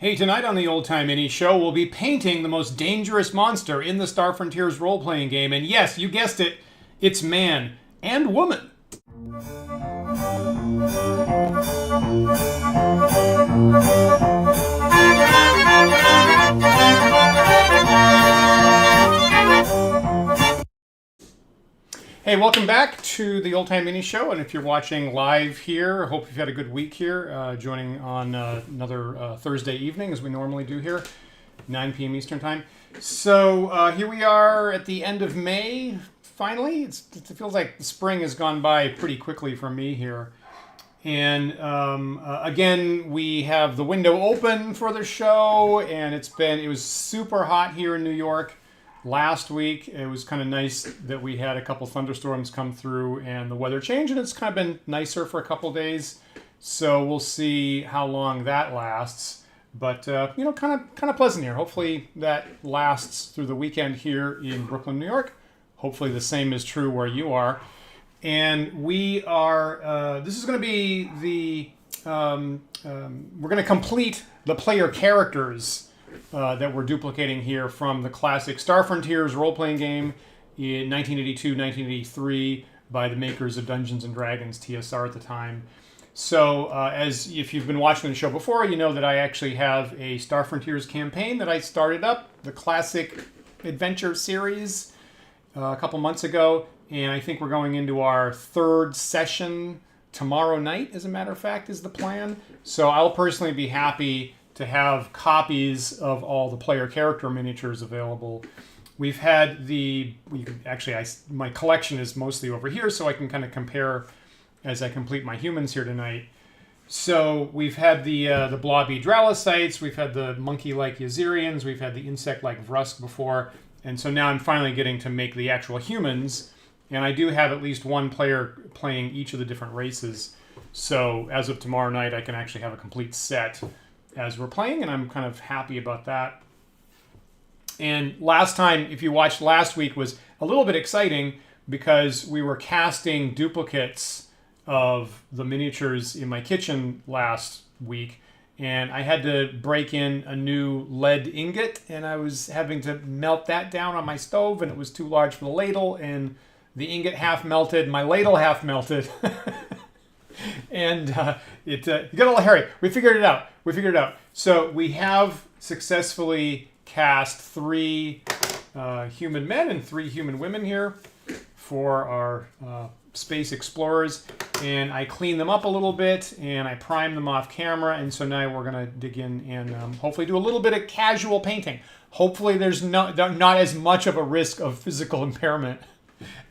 Hey, tonight on the Old Time Mini Show, we'll be painting the most dangerous monster in the Star Frontiers role-playing game. And yes, you guessed it, it's man and woman. Hey, welcome back to the Old Time Mini Show, and if you're watching live here, I hope you've had a good week here, joining on another Thursday evening, as we normally do here, 9 p.m. Eastern Time. So here we are at the end of May, finally. It feels like the spring has gone by pretty quickly for me here. And again, we have the window open for the show, and it was super hot here in New York. Last week, it was kind of nice that we had a couple thunderstorms come through and the weather changed, and it's kind of been nicer for a couple days. So we'll see how long that lasts. But, you know, kind of pleasant here. Hopefully that lasts through the weekend here in Brooklyn, New York. Hopefully the same is true where you are. And we are, this is going to be we're going to complete the player characters that we're duplicating here from the classic Star Frontiers role-playing game in 1982-1983 by the makers of Dungeons & Dragons, TSR at the time. So as if you've been watching the show before, you know that I actually have a Star Frontiers campaign that I started up, the classic adventure series, a couple months ago. And I think we're going into our third session tomorrow night, as a matter of fact, is the plan. So I'll personally be happy to have copies of all the player character miniatures available. We've had my collection is mostly over here, so I can kind of compare as I complete my humans here tonight. So we've had the blobby Dralicites, we've had the monkey-like Yazirians, we've had the insect-like Vrusk before, and so now I'm finally getting to make the actual humans, and I do have at least one player playing each of the different races. So as of tomorrow night, I can actually have a complete set as we're playing, and I'm kind of happy about that. And last time, if you watched last week, was a little bit exciting because we were casting duplicates of the miniatures in my kitchen last week, and I had to break in a new lead ingot, and I was having to melt that down on my stove, and it was too large for the ladle, and the ingot half melted, my ladle half melted. And it got a little hairy. We figured it out. So we have successfully cast 3 human men and 3 human women here for our space explorers. And I cleaned them up a little bit, and I primed them off camera. And so now we're going to dig in and hopefully do a little bit of casual painting. Hopefully there's not as much of a risk of physical impairment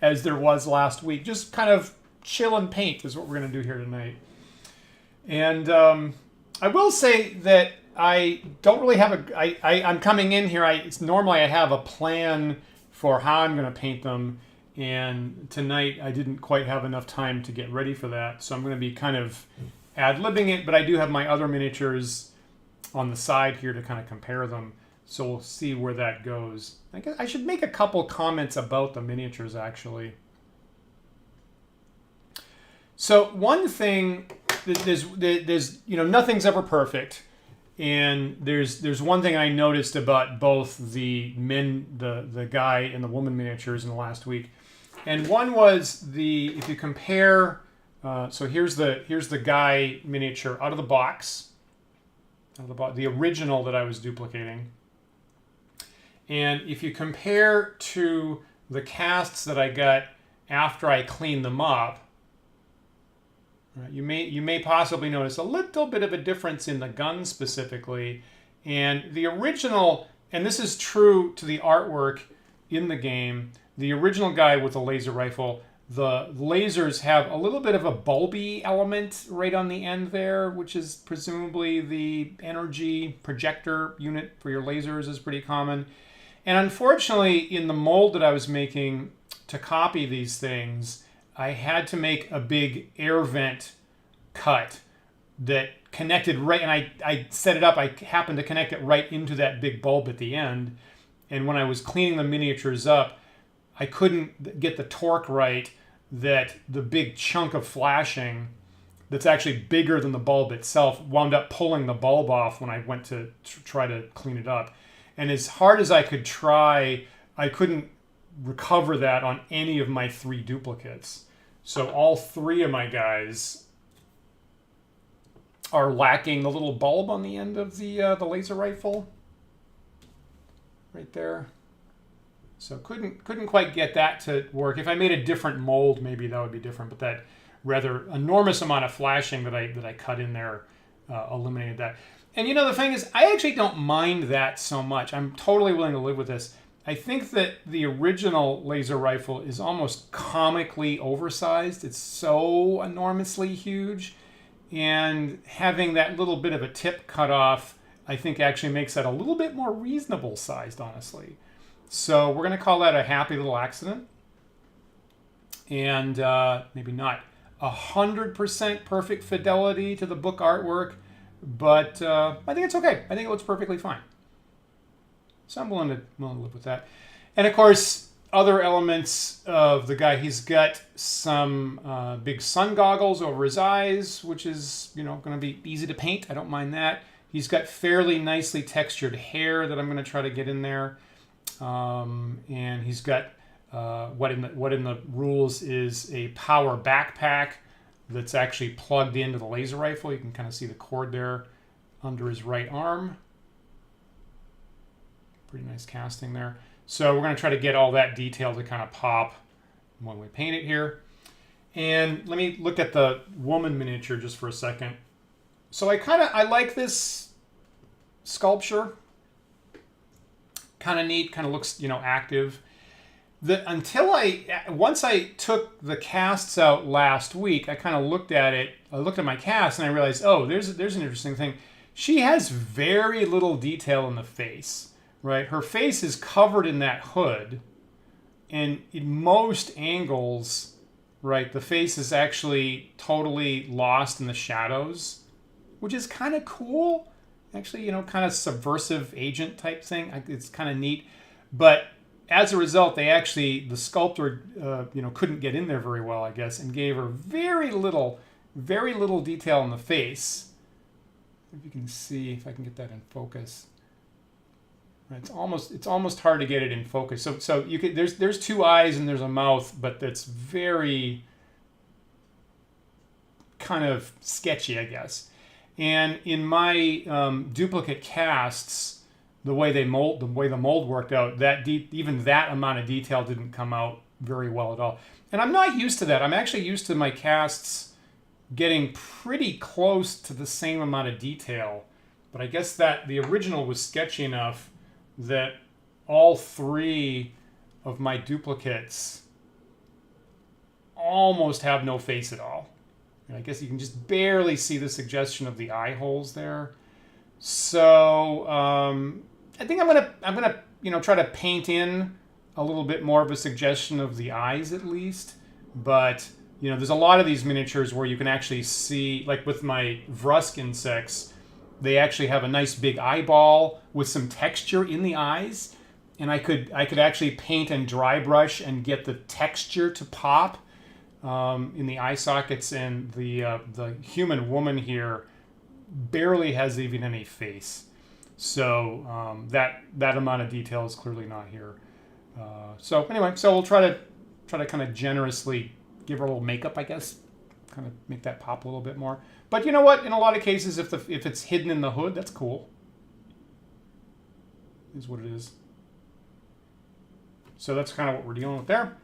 as there was last week. Just kind of chill and paint is what we're going to do here tonight. And I will say that I don't really have I'm coming in here, normally I have a plan for how I'm going to paint them, and tonight I didn't quite have enough time to get ready for that, so I'm going to be kind of ad-libbing it, but I do have my other miniatures on the side here to kind of compare them, so we'll see where that goes. I guess I should make a couple comments about the miniatures, actually. So one thing, there's you know, nothing's ever perfect, and there's one thing I noticed about both the guy and the woman miniatures in the last week, and one was if you compare, so here's the guy miniature out of the box, the original that I was duplicating, and if you compare to the casts that I got after I cleaned them up. You may possibly notice a little bit of a difference in the gun specifically, and the original, and this is true to the artwork in the game, the original guy with the laser rifle, the lasers have a little bit of a bulby element right on the end there, which is presumably the energy projector unit for your lasers is pretty common. And unfortunately, in the mold that I was making to copy these things, I had to make a big air vent cut that connected right, and I set it up, I happened to connect it right into that big bulb at the end. And when I was cleaning the miniatures up, I couldn't get the torque right that the big chunk of flashing that's actually bigger than the bulb itself wound up pulling the bulb off when I went to try to clean it up. And as hard as I could try, I couldn't recover that on any of my 3 duplicates. So all 3 of my guys are lacking the little bulb on the end of the laser rifle. Right there. So couldn't quite get that to work. If I made a different mold, maybe that would be different. But that rather enormous amount of flashing that I cut in there eliminated that. And you know, the thing is, I actually don't mind that so much. I'm totally willing to live with this. I think that the original laser rifle is almost comically oversized. It's so enormously huge. And having that little bit of a tip cut off, I think actually makes that a little bit more reasonable sized, honestly. So we're going to call that a happy little accident. And maybe not 100% perfect fidelity to the book artwork, but I think it's okay. I think it looks perfectly fine. So I'm willing to live with that. And of course, other elements of the guy, he's got some big sun goggles over his eyes, which is, you know, going to be easy to paint. I don't mind that. He's got fairly nicely textured hair that I'm going to try to get in there. And he's got what in the rules is a power backpack that's actually plugged into the laser rifle. You can kind of see the cord there under his right arm. Pretty nice casting there. So we're going to try to get all that detail to kind of pop when we paint it here. And let me look at the woman miniature just for a second. So I like this sculpture. Kind of neat, kind of looks, you know, active. Once I took the casts out last week, I kind of looked at it. I looked at my cast and I realized, oh, there's an interesting thing. She has very little detail in the face, right? Her face is covered in that hood, and in most angles, right, the face is actually totally lost in the shadows, which is kind of cool. Actually, you know, kind of subversive agent type thing. It's kind of neat. But as a result, the sculptor, you know, couldn't get in there very well, I guess, and gave her very little detail in the face. If you can see, if I can get that in focus. Right, it's almost hard to get it in focus. So you could there's 2 eyes and there's a mouth, but that's very kind of sketchy, I guess. And in my duplicate casts, the way the mold worked out, even that amount of detail didn't come out very well at all. And I'm not used to that. I'm actually used to my casts getting pretty close to the same amount of detail. But I guess that the original was sketchy enough that all 3 of my duplicates almost have no face at all. And I guess you can just barely see the suggestion of the eye holes there. So I think I'm gonna you know, try to paint in a little bit more of a suggestion of the eyes at least. But you know, there's a lot of these miniatures where you can actually see, like with my Vrusk insects, they actually have a nice big eyeball with some texture in the eyes, and I could actually paint and dry brush and get the texture to pop. In the eye sockets, and the human woman here barely has even any face. So that amount of detail is clearly not here. So anyway, so we'll try to kind of generously give her a little makeup, I guess, kind of make that pop a little bit more. But you know what? In a lot of cases, if it's hidden in the hood, that's cool. Is what it is. So that's kind of what we're dealing with there,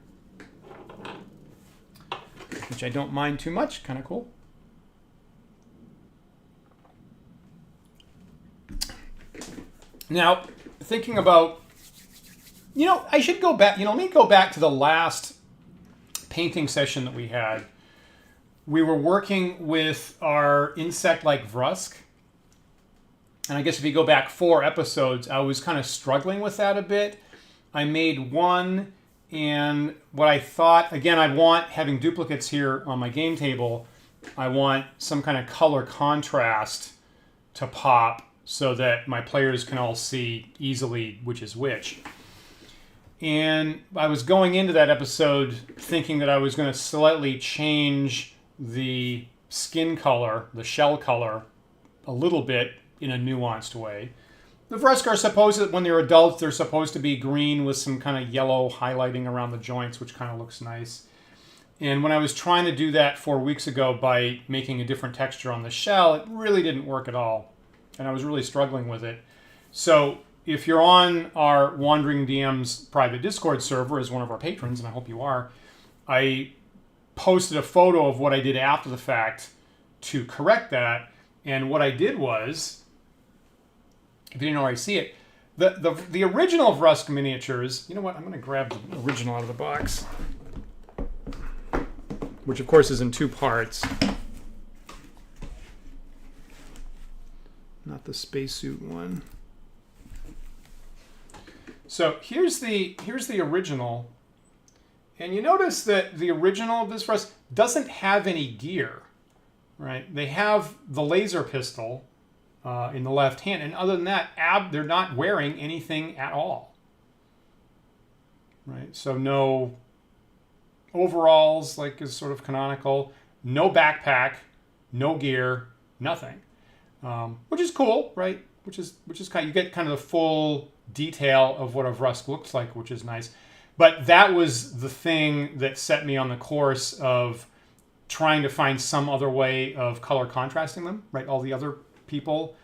which I don't mind too much. Kind of cool. Now, thinking about, you know, I should go back, you know, let me go back to the last painting session that we had. We were working with our insect-like Vrusk. And I guess if you go back 4 episodes, I was kind of struggling with that a bit. I made one, and what I thought, again, I want, having duplicates here on my game table, I want some kind of color contrast to pop so that my players can all see easily which is which. And I was going into that episode thinking that I was going to slightly change the skin color, the shell color, a little bit in a nuanced way. The Vrusk are supposed to, when they're adults, they're supposed to be green with some kind of yellow highlighting around the joints, which kind of looks nice. And when I was trying to do that 4 weeks ago by making a different texture on the shell, it really didn't work at all. And I was really struggling with it. So if you're on our Wandering DM's private Discord server as one of our patrons, and I hope you are, I posted a photo of what I did after the fact to correct that. And what I did was, if you didn't already see it, the original Vrusk miniatures, you know what, I'm going to grab the original out of the box, which of course is in 2 parts. Not the spacesuit one. So here's the original. And you notice that the original of this Vrusk doesn't have any gear, right? They have the laser pistol in the left hand, and other than that, they're not wearing anything at all, right? So no overalls, like is sort of canonical, no backpack, no gear, nothing, which is cool, right? Which is kind of, you get kind of the full detail of what a Vrusk looks like, which is nice. But that was the thing that set me on the course of trying to find some other way of color contrasting them, right? All the other people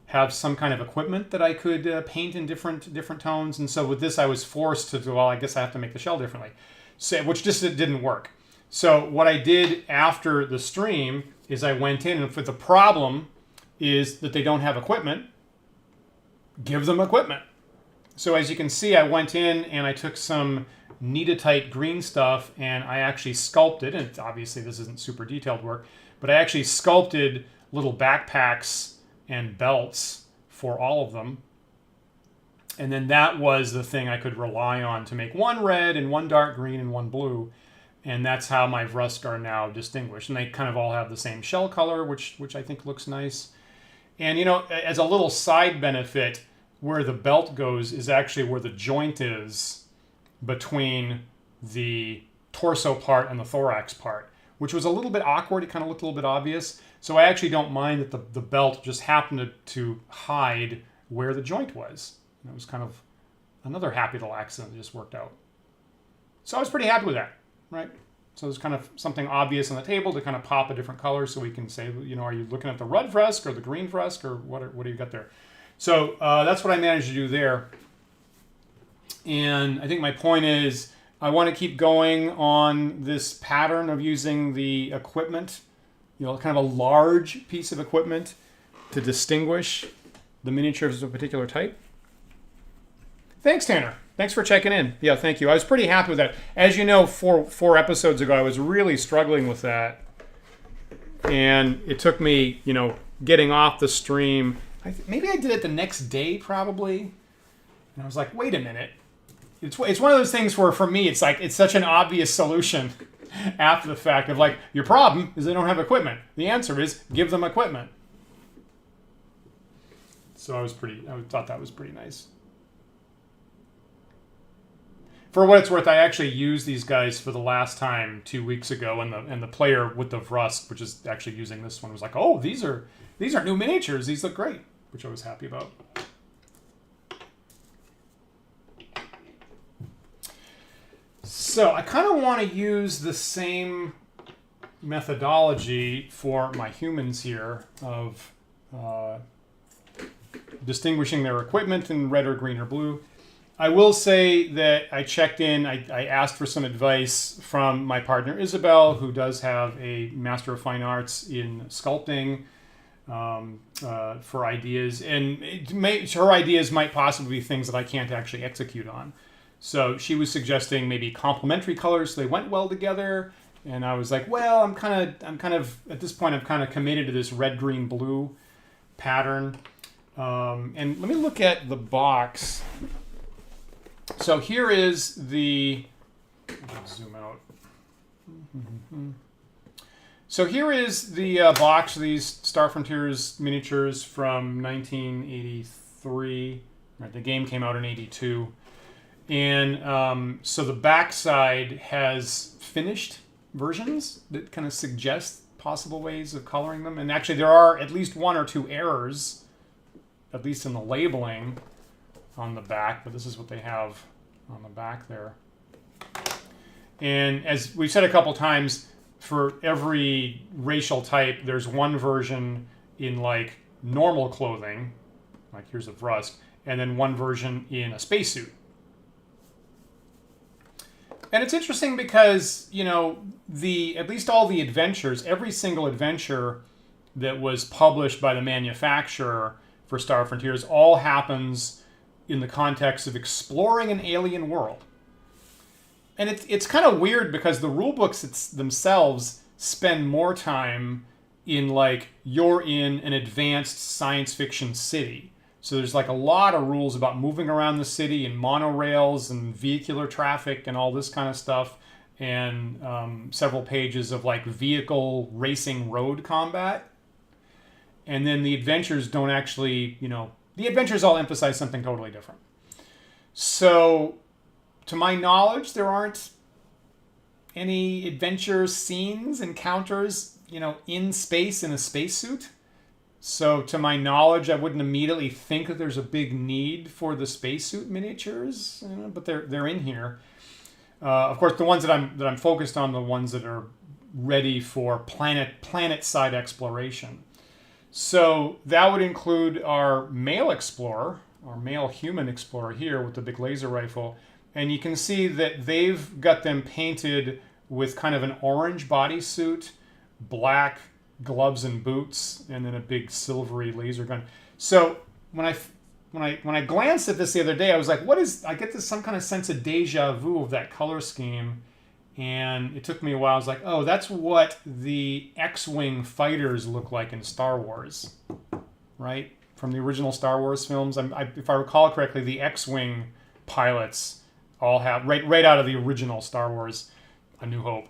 have some kind of equipment that I could paint in different tones. And so with this, I was forced to do, well, I guess I have to make the shell differently. So, which just didn't work. So what I did after the stream is I went in, and if the problem is that they don't have equipment, give them equipment. So as you can see, I went in and I took some Kneadatite green stuff and I actually sculpted, and obviously this isn't super detailed work, but I actually sculpted little backpacks and belts for all of them. And then that was the thing I could rely on to make one red and one dark green and one blue. And that's how my Vrusk are now distinguished. And they kind of all have the same shell color, which I think looks nice. And, you know, as a little side benefit, where the belt goes is actually where the joint is between the torso part and the thorax part, which was a little bit awkward. It kind of looked a little bit obvious. So I actually don't mind that the belt just happened to hide where the joint was. And it was kind of another happy little accident that just worked out. So I was pretty happy with that, right? So there's kind of something obvious on the table to kind of pop a different color so we can say, you know, are you looking at the red Vrusk or the green Vrusk or what do you got there? So that's what I managed to do there. And I think my point is I want to keep going on this pattern of using the equipment, you know, kind of a large piece of equipment to distinguish the miniatures of a particular type. Thanks, Tanner. Thanks for checking in. Yeah, thank you. I was pretty happy with that. As you know, four episodes ago, I was really struggling with that. And it took me, you know, getting off the stream. Maybe I did it the next day, probably. And I was like, wait a minute. It's one of those things where, for me, it's like, it's such an obvious solution after the fact of like, your problem is they don't have equipment. The answer is give them equipment. So I thought that was pretty nice. For what it's worth, I actually used these guys for the last time 2 weeks ago, and the player with the Vrusk, which is actually using this one, was like, oh, these are new miniatures. These look great, which I was happy about. So I kind of want to use the same methodology for my humans here of distinguishing their equipment in red or green or blue. I will say that I checked in, I asked for some advice from my partner Isabelle, who does have a Master of Fine Arts in sculpting, for ideas. And her ideas might possibly be things that I can't actually execute on. So she was suggesting maybe complementary colors so they went well together. And I was like, well, I'm kind of at this point, I'm kind of committed to this red, green, blue pattern. And let me look at the box. So here is the, zoom out. So here is the box of these Star Frontiers miniatures from 1983. Right, the game came out in 82. And so the back side has finished versions that kind of suggest possible ways of coloring them. And actually, there are at least one or two errors, at least in the labeling on the back. But this is what they have on the back there. And as we've said a couple times, for every racial type, there's one version in like normal clothing, like here's a Vrust, and then one version in a spacesuit. And it's interesting because, you know, at least all the adventures, every single adventure that was published by the manufacturer for Star Frontiers all happens in the context of exploring an alien world. And it's kind of weird because the rule books themselves spend more time in like, you're in an advanced science fiction city. So there's like a lot of rules about moving around the city and monorails and vehicular traffic and all this kind of stuff. And several pages of like vehicle racing road combat. And then the adventures don't actually, you know, the adventures all emphasize something totally different. So to my knowledge, there aren't any adventure scenes, encounters, you know, in space in a spacesuit. So to my knowledge, I wouldn't immediately think that there's a big need for the spacesuit miniatures, you know, but they're in here. Of course, the ones that I'm focused on, the ones that are ready for planet side exploration. So that would include our male explorer, our male human explorer here with the big laser rifle, and you can see that they've got them painted with kind of an orange bodysuit, black gloves and boots, and then a big silvery laser gun. So when I glanced at this the other day, I was like, I get this some kind of sense of deja vu of that color scheme. And it took me a while. I was like, oh, that's what the X-Wing fighters look like in Star Wars, right? From the original Star Wars films. If I recall correctly, the X-Wing pilots all have, right out of the original Star Wars A New Hope,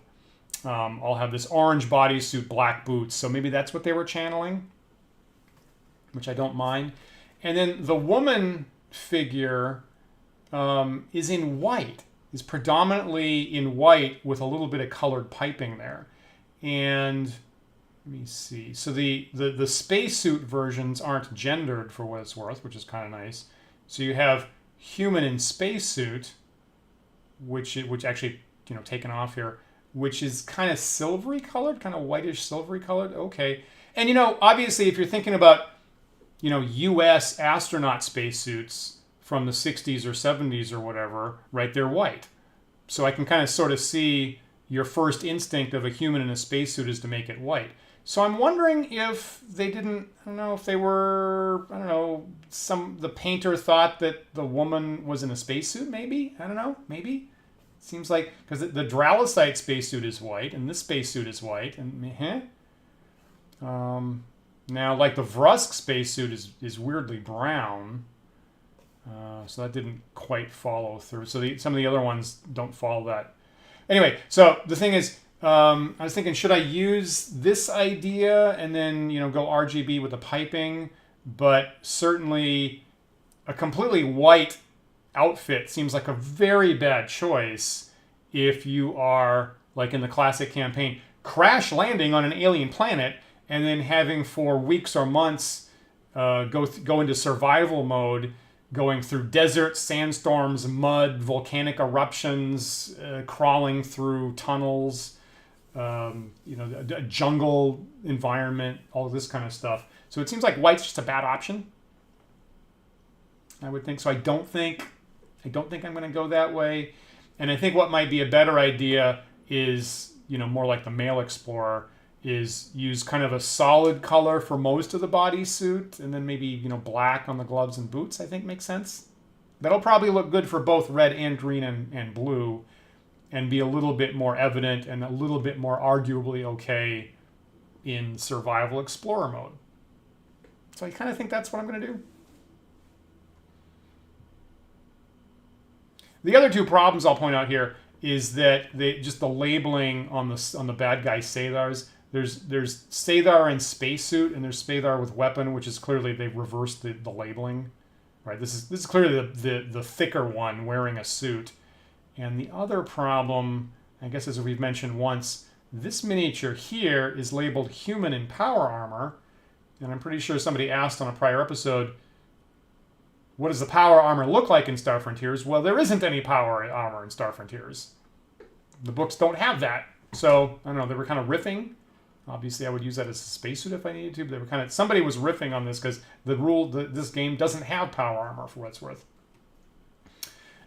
all have this orange bodysuit, black boots. So maybe that's what they were channeling, which I don't mind. And then the woman figure is in white, is predominantly in white with a little bit of colored piping there. And let me see. So the spacesuit versions aren't gendered for what it's worth, which is kind of nice. So you have human in spacesuit, which actually, you know, taken off here, which is kind of silvery colored, kind of whitish silvery colored. Okay. And, you know, obviously if you're thinking about, you know, US astronaut spacesuits from the 60s or 70s or whatever, right, they're white. So I can kind of sort of see your first instinct of a human in a spacesuit is to make it white. So I'm wondering if they didn't, I don't know, if they were, I don't know, the painter thought that the woman was in a spacesuit, maybe? I don't know, maybe? Seems like, because the Dralicite spacesuit is white, and this spacesuit is white, and now, like the Vrusk spacesuit is weirdly brown, so that didn't quite follow through. So some of the other ones don't follow that. Anyway, so the thing is, I was thinking, should I use this idea and then, you know, go RGB with the piping? But certainly a completely white outfit seems like a very bad choice if you are, like in the classic campaign, crash landing on an alien planet and then having for weeks or months go into survival mode, going through deserts, sandstorms, mud, volcanic eruptions, crawling through tunnels, you know, a jungle environment, all this kind of stuff. So it seems like white's just a bad option, I would think. So I don't think I'm going to go that way. And I think what might be a better idea is, you know, more like the male explorer, is use kind of a solid color for most of the bodysuit, and then maybe, you know, black on the gloves and boots, I think makes sense. That'll probably look good for both red and green and blue, and be a little bit more evident and a little bit more arguably okay in survival explorer mode. So I kind of think that's what I'm going to do. The other two problems I'll point out here is that just the labeling on the bad guy Sathars. There's Sathar in spacesuit, and there's Sathar with weapon, which is clearly they've reversed the labeling, right? This is clearly the thicker one wearing a suit. And the other problem, I guess, as we've mentioned once, This miniature here is labeled human in power armor. And I'm pretty sure somebody asked on a prior episode, what does the power armor look like in Star Frontiers? Well, there isn't any power armor in Star Frontiers. The books don't have that. So, I don't know, they were kind of riffing. Obviously, I would use that as a spacesuit if I needed to, but they were kind of, somebody was riffing on this because this game doesn't have power armor for what it's worth.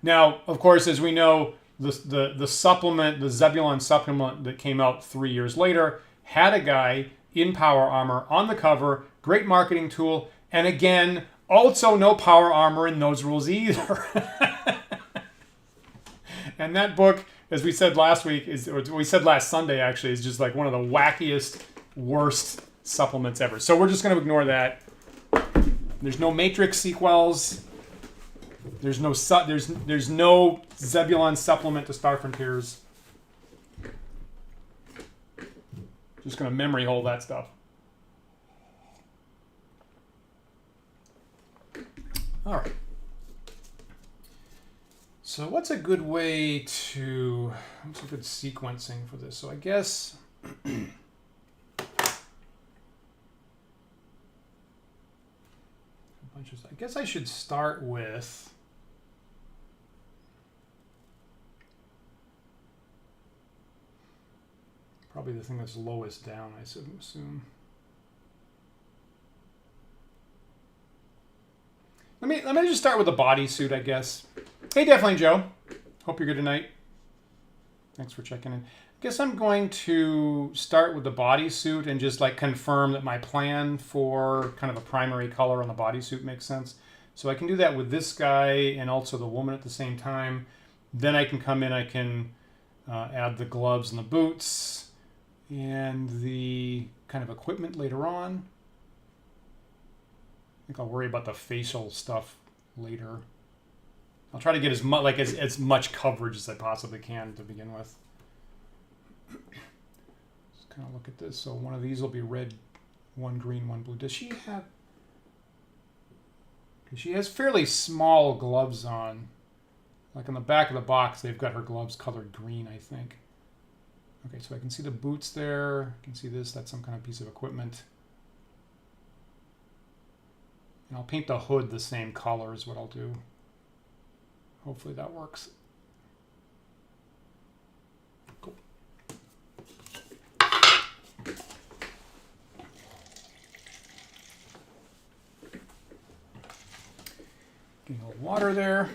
Now, of course, as we know, the supplement, the Zebulon supplement that came out 3 years later, had a guy in power armor on the cover, great marketing tool, and again, also no power armor in those rules either. And that book, as we said last week, or we said last Sunday actually, is just like one of the wackiest, worst supplements ever. So we're just going to ignore that. There's no Matrix sequels. There's no Zebulon supplement to Star Frontiers. Just going to memory hole that stuff. All right. So what's a good way to, what's a good sequencing for this? So I guess I guess I should start with probably the thing that's lowest down, I assume. Let me just start with the bodysuit, I guess. Hey, Definitely Joe. Hope you're good tonight. Thanks for checking in. I guess I'm going to start with the bodysuit and just like confirm that my plan for kind of a primary color on the bodysuit makes sense. So I can do that with this guy and also the woman at the same time. Then I can come in, I can add the gloves and the boots and the kind of equipment later on. I think I'll worry about the facial stuff later. I'll try to get as much coverage as I possibly can to begin with. Just kind of look at this. So one of these will be red, one green, one blue. Does she have... Because she has fairly small gloves on. Like on the back of the box, they've got her gloves colored green, I think. Okay, so I can see the boots there. I can see this. That's some kind of piece of equipment. And I'll paint the hood the same color is what I'll do. Hopefully that works. Cool. Getting a little water there.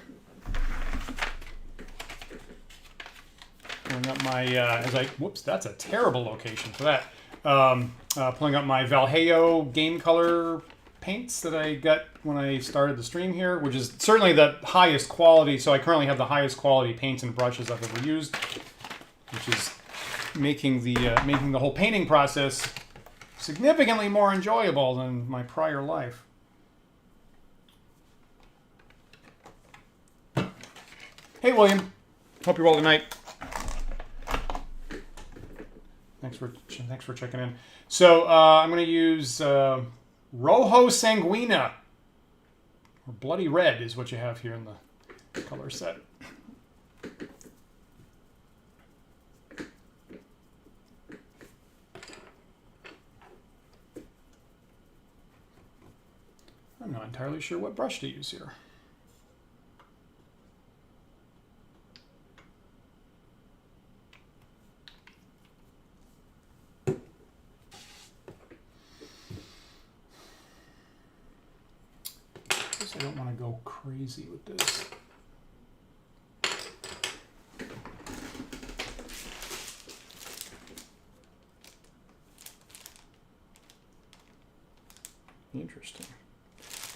Pulling up my, whoops, that's a terrible location for that. Pulling up my Vallejo game color paints that I got when I started the stream here, which is certainly the highest quality. So I currently have the highest quality paints and brushes I've ever used, which is making the whole painting process significantly more enjoyable than my prior life. Hey, William. Hope you're well tonight. Thanks for checking in. So I'm going to use Rojo Sanguina, or Bloody Red is what you have here in the color set. I'm not entirely sure what brush to use here. I don't want to go crazy with this. Interesting.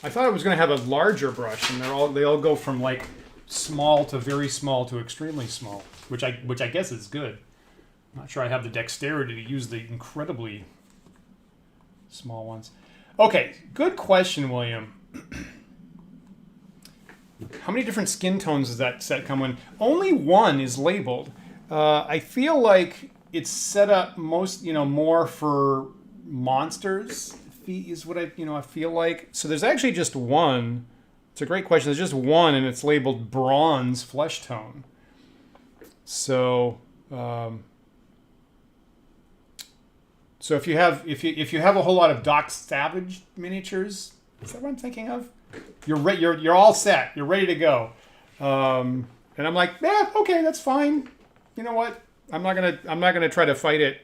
I thought I was going to have a larger brush, and they all go from like small to very small to extremely small, which I guess is good. I'm not sure I have the dexterity to use the incredibly small ones. Okay, good question, William. How many different skin tones does that set come in? Only one is labeled. I feel like it's set up more for monsters. Is what I feel like. So there's actually just one. It's a great question. There's just one, and it's labeled bronze flesh tone. So So if you have a whole lot of Doc Savage miniatures, is that what I'm thinking of? You're all set. You're ready to go. And I'm like, yeah, okay, that's fine. You know what? I'm not gonna try to fight it.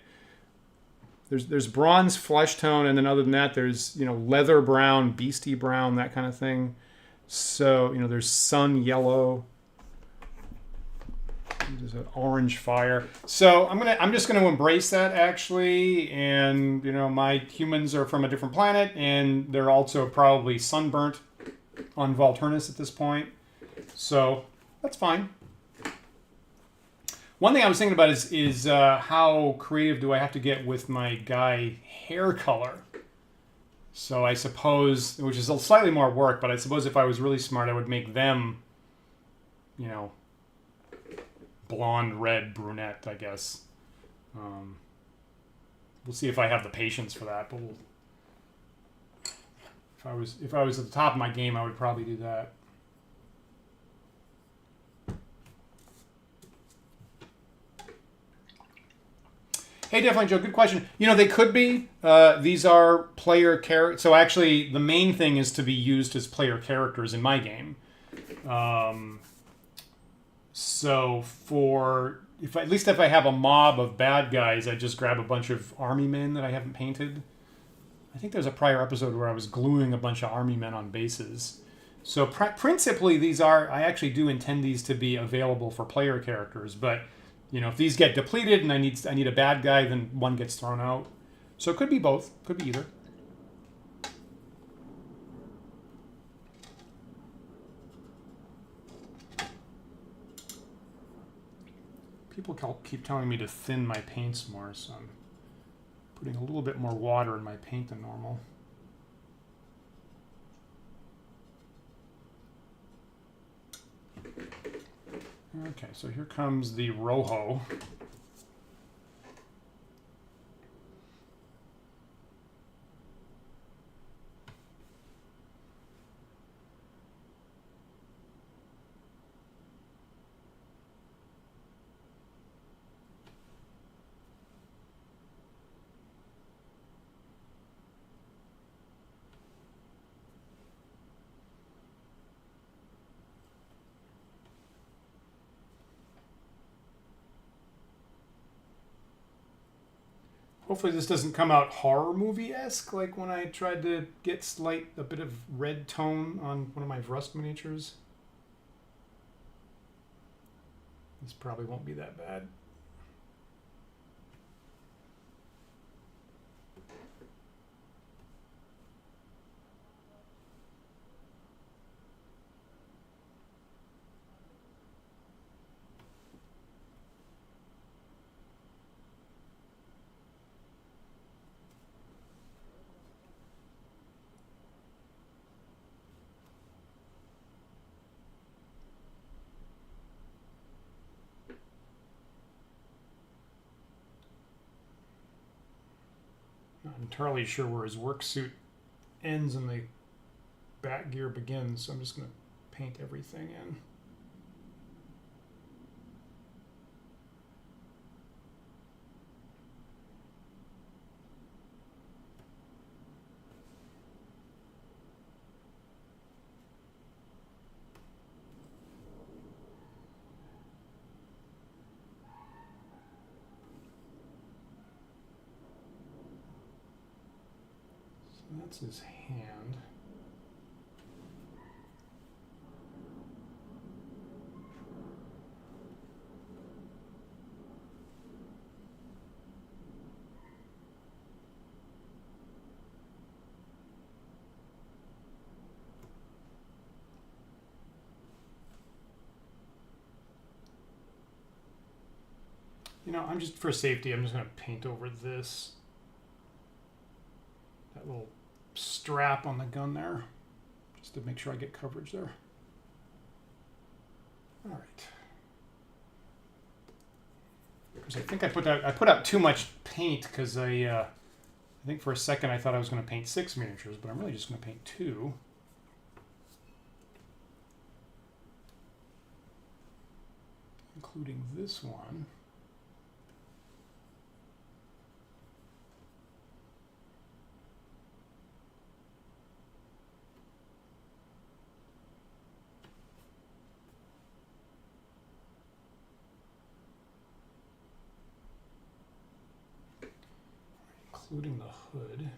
There's bronze flesh tone, and then other than that, there's leather brown, beastie brown, that kind of thing. So there's sun yellow. There's an orange fire. So I'm just gonna embrace that actually, and my humans are from a different planet, and they're also probably sunburnt on Volturnus at this point. So that's fine. One thing I was thinking about is how creative do I have to get with my guy hair color? So I suppose, which is slightly more work, but I suppose if I was really smart, I would make them, blonde, red, brunette, I guess. We'll see if I have the patience for that, but if I was at the top of my game, I would probably do that. Hey, definitely, Joe. Good question. They could be. These are player characters. So actually, the main thing is to be used as player characters in my game. So at least if I have a mob of bad guys, I just grab a bunch of army men that I haven't painted. I think there's a prior episode where I was gluing a bunch of army men on bases. So principally, I actually do intend these to be available for player characters, but if these get depleted and I need a bad guy, then one gets thrown out. So it could be both. Could be either. People keep telling me to thin my paints more, so I'm putting a little bit more water in my paint than normal. Okay, so here comes the Rojo. Hopefully this doesn't come out horror movie-esque, like when I tried to get a bit of red tone on one of my Vrust miniatures. This probably won't be that bad. Not entirely sure where his work suit ends and the bat gear begins, so I'm just going to paint everything in. That's his hand. For safety, I'm just going to paint over that little strap on the gun there, just to make sure I get coverage there. All right. Because I think I put out too much paint because I think for a second I thought I was going to paint 6 miniatures, but I'm really just going to paint 2. Including this one. including the hood.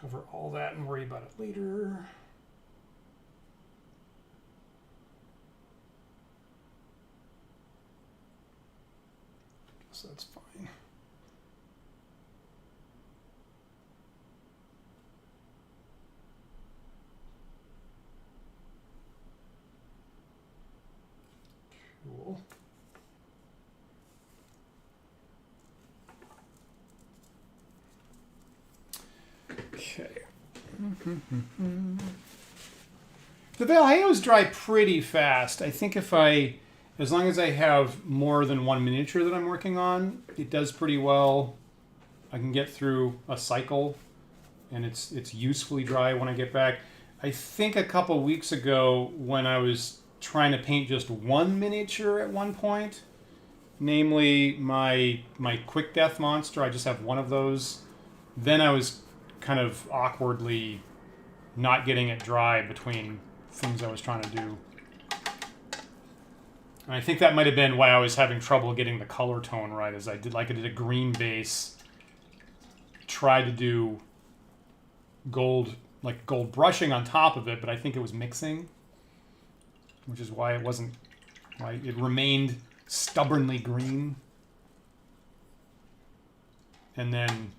Cover all that and worry about it later. So that's fine. Cool. Okay. The Vallejo's dry pretty fast. I think as long as I have more than one miniature that I'm working on, it does pretty well. I can get through a cycle, and it's usefully dry when I get back. I think a couple weeks ago, when I was trying to paint just one miniature at one point, namely my quick death monster, I just have one of those. Then I was kind of awkwardly not getting it dry between things I was trying to do. And I think that might have been why I was having trouble getting the color tone right, as I did a green base, tried to do gold brushing on top of it, but I think it was mixing, which is why it remained stubbornly green. And then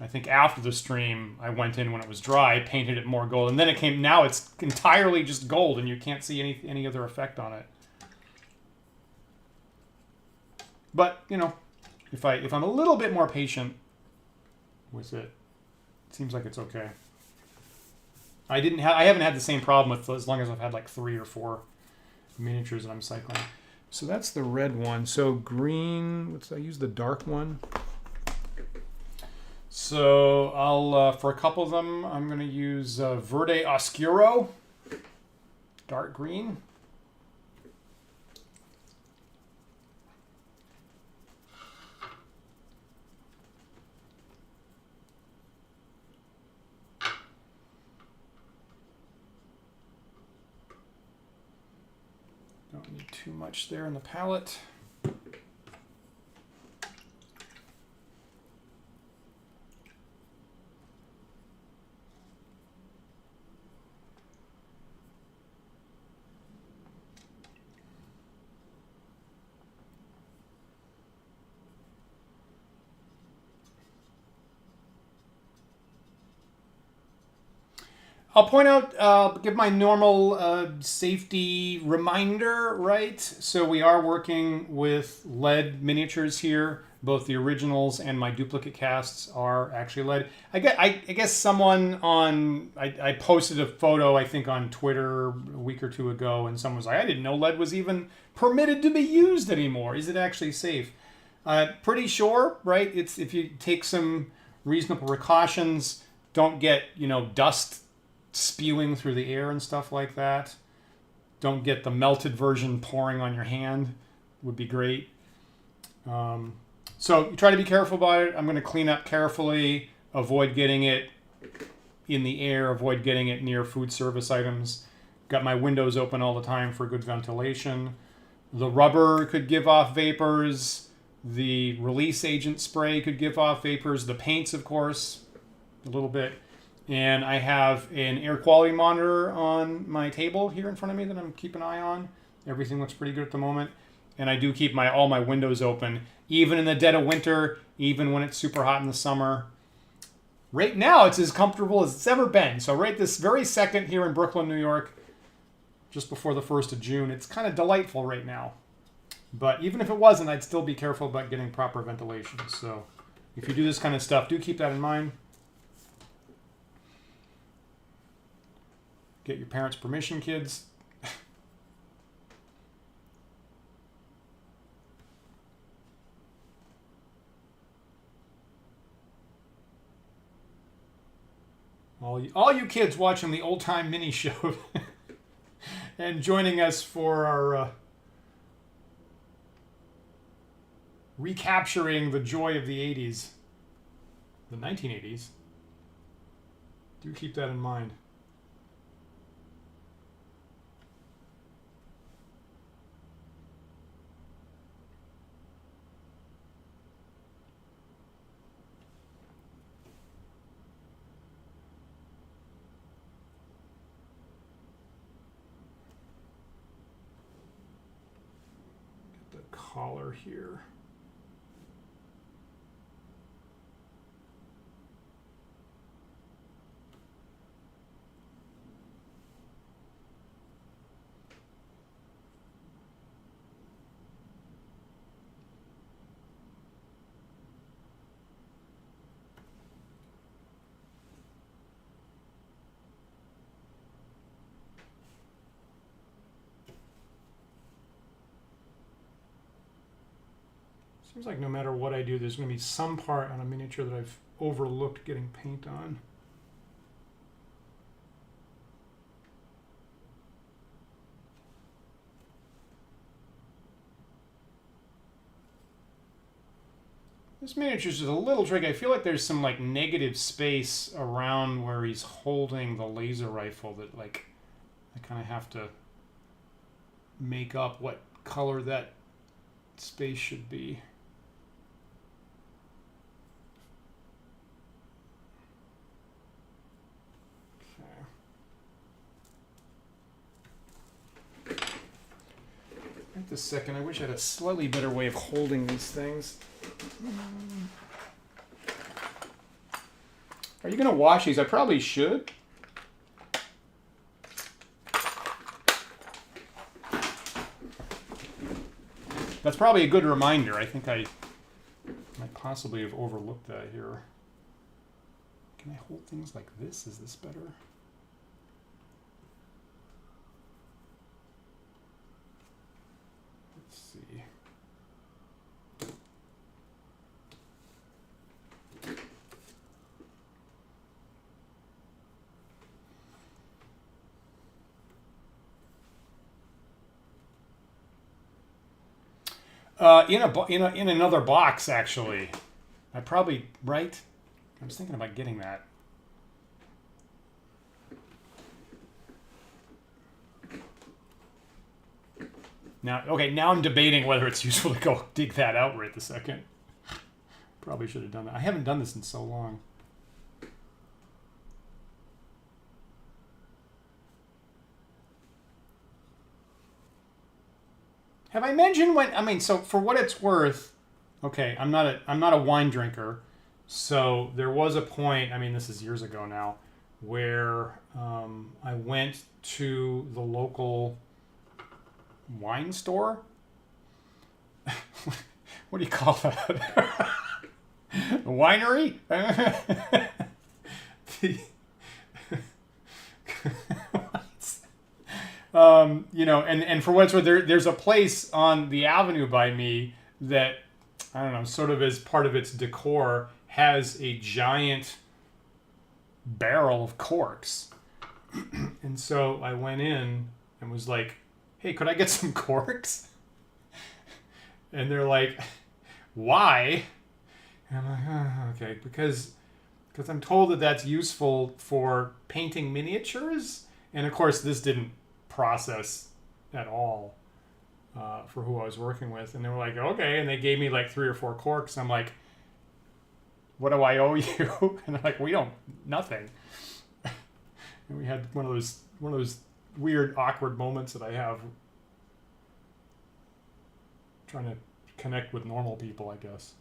I think after the stream, I went in when it was dry, painted it more gold, and then now it's entirely just gold, and you can't see any other effect on it. But, you know, if I'm a little bit more patient with it, it seems like it's okay. I haven't had the same problem with, as long as I've had like 3 or 4 miniatures that I'm cycling. So that's the red one. So green, I use the dark one. So I'll, for a couple of them, I'm going to use Verde Oscuro, dark green. Don't need too much there in the palette. I'll point out, give my normal safety reminder, right? So we are working with lead miniatures here. Both the originals and my duplicate casts are actually lead. I guess someone I posted a photo, I think, on Twitter a week or 2 ago, and someone was like, I didn't know lead was even permitted to be used anymore. Is it actually safe? Pretty sure, right? It's if you take some reasonable precautions, don't get, dust spewing through the air and stuff like that. Don't get the melted version pouring on your hand. Would be great. So you try to be careful about it. I'm going to clean up carefully, avoid getting it in the air, avoid getting it near food service items. Got my windows open all the time for good ventilation. The rubber could give off vapors. The release agent spray could give off vapors. The paints, of course, a little bit. And I have an air quality monitor on my table here in front of me that I'm keeping an eye on. Everything looks pretty good at the moment. And I do keep all my windows open, even in the dead of winter, even when it's super hot in the summer. Right now, it's as comfortable as it's ever been. So right this very second here in Brooklyn, New York, just before the 1st of June, it's kind of delightful right now. But even if it wasn't, I'd still be careful about getting proper ventilation. So if you do this kind of stuff, do keep that in mind. Get your parents' permission, kids. All you kids watching the Old Time Mini Show and joining us for our recapturing the joy of the 80s, the 1980s. Do keep that in mind. Collar here. Seems like no matter what I do, there's going to be some part on a miniature that I've overlooked getting paint on. This miniature is just a little tricky. I feel like there's some like negative space around where he's holding the laser rifle that like I kind of have to make up what color that space should be. Right this second, I wish I had a slightly better way of holding these things. Are you going to wash these? I probably should. That's probably a good reminder. I think I might possibly have overlooked that here. Can I hold things like this? Is this better? Let's see. In another box, actually. I probably, right? I was thinking about getting that. Now, okay, now I'm debating whether it's useful to go dig that out right this second. Probably should have done that. I haven't done this in so long. Have I mentioned when? I mean, so for what it's worth, okay, I'm not a wine drinker, so there was a point. I mean, this is years ago now, where I went to the local wine store. What do you call that? A winery? You know, and for what it's worth, there's a place on the avenue by me that, I don't know, sort of as part of its decor, has a giant barrel of corks. And so I went in and was like, hey, could I get some corks? And they're like, why? And I'm like, oh, okay, because I'm told that that's useful for painting miniatures. And of course, this didn't process at all for who I was working with. And they were like, okay. And they gave me like 3 or 4 corks. I'm like, what do I owe you? And they're like, we don't, nothing. And we had one of those weird, awkward moments that I have trying to connect with normal people, I guess.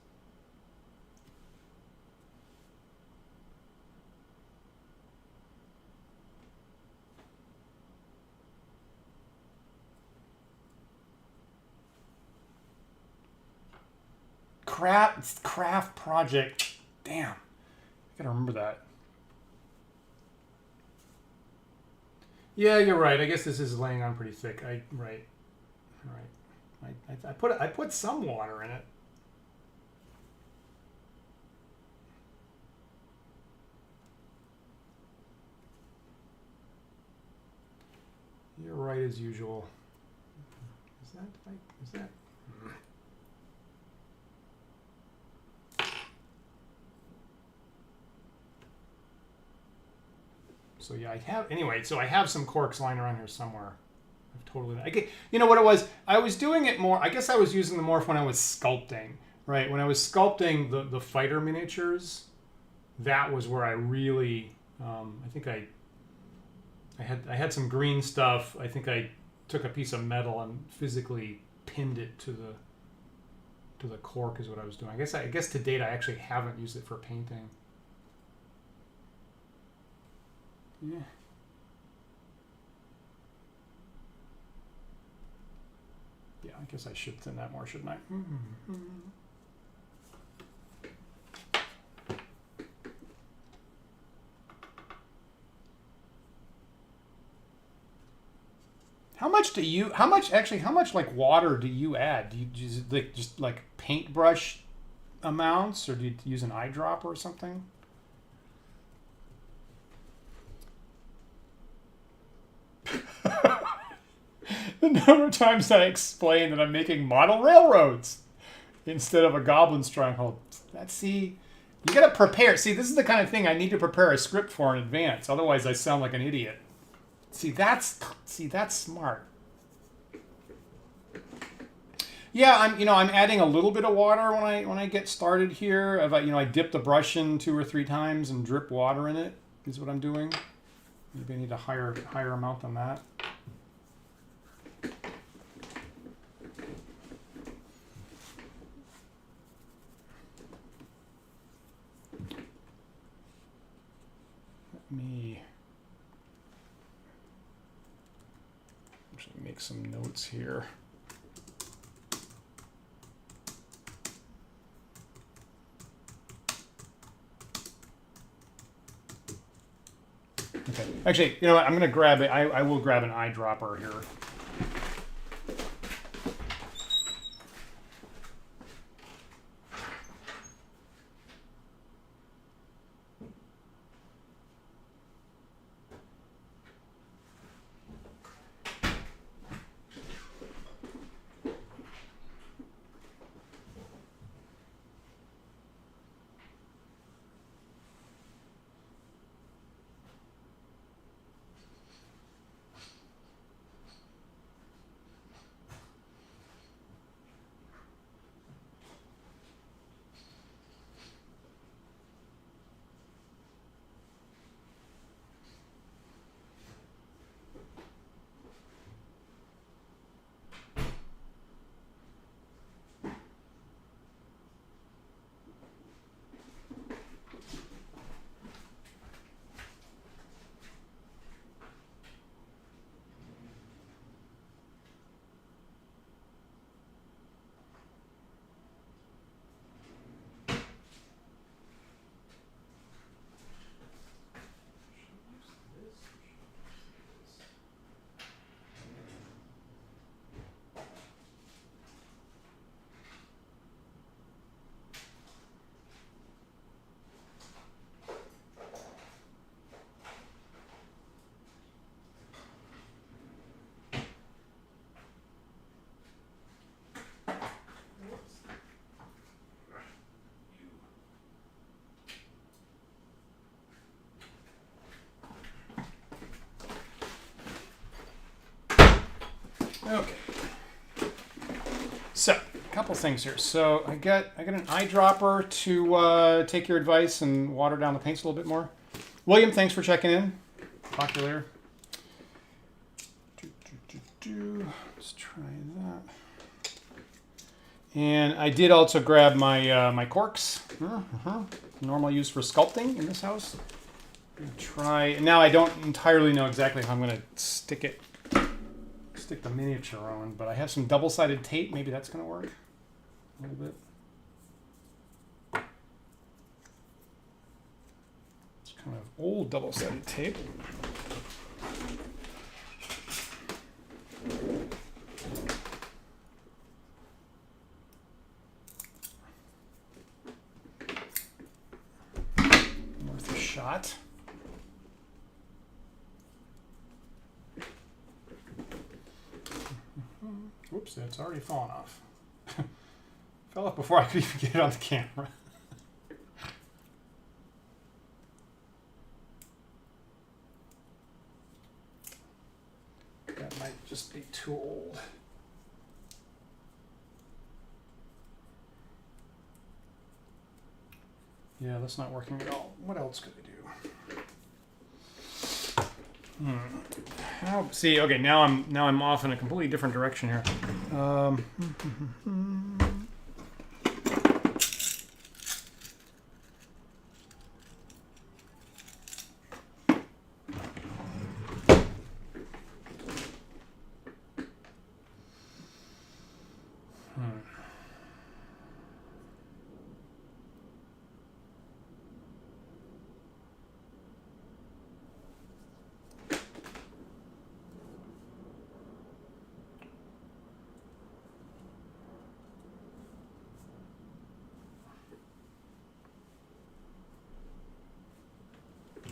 Craft project. Damn. I gotta remember that. Yeah, you're right. I guess this is laying on pretty thick. Right. I put some water in it. You're right as usual. Is that? So yeah, I have some corks lying around here somewhere. I've totally. You know what it was? I was doing it more. I guess I was using the morph when I was sculpting. Right, when I was sculpting the fighter miniatures, that was where I really. I think I had some green stuff. I think I took a piece of metal and physically pinned it to the cork is what I was doing. I guess to date I actually haven't used it for painting. Yeah. Yeah, I guess I should thin that more, shouldn't I? How much like water do you add? Do you just like paintbrush amounts, or do you use an eyedropper or something? The number of times I explain that I'm making model railroads instead of a goblin stronghold. You gotta prepare. See, this is the kind of thing I need to prepare a script for in advance. Otherwise, I sound like an idiot. See, that's smart. Yeah, I'm adding a little bit of water when I get started here. I dip the brush in 2 or 3 times and drip water in it. Is what I'm doing. Maybe I need a higher amount than that. Let me actually make some notes here. Okay. Actually, you know what? I'm going to grab it. I will grab an eyedropper here. Okay. So, a couple things here. So I got an eyedropper to take your advice and water down the paints a little bit more. William, thanks for checking in. Talk to you later. Let's try that. And I did also grab my my corks. Normally used for sculpting in this house. I'm gonna try. Now I don't entirely know exactly how I'm going to stick the miniature on, but I have some double-sided tape. Maybe that's going to work a little bit. It's kind of old double-sided tape. shot. Whoops, it's already fallen off. Fell off before I could even get it on the camera. That might just be too old. Yeah, that's not working at all. What else could I do? See, okay, now I'm off in a completely different direction here.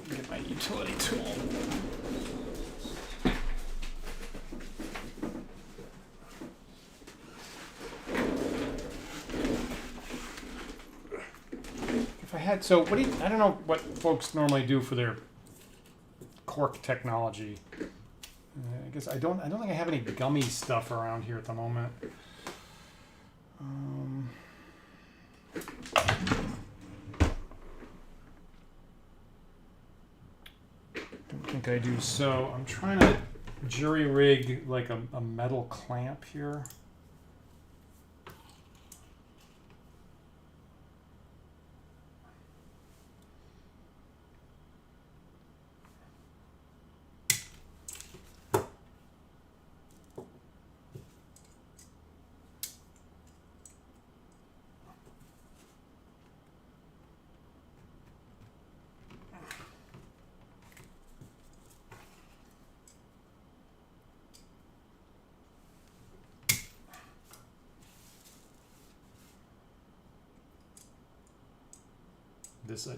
Get my utility tool. If I had, so what do you, I don't know what folks normally do for their cork technology. I guess I don't think I have any gummy stuff around here at the moment. Don't think I do. So I'm trying to jury rig like a metal clamp here.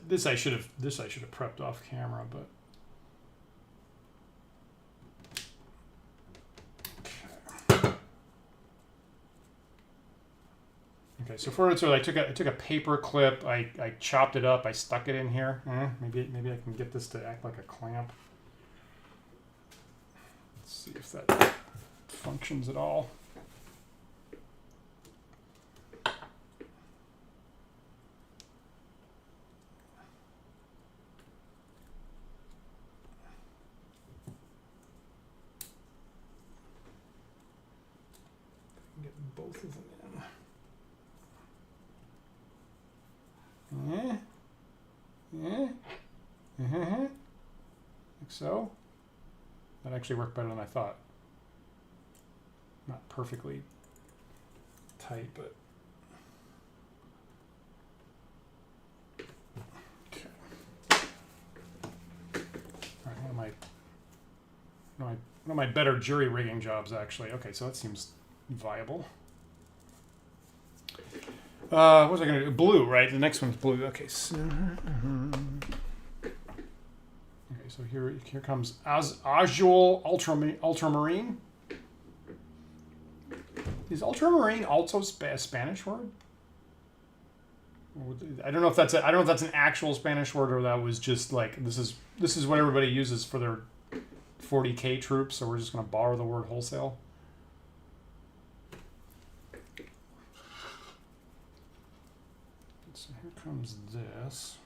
This I should have prepped off camera, but okay. So for it, so I took a paper clip, I chopped it up, I stuck it in here. Maybe I can get this to act like a clamp. Let's see if that functions at all. Both of them in. Like so. That actually worked better than I thought. Not perfectly tight, but okay. All right, one of my better jury rigging jobs actually. Okay, so that seems viable. What was I going to do? Blue, right? The next one's blue. Okay, so here comes Azul Ultramarine. Is ultramarine also a Spanish word? I don't know if that's an actual Spanish word or that was just like this is what everybody uses for their 40K troops. So we're just going to borrow the word wholesale. So here comes this.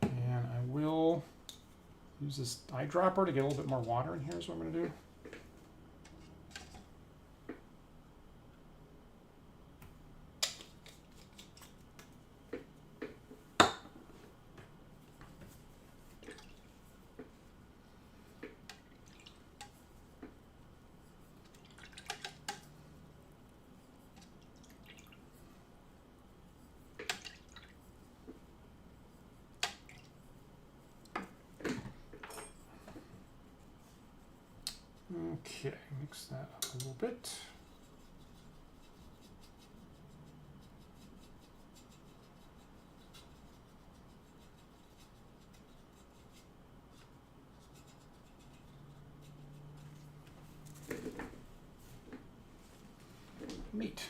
And I will use this eyedropper to get a little bit more water in here is what I'm going to do. Okay, mix that up a little bit. meat.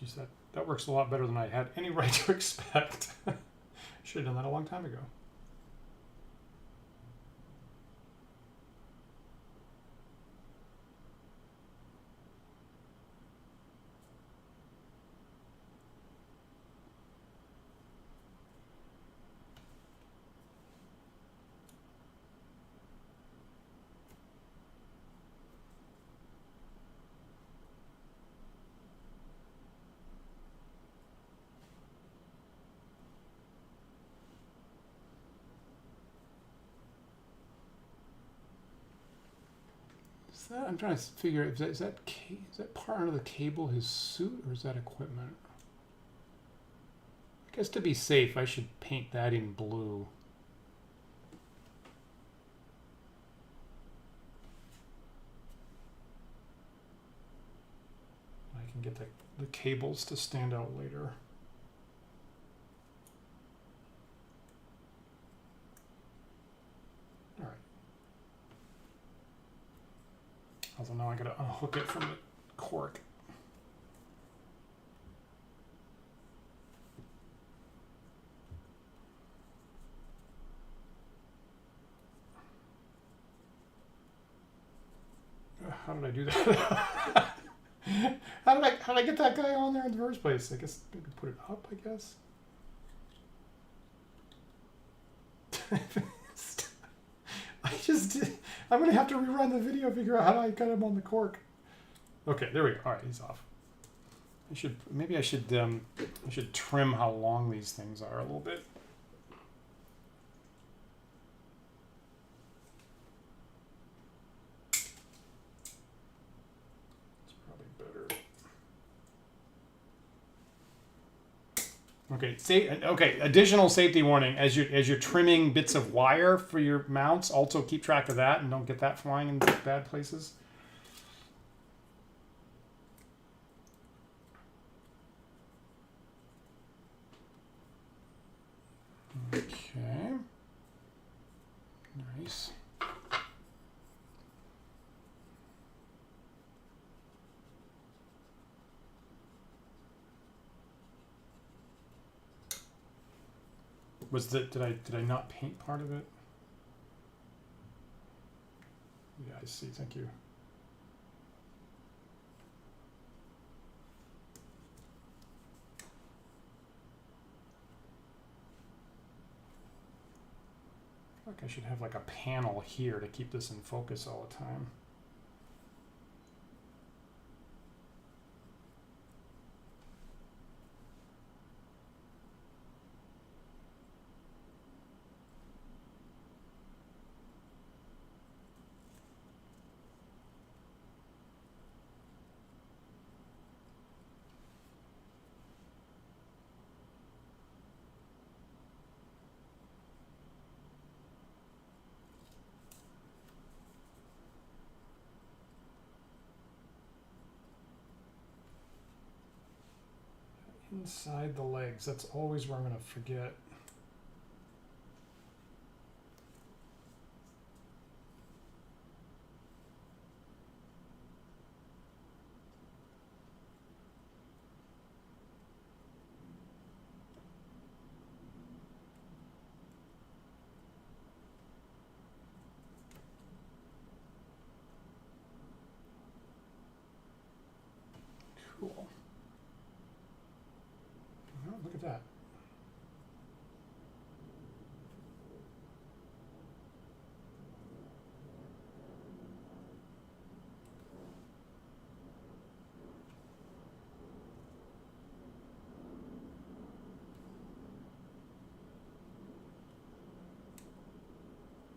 Geez, that works a lot better than I had any right to expect. Should have done that a long time ago. I'm trying to figure is that part of the cable his suit, or is that equipment? I guess to be safe, I should paint that in blue. I can get the cables to stand out later. Although now I gotta unhook it from the cork. How did I do that? How did I get that guy on there in the first place? I guess maybe put it up, I guess. I'm gonna have to rerun the video, figure out how I got him on the cork. Okay, there we go. All right, he's off. Maybe I should trim how long these things are a little bit. It's probably better. Okay, additional safety warning: as you're trimming bits of wire for your mounts, also keep track of that and don't get that flying in bad places. Okay. Nice. Did I not paint part of it? Yeah, I see. Thank you. I feel like I should have like a panel here to keep this in focus all the time. Inside the legs, that's always where I'm going to forget. Cool. Oh, look at that.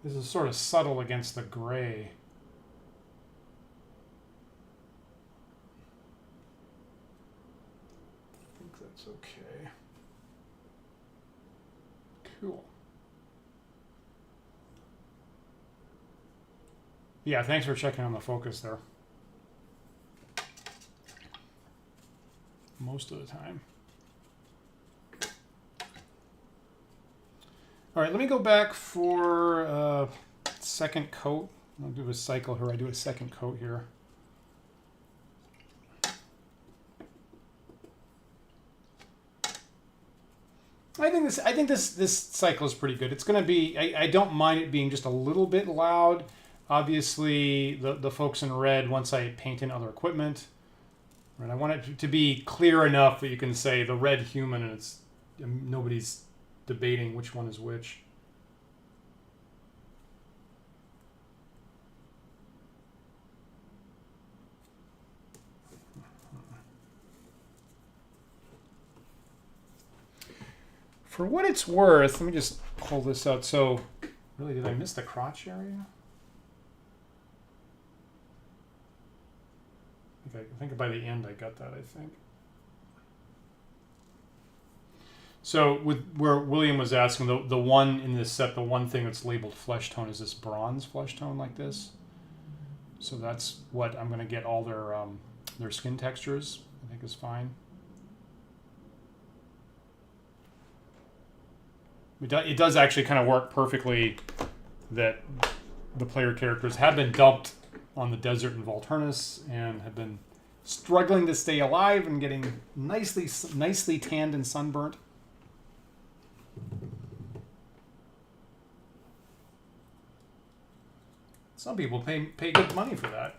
This is sort of subtle against the gray. I think that's okay. Cool. Yeah, thanks for checking on the focus there. Most of the time. All right, let me go back for second coat. I'll do a cycle here. I do a second coat here. I think this cycle is pretty good. It's going to be. I don't mind it being just a little bit loud. Obviously, the folks in red once I paint in other equipment. Right, I want it to be clear enough that you can say the red human, and it's nobody's debating which one is which. For what it's worth, let me just pull this out. So, really, did I miss the crotch area? I think by the end I got that, I think. So where William was asking, the one in this set, the one thing that's labeled flesh tone is this bronze flesh tone like this. So that's what I'm going to get all their skin textures, I think is fine. It does actually kind of work perfectly that the player characters have been dumped on the desert in Volturnus and have been struggling to stay alive and getting nicely tanned and sunburnt. Some people pay good money for that.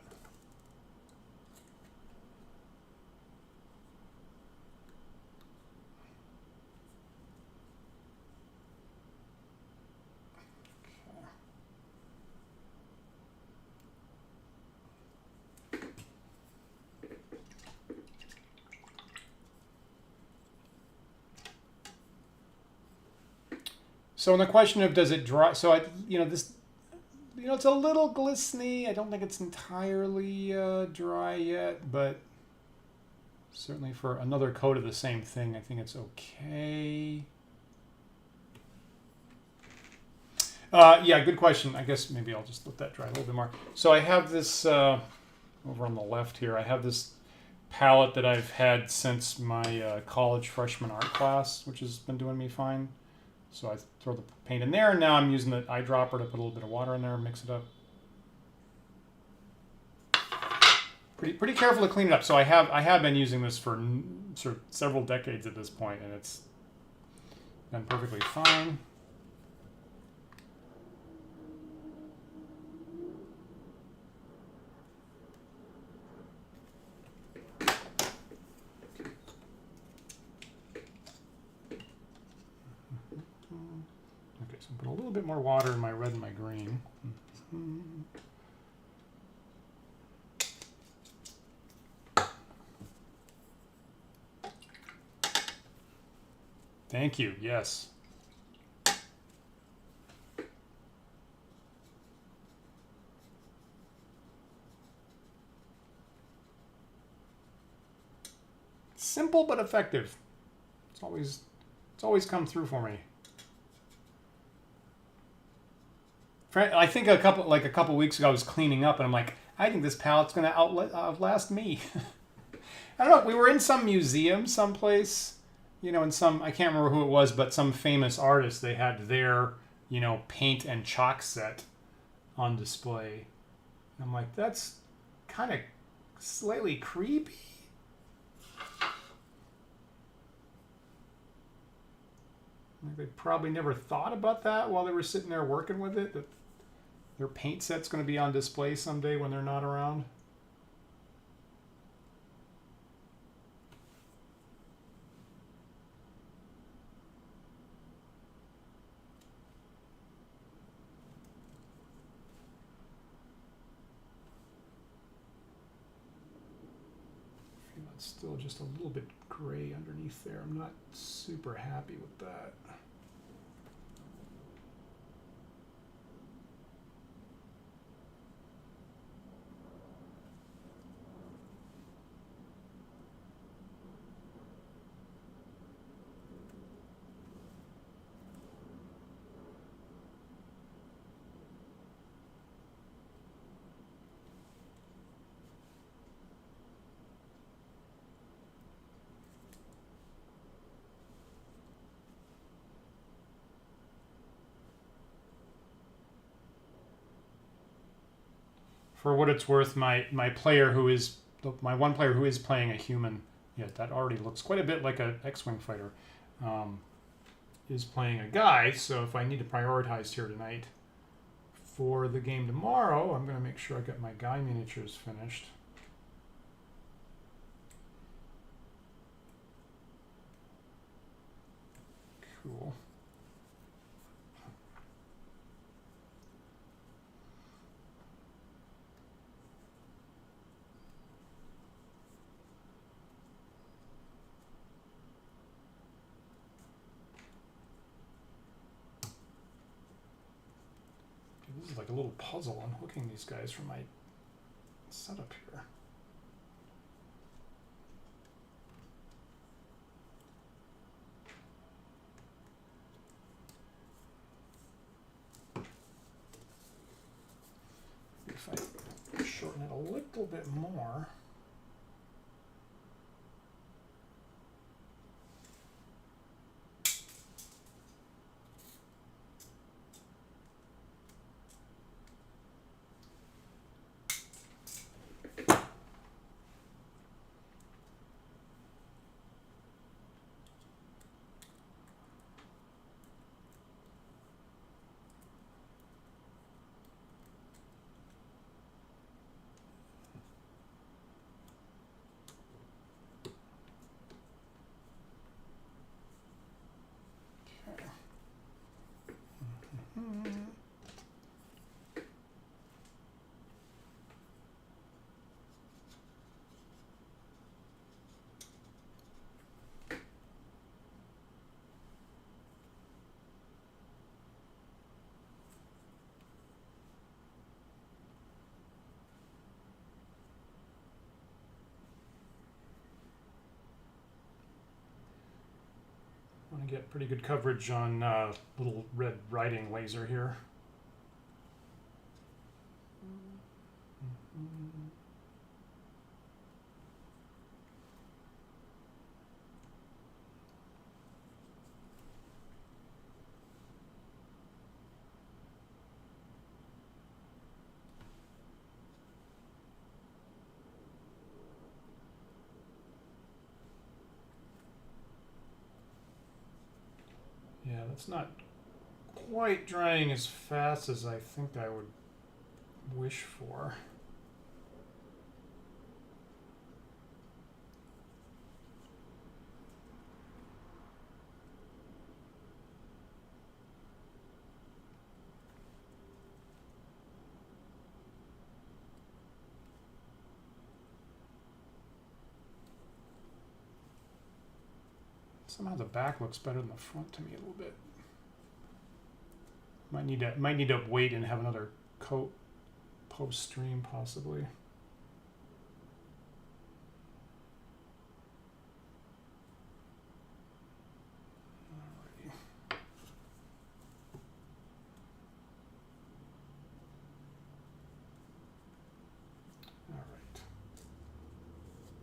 So on the question of does it dry, so it's a little glistening. I don't think it's entirely dry yet, but certainly for another coat of the same thing, I think it's okay. Yeah, good question. I guess maybe I'll just let that dry a little bit more. So I have this over on the left here. I have this palette that I've had since my college freshman art class, which has been doing me fine. So I throw the paint in there, and now I'm using the eyedropper to put a little bit of water in there and mix it up. Pretty careful to clean it up. So I have been using this for sort of several decades at this point, and it's been perfectly fine. Put a little bit more water in my red and my green. Thank you. Yes. Simple but effective. It's always come through for me. I think a couple weeks ago I was cleaning up and I'm like, I think this palette's going to outlast me. I don't know. We were in some museum someplace, in some, I can't remember who it was, but some famous artist, they had their, paint and chalk set on display. And I'm like, that's kind of slightly creepy. They probably never thought about that while they were sitting there working with it, that their paint set's going to be on display someday when they're not around. It's still just a little bit gray underneath there. I'm not super happy with that. for what it's worth, my player who is my one player who is playing a human, yeah, that already looks quite a bit like an X-wing fighter, is playing a guy. So if I need to prioritize here tonight for the game tomorrow, I'm going to make sure I get my guy miniatures finished. Cool. This is like a little puzzle unhooking these guys from my setup here. If I shorten it a little bit more. I want to get pretty good coverage on little red riding laser here. Yeah, that's not quite drying as fast as I think I would wish for. Somehow the back looks better than the front to me a little bit. Might need to wait and have another coat post stream possibly. Alrighty. All right.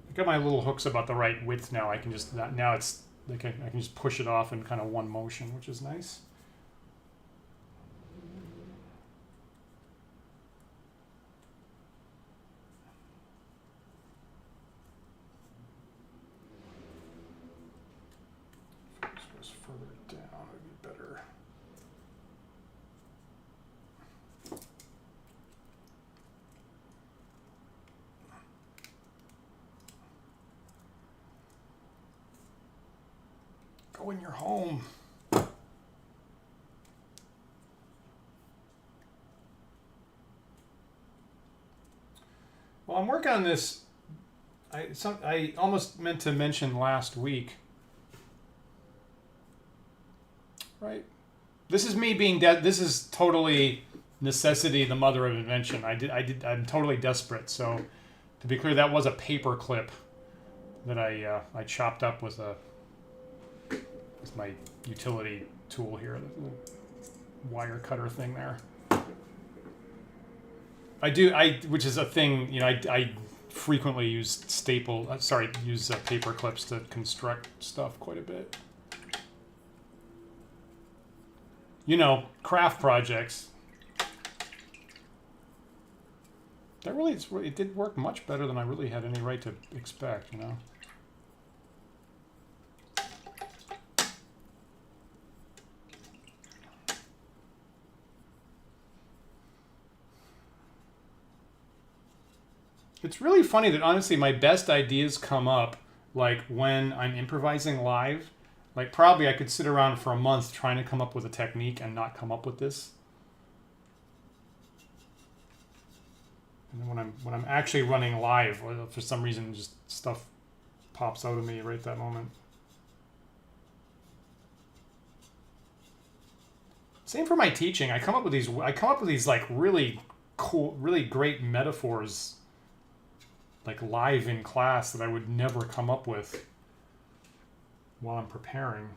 I got my little hooks about the right width now. I can just now it's. I can just push it off in kind of one motion, which is nice. If this goes further down, it'd be better. Go in your home. Well, I'm working on this. I almost meant to mention last week. Right? This is me being this is totally necessity, the mother of invention. I'm totally desperate. So, to be clear, that was a paper clip that I chopped up with my utility tool here, the little wire cutter thing there. Which is a thing, you know, I frequently use paper clips to construct stuff quite a bit. You know, craft projects. That really, it did work much better than I really had any right to expect, you know? It's really funny that honestly my best ideas come up like when I'm improvising live. Like probably I could sit around for a month trying to come up with a technique and not come up with this. And then when I'm actually running live, for some reason just stuff pops out of me right at that moment. Same for my teaching. I come up with these like really cool, really great metaphors like live in class that I would never come up with while I'm preparing.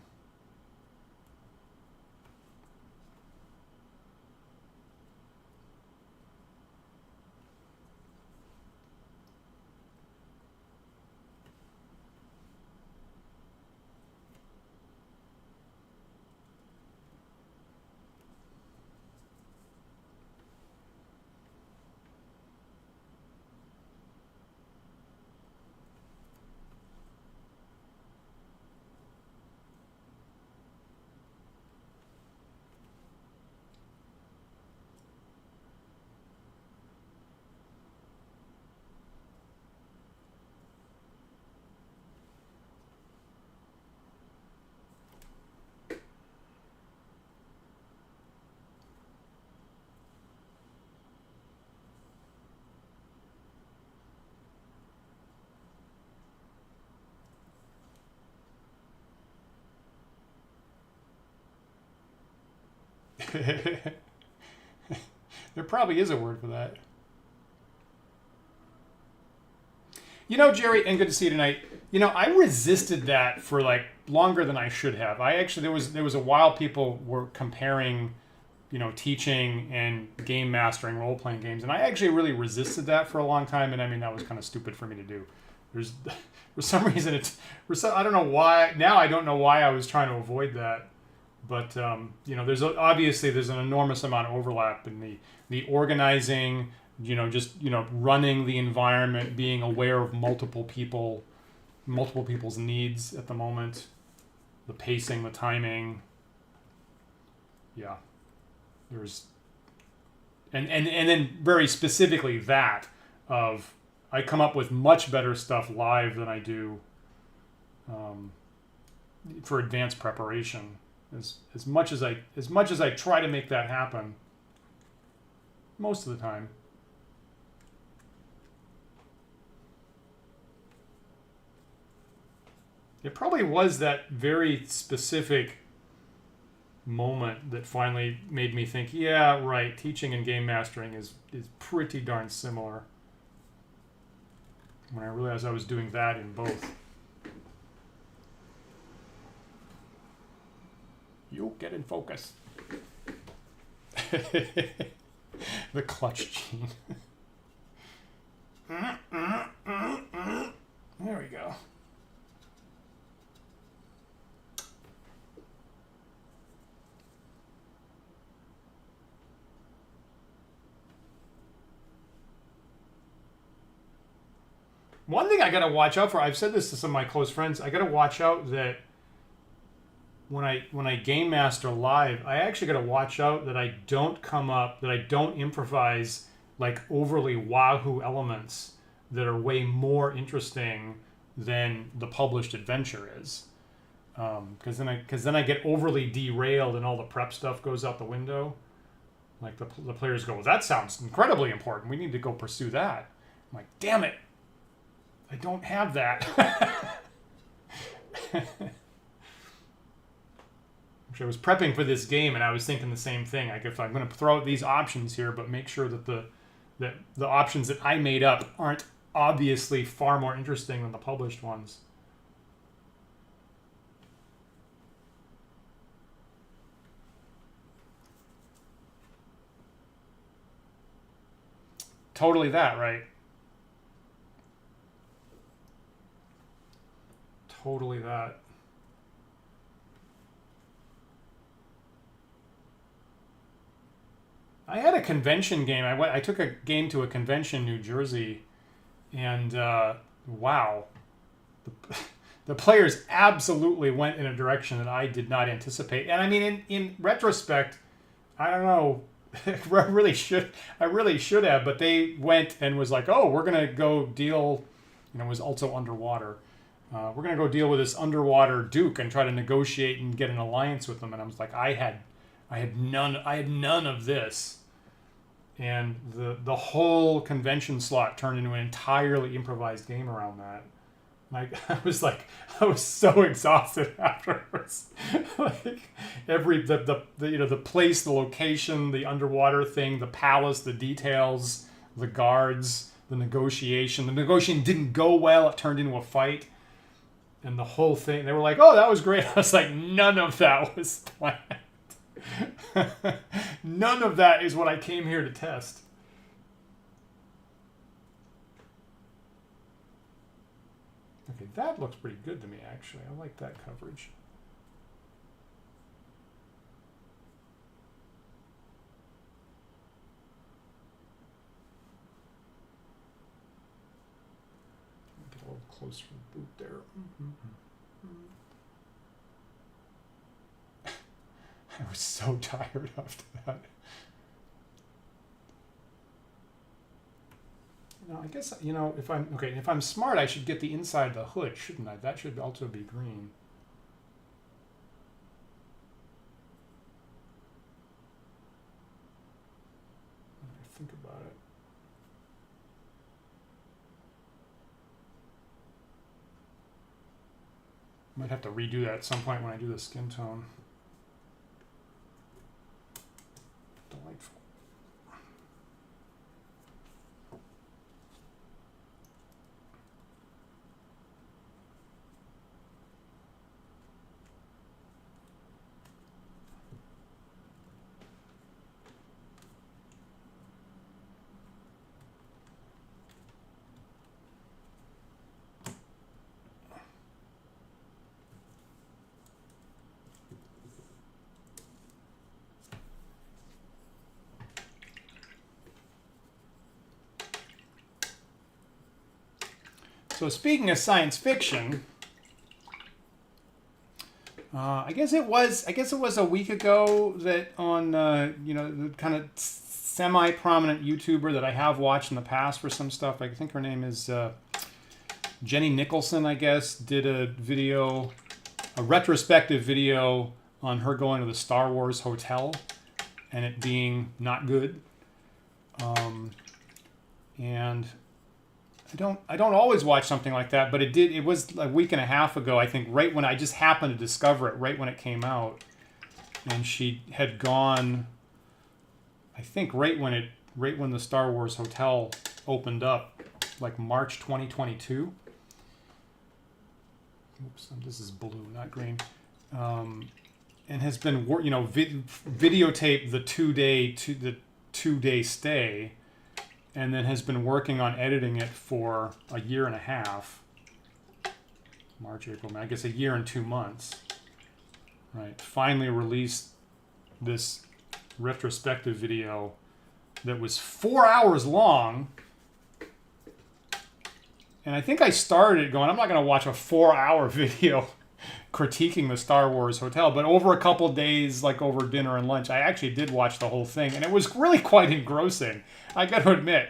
There probably is a word for that. You know, Jerry, and good to see you tonight. You know, I resisted that for like longer than I should have. I actually there was a while people were comparing, you know, teaching and game mastering role playing games, and I actually really resisted that for a long time. And I mean, that was kind of stupid for me to do. There's for some reason I don't know why. Now I don't know why I was trying to avoid that. But you know, obviously there's an enormous amount of overlap in the organizing, you know, just, you know, running the environment, being aware of multiple people's needs at the moment, the pacing, the timing. Yeah, there's and then very specifically that of I come up with much better stuff live than I do for advanced preparation. As much as I try to make that happen, most of the time. It probably was that very specific moment that finally made me think, yeah, right, teaching and game mastering is pretty darn similar. When I realized I was doing that in both. You get in focus. The clutch gene. There we go. One thing I got to watch out for, I've said this to some of my close friends, I got to watch out that when I game master live, I actually got to watch out that I don't improvise like overly wahoo elements that are way more interesting than the published adventure is. Because then I get overly derailed and all the prep stuff goes out the window. Like the players go, well, that sounds incredibly important. We need to go pursue that. I'm like, damn it, I don't have that. I was prepping for this game and I was thinking the same thing. Like if I'm going to throw out these options here, but make sure that the options that I made up aren't obviously far more interesting than the published ones. Totally that, right? Totally that. I had a convention game. I took a game to a convention in New Jersey, and wow, the players absolutely went in a direction that I did not anticipate. And I mean, in retrospect, I don't know. I really should have, but they went and was like, oh, we're gonna go deal. You know, it was also underwater. We're gonna go deal with this underwater duke and try to negotiate and get an alliance with them. And I was like, I had none of this. And the whole convention slot turned into an entirely improvised game around that. Like I was so exhausted afterwards. Like the place, the location, the underwater thing, the palace, the details, the guards, the negotiation. The negotiation didn't go well. It turned into a fight. And the whole thing, they were like, "Oh, that was great." I was like, "None of that was planned. None of that is what I came here to test." Okay, that looks pretty good to me, actually. I like that coverage. Get a little closer to the boot there. I was so tired after that. No, I guess, you know, if I'm smart, I should get the inside of the hood, shouldn't I? That should also be green. When I think about it. Might have to redo that at some point when I do the skin tone. Delightful. So speaking of science fiction, I guess it was a week ago that on the kind of semi-prominent YouTuber that I have watched in the past for some stuff. I think her name is Jenny Nicholson. I guess did a retrospective video on her going to the Star Wars hotel and it being not good. And I don't always watch something like that, but it was a week and a half ago, I think, right when I just happened to discover it, right when it came out. And she had gone, I think, right when the Star Wars hotel opened up, like March 2022. Oops, this is blue, not green. And has been, videotaped the two-day stay. And then has been working on editing it for a year and a half. March, April, May, I guess a year and 2 months. Right. Finally released this retrospective video that was 4 hours long. And I think I started going, I'm not going to watch a 4-hour video critiquing the Star Wars hotel. But over a couple days, like over dinner and lunch, I actually did watch the whole thing. And it was really quite engrossing. I got to admit,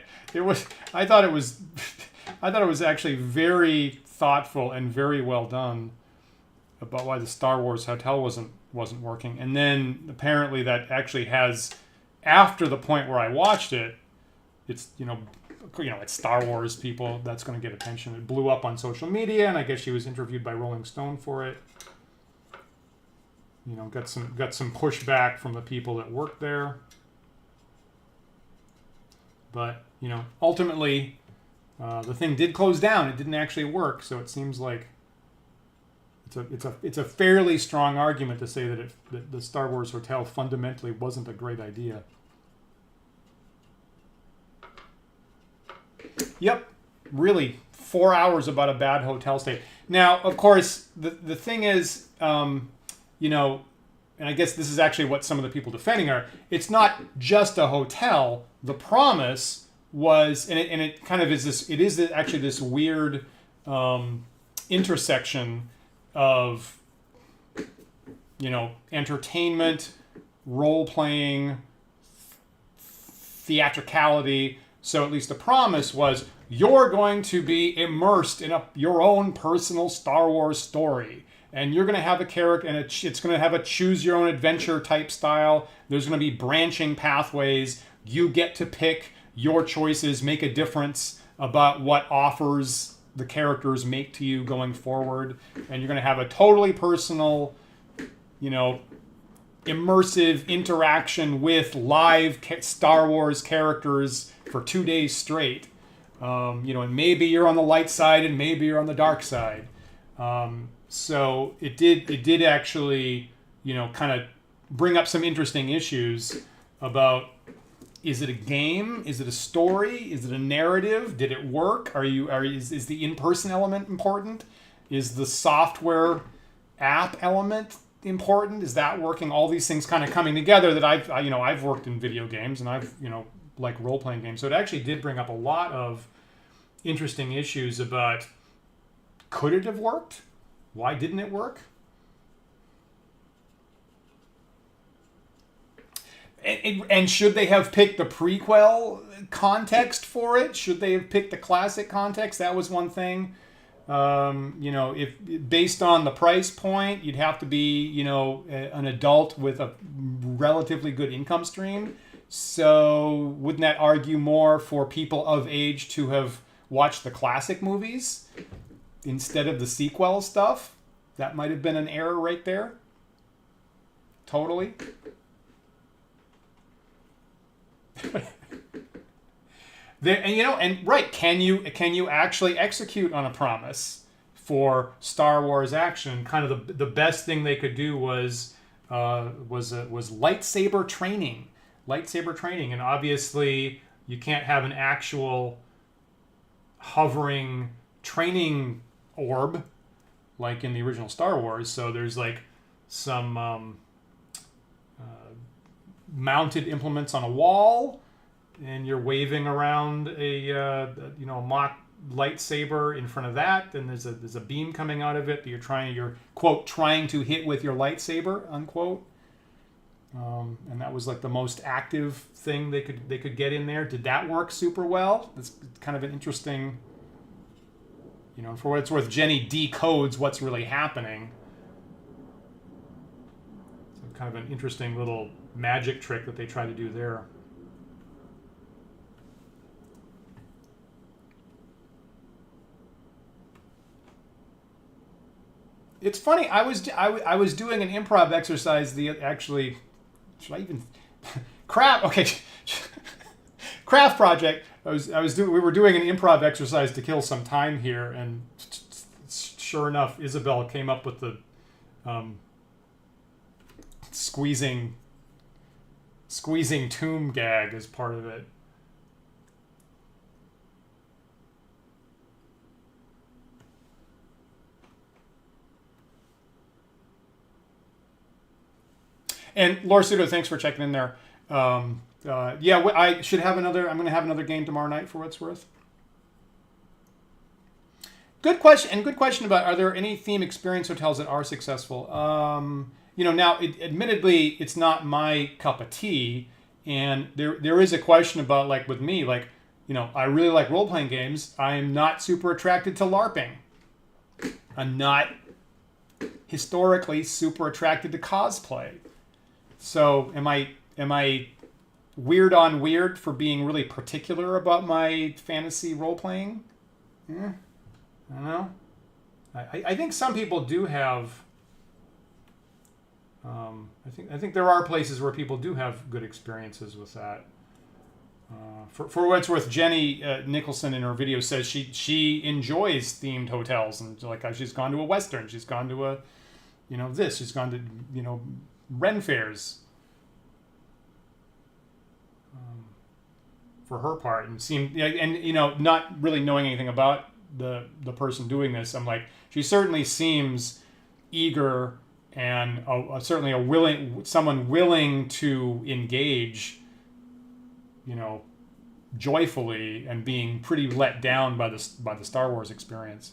I thought it was actually very thoughtful and very well done about why the Star Wars hotel wasn't working. And then apparently that actually has, after the point where I watched it, it's it's Star Wars people, that's going to get attention. It blew up on social media, and I guess she was interviewed by Rolling Stone for it. Got some pushback from the people that worked there. But, ultimately, the thing did close down. It didn't actually work, so it seems like it's a fairly strong argument to say that the Star Wars hotel fundamentally wasn't a great idea. Yep, really, 4 hours about a bad hotel stay. Now, of course, the thing is, and I guess this is actually what some of the people defending are, it's not just a hotel. The promise was, and it kind of is this, it is actually this weird intersection of, you know, entertainment, role-playing, theatricality. So at least the promise was, you're going to be immersed in your own personal Star Wars story. And you're going to have a character, and it's going to have a choose-your-own-adventure type style. There's going to be branching pathways. You get to pick your choices, make a difference about what offers the characters make to you going forward. And you're going to have a totally personal, you know, immersive interaction with live Star Wars characters for 2 days straight. You know, and maybe you're on the light side and maybe you're on the dark side. So it did actually, you know, kind of bring up some interesting issues about, is it a game? Is it a story? Is it a narrative? Did it work? Is the in-person element important? Is the software app element important? Is that working? All these things kind of coming together that I've worked in video games, and I've, you know, like role-playing games. So it actually did bring up a lot of interesting issues about, could it have worked? Why didn't it work? And should they have picked the prequel context for it? Should they have picked the classic context? That was one thing. You know, if based on the price point, you'd have to be, you know, an adult with a relatively good income stream. So wouldn't that argue more for people of age to have watched the classic movies instead of the sequel stuff? That might have been an error right there. Totally. And you know, and right, can you actually execute on a promise for Star Wars action? Kind of the best thing they could do was lightsaber training. And obviously you can't have an actual hovering training orb like in the original Star Wars. So there's like some mounted implements on a wall, and you're waving around a mock lightsaber in front of that. Then there's a beam coming out of it that you're quote trying to hit with your lightsaber, unquote. And that was like the most active thing they could get in there. Did that work super well? It's kind of an interesting, you know, for what it's worth, Jenny decodes what's really happening. So kind of an interesting little magic trick that they try to do there. It's funny. I was doing an improv exercise. Should I even craft? Okay, craft project. We were doing an improv exercise to kill some time here, and sure enough, Isabelle came up with the squeezing tomb gag as part of it. And Laura Sudo, thanks for checking in there. Yeah, I should have another. I'm going to have another game tomorrow night for what it's worth. Good question, and good question about, are there any theme experience hotels that are successful? You know, now, admittedly, it's not my cup of tea, and there is a question about, like with me, like, you know, I really like role-playing games. I'm not super attracted to LARPing. I'm not historically super attracted to cosplay. So am I weird on weird for being really particular about my fantasy role-playing? Yeah, I don't know. I think some people do have. I think there are places where people do have good experiences with that. For what it's worth, Jenny Nicholson in her video says she enjoys themed hotels, and like she's gone to a Western, she's gone to a, you know, this, she's gone to, you know, Ren fairs. For her part, and seemed, and you know, not really knowing anything about the person doing this, I'm like, she certainly seems eager and certainly someone willing to engage, joyfully, and being pretty let down by the Star Wars experience.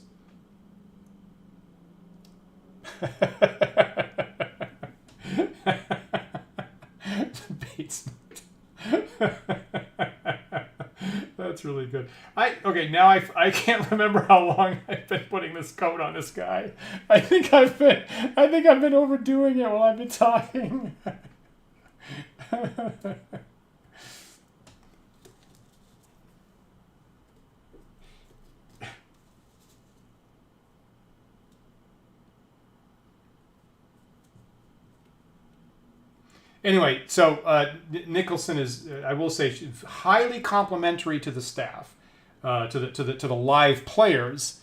Bates. That's really good. Now I can't remember how long I've been putting this coat on this guy. I think I've been overdoing it while I've been talking. Anyway, so Nicholson is, I will say, highly complimentary to the staff, to the live players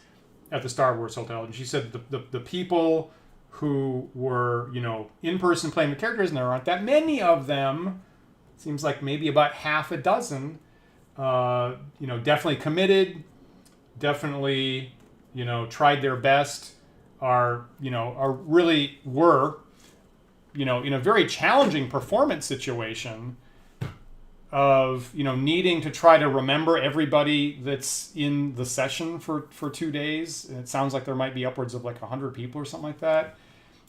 at the Star Wars Hotel, and she said the people who were in-person playing the characters, and there aren't that many of them. Seems like maybe about half a dozen. Definitely committed, definitely tried their best. Were in a very challenging performance situation of, needing to try to remember everybody that's in the session for 2 days. And it sounds like there might be upwards of like 100 people or something like that.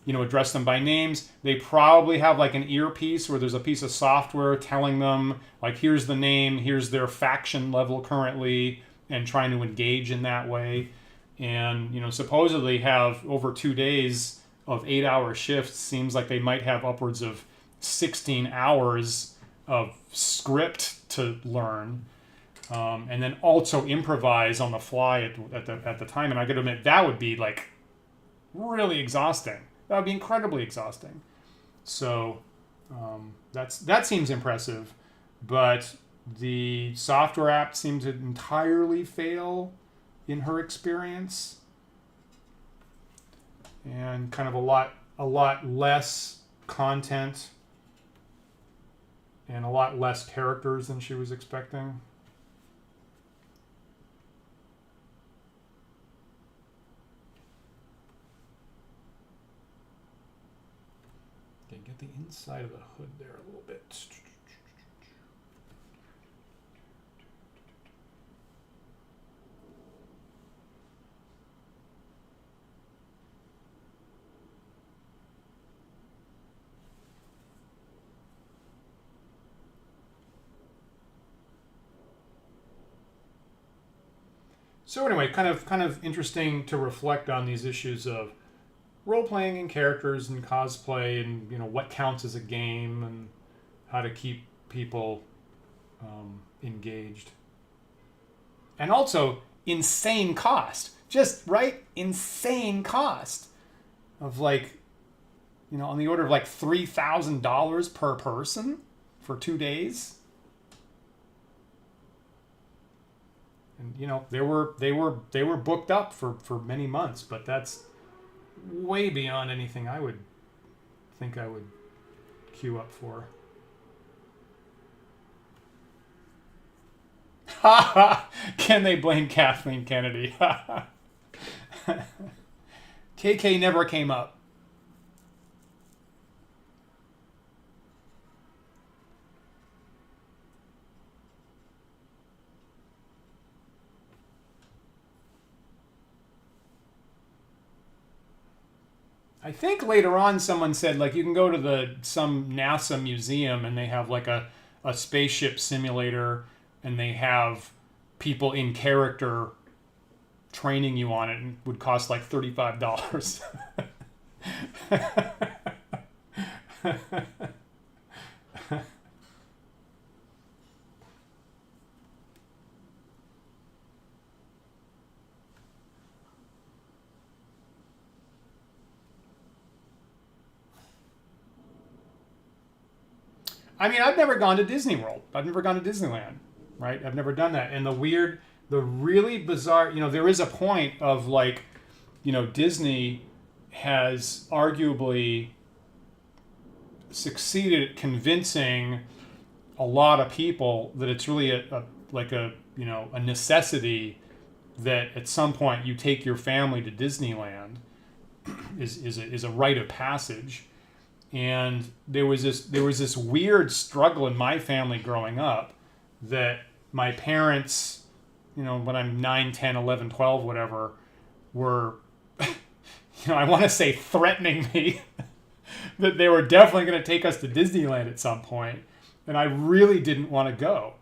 Address them by names. They probably have like an earpiece where there's a piece of software telling them, like, here's the name, here's their faction level currently, and trying to engage in that way. And, supposedly have over 2 days of 8-hour shifts. Seems like they might have upwards of 16 hours of script to learn, and then also improvise on the fly at the time. And I gotta admit, that would be like really exhausting. That would be incredibly exhausting. So that seems impressive, but the software app seemed to entirely fail in her experience. And kind of a lot less content and a lot less characters than she was expecting. Okay, get the inside of the hood there a little bit. So anyway, kind of interesting to reflect on these issues of role-playing and characters and cosplay, and what counts as a game, and how to keep people engaged. And also insane cost, insane cost of like, on the order of like $3,000 per person for 2 days. And they were booked up for many months, but that's way beyond anything I would think I would queue up for. Can they blame Kathleen Kennedy? KK never came up. I think later on someone said, like, you can go to some NASA museum and they have like a spaceship simulator, and they have people in character training you on it, and would cost like $35. I mean, I've never gone to Disney World. I've never gone to Disneyland, right? I've never done that. And the really bizarre, there is a point of like, Disney has arguably succeeded at convincing a lot of people that it's really a necessity that at some point you take your family to Disneyland. is a rite of passage. And there was this weird struggle in my family growing up that my parents, you know, when I'm 9, 10, 11, 12, whatever, were, you know, I want to say threatening me that they were definitely going to take us to Disneyland at some point. And I really didn't want to go.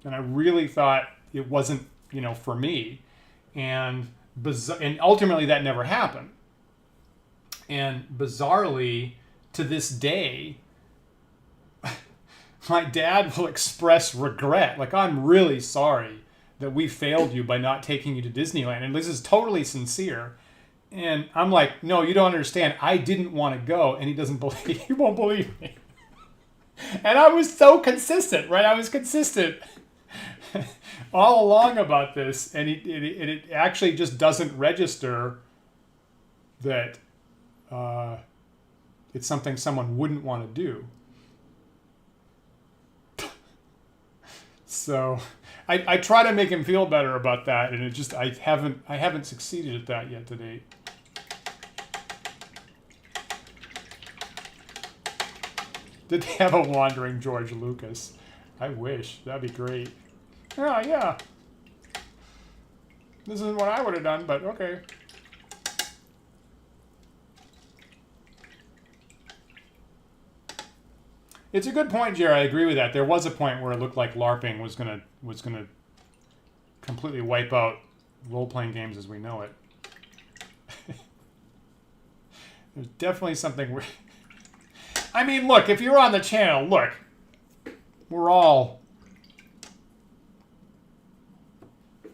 And I really thought it wasn't, you know, for me. And ultimately that never happened. And bizarrely, to this day, my dad will express regret. Like, I'm really sorry that we failed you by not taking you to Disneyland. And this is totally sincere. And I'm like, no, you don't understand. I didn't want to go. And he won't believe me. And I was so consistent, right? I was consistent all along about this. And it actually just doesn't register that it's something someone wouldn't want to do. So I try to make him feel better about that, and I haven't succeeded at that yet to date. Did they have a wandering George Lucas? I wish. That'd be great. Oh yeah. This isn't what I would have done, but okay. It's a good point, Jerry. I agree with that. There was a point where it looked like LARPing was gonna completely wipe out role-playing games as we know it. There's definitely something. I mean, look, if you're on the channel, look, we're all. I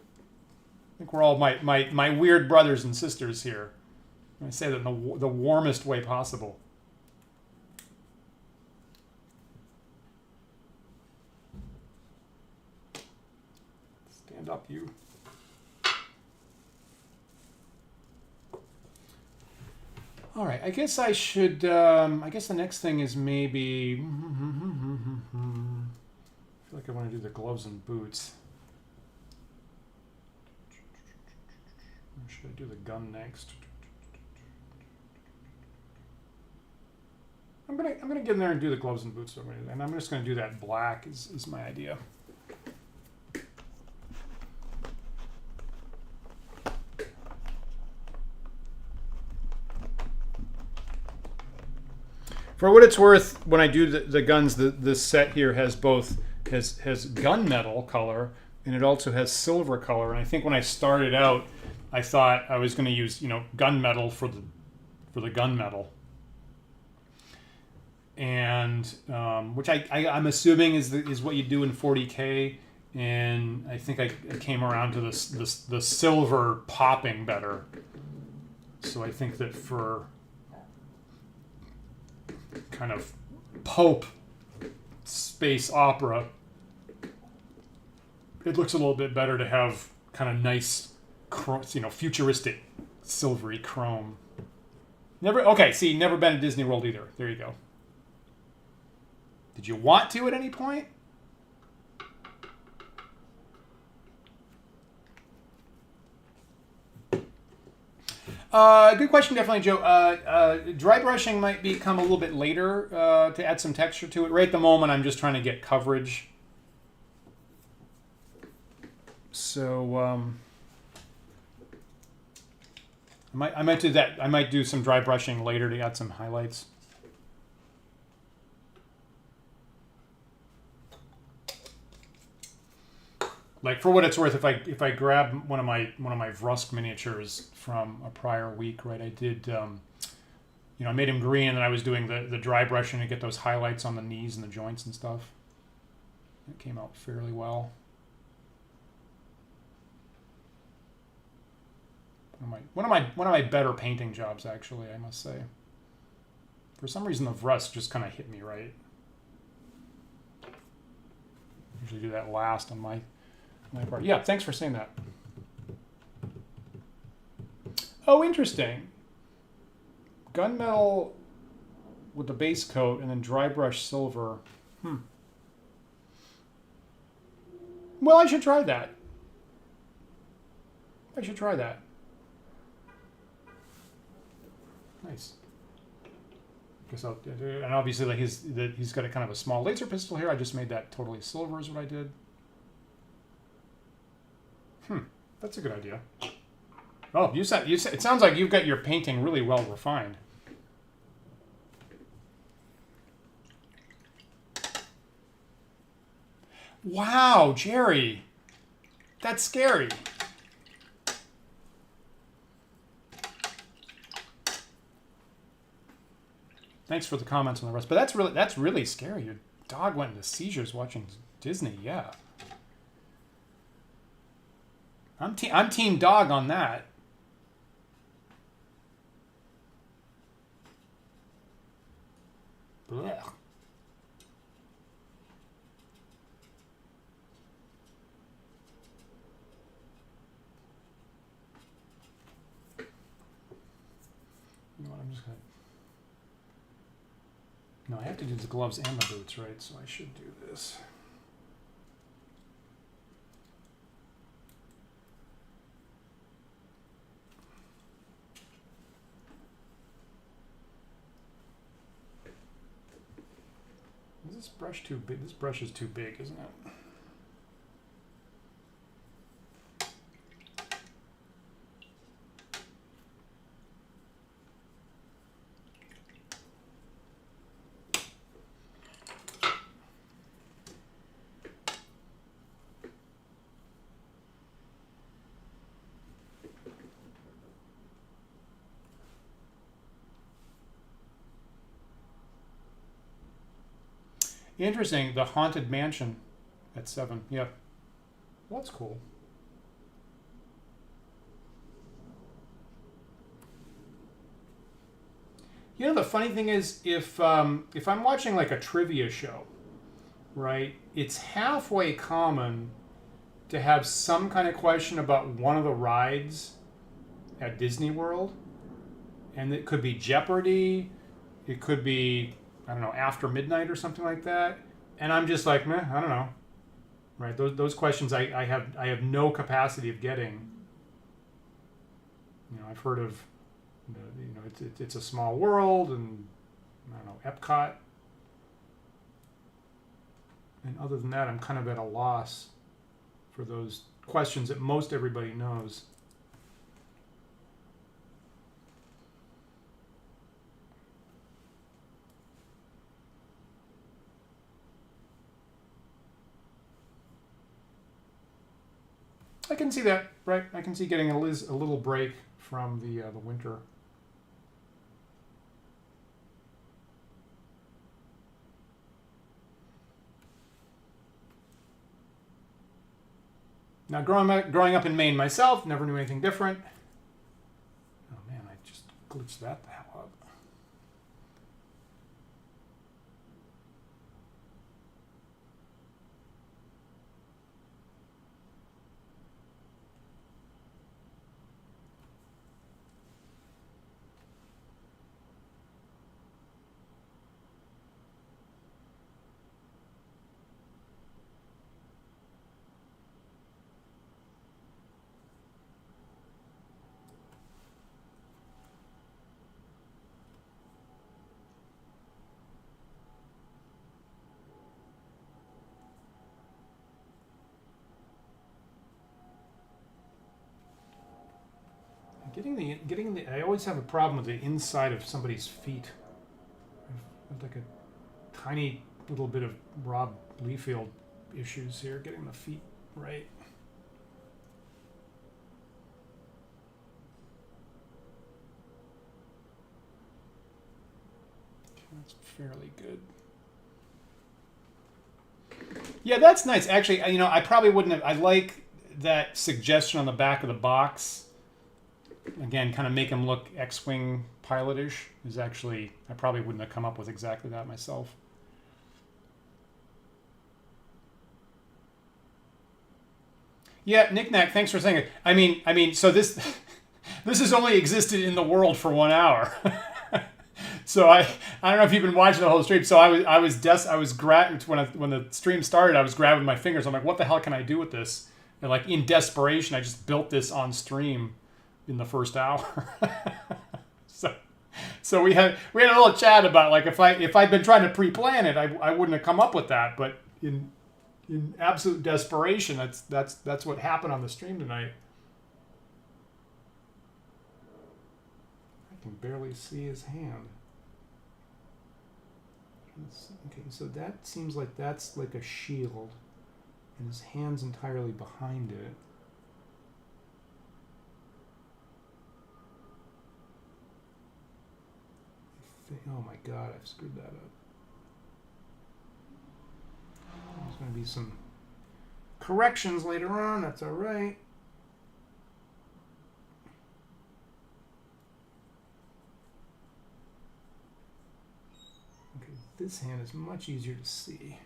think we're all my weird brothers and sisters here. I say that in the warmest way possible. Up you. All right, I guess I should, I guess the next thing is maybe, I feel like I want to do the gloves and boots. Or should I do the gun next? I'm gonna get in there and do the gloves and boots, and I'm just gonna do that black is my idea. For what it's worth, when I do the guns, this set here has both has gunmetal color, and it also has silver color. And I think when I started out, I thought I was going to use, you know, gunmetal for the gunmetal, and which I'm assuming is what you do in 40K. And I think I came around to the silver popping better. So I think that for kind of Pope space opera, it looks a little bit better to have kind of nice, you know, futuristic silvery chrome. Never been to Disney World either. There you go. Did you want to at any point? Good question, definitely, Joe. Dry brushing might become a little bit later to add some texture to it. Right at the moment, I'm just trying to get coverage. So I might do that. I might do some dry brushing later to add some highlights. Like, for what it's worth, if I grab one of my Vrusk miniatures from a prior week, right? I did, you know, I made him green, and I was doing the dry brushing to get those highlights on the knees and the joints and stuff. It came out fairly well. One of my better painting jobs, actually, I must say. For some reason, the Vrusk just kind of hit me right. Usually do that last on my part. Yeah, thanks for saying that. Oh, interesting. Gunmetal with the base coat and then dry brush silver. Well, I should try that. Nice. Guess I'll, and obviously, like he's got a kind of a small laser pistol here. I just made that totally silver is what I did. That's a good idea. Oh, you said it sounds like you've got your painting really well refined. Wow, Jerry, that's scary. Thanks for the comments on the rest, but that's really scary. Your dog went into seizures watching Disney. Yeah, I'm team dog on that. Blech. You know what? I'm just gonna. No, I have to do the gloves and the boots, right? So I should do this. Is this brush too big? This brush is too big, isn't it? Interesting, the Haunted Mansion at 7. Yeah, well, that's cool. You know, the funny thing is, if I'm watching like a trivia show, right, it's halfway common to have some kind of question about one of the rides at Disney World. And it could be Jeopardy, it could be, I don't know, After Midnight or something like that. And I'm just like, meh, I don't know. Right? Those questions I have no capacity of getting. You know, I've heard of, you know, it's a small world, and I don't know, Epcot. And other than that, I'm kind of at a loss for those questions that most everybody knows. I can see that, right? I can see getting a little break from the winter. Now, growing up in Maine myself, never knew anything different. Oh man, I just glitched that the hell up. Getting the I always have a problem with the inside of somebody's feet. I've like a tiny little bit of Rob Liefeld issues here, getting the feet right. That's fairly good. Yeah, that's nice. Actually, you know, I probably wouldn't have. I like that suggestion on the back of the box. Again, kind of make him look X-Wing pilot-ish is actually, I probably wouldn't have come up with exactly that myself. Yeah, Knick-Knack, thanks for saying it. I mean, so this has only existed in the world for 1 hour. So I don't know if you've been watching the whole stream. So I was when the stream started, I was grabbing my fingers. I'm like, what the hell can I do with this? And like in desperation, I just built this on stream in the first hour. So So we had a little chat about like if I'd been trying to pre-plan it, I wouldn't have come up with that. But in absolute desperation, that's what happened on the stream tonight. I can barely see his hand. Okay, so that seems like that's like a shield, and his hand's entirely behind it. Oh my god, I've screwed that up. There's going to be some corrections later on, that's alright. Okay, this hand is much easier to see.